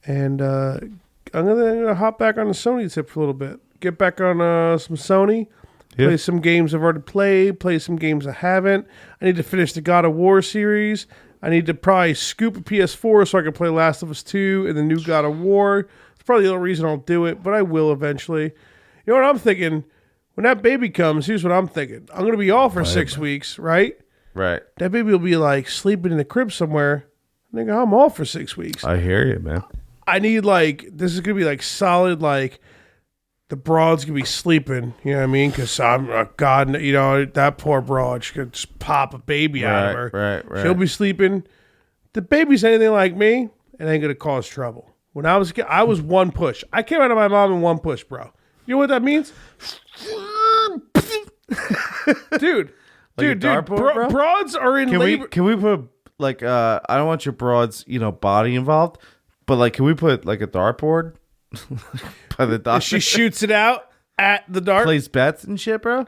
and I'm gonna hop back on the Sony tip for a little bit. Get back on some Sony, play some games I've already played, play some games I haven't. I need to finish the God of War series. I need to probably scoop a PS4 so I can play Last of Us 2 and the new God of War. It's probably the only reason I'll do it, but I will eventually. You know what I'm thinking? When that baby comes, here's what I'm thinking. I'm going to be off for 6 weeks, right? Right. That baby will be like sleeping in the crib somewhere. Nigga, I'm off for 6 weeks. I hear you, man. I need this is going to be like solid, like the broad's going to be sleeping. You know what I mean? Because God, you know, that poor broad, she could just pop a baby out of her. Right. She'll be sleeping. The baby's anything like me, it ain't going to cause trouble. When I was a kid, I was one push. I came out of my mom in one push, bro. You know what that means? dude. Broads are in labor. Can we put like I don't want your broad's body involved, but like can we put like a dartboard by the doctor? She shoots it out at the dart. Plays bets and shit, bro.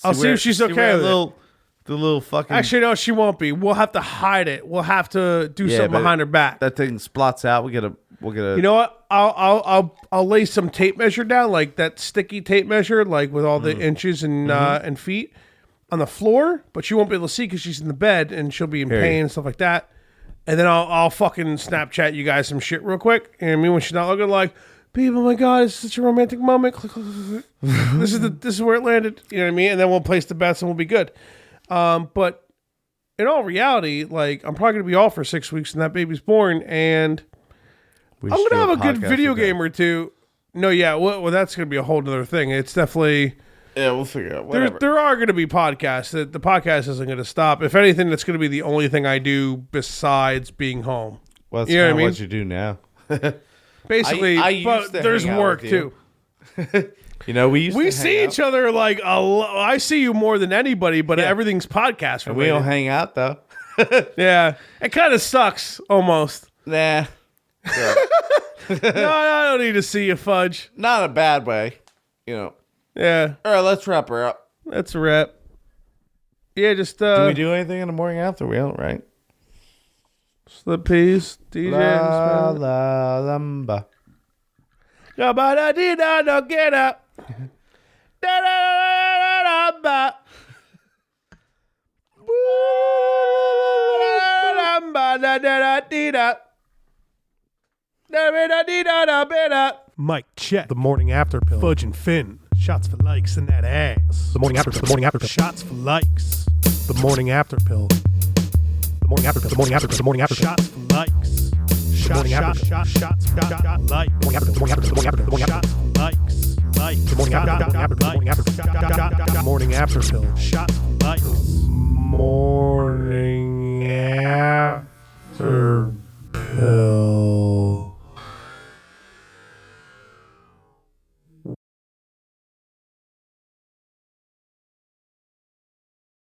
I'll see if she's okay with it. The little fucking. Actually, no, she won't be. We'll have to hide it. We'll have to do something behind her back. That thing splots out. We'll get a. You know what? I'll lay some tape measure down, like that sticky tape measure, like with all the inches and feet on the floor. But she won't be able to see because she's in the bed and she'll be in pain and stuff like that. And then I'll fucking Snapchat you guys some shit real quick. And I mean, when she's not looking like, babe, oh my God, it's such a romantic moment. This is where it landed. You know what I mean? And then we'll place the bets and we'll be good. But in all reality, like I'm probably gonna be off for 6 weeks and that baby's born, and I'm gonna have a good video game or two. No, yeah, well, that's gonna be a whole other thing. It's definitely we'll figure it out. Whatever. There are gonna be podcasts. The podcast isn't gonna stop. If anything, that's gonna be the only thing I do besides being home. Well, that's kind of what you do now. Basically, I but there's work too. We see each other like I see you more than anybody, but everything's podcast related. We don't hang out though. Yeah, it kind of sucks almost. Nah. No, I don't need to see you, Fudge. Not in a bad way, Yeah. All right, let's wrap her up. That's a wrap. Yeah, just do we do anything in the morning after? We don't, right? Slip peas, DJ. La la lamba. No get up. Da da da da Mike check. The morning after pill. Fudge and Finn. Shots for likes in that ass. The morning after pill. The morning after pill. Shots for likes. The morning after pill. The morning after pill. The morning after pill. The morning after pill. Shots for likes. Shots like. The morning after pill. The morning after pill. The morning after pill. The morning after pill. Likes. Like. The morning after pill. The morning after pill. Morning after pill. Shots for likes.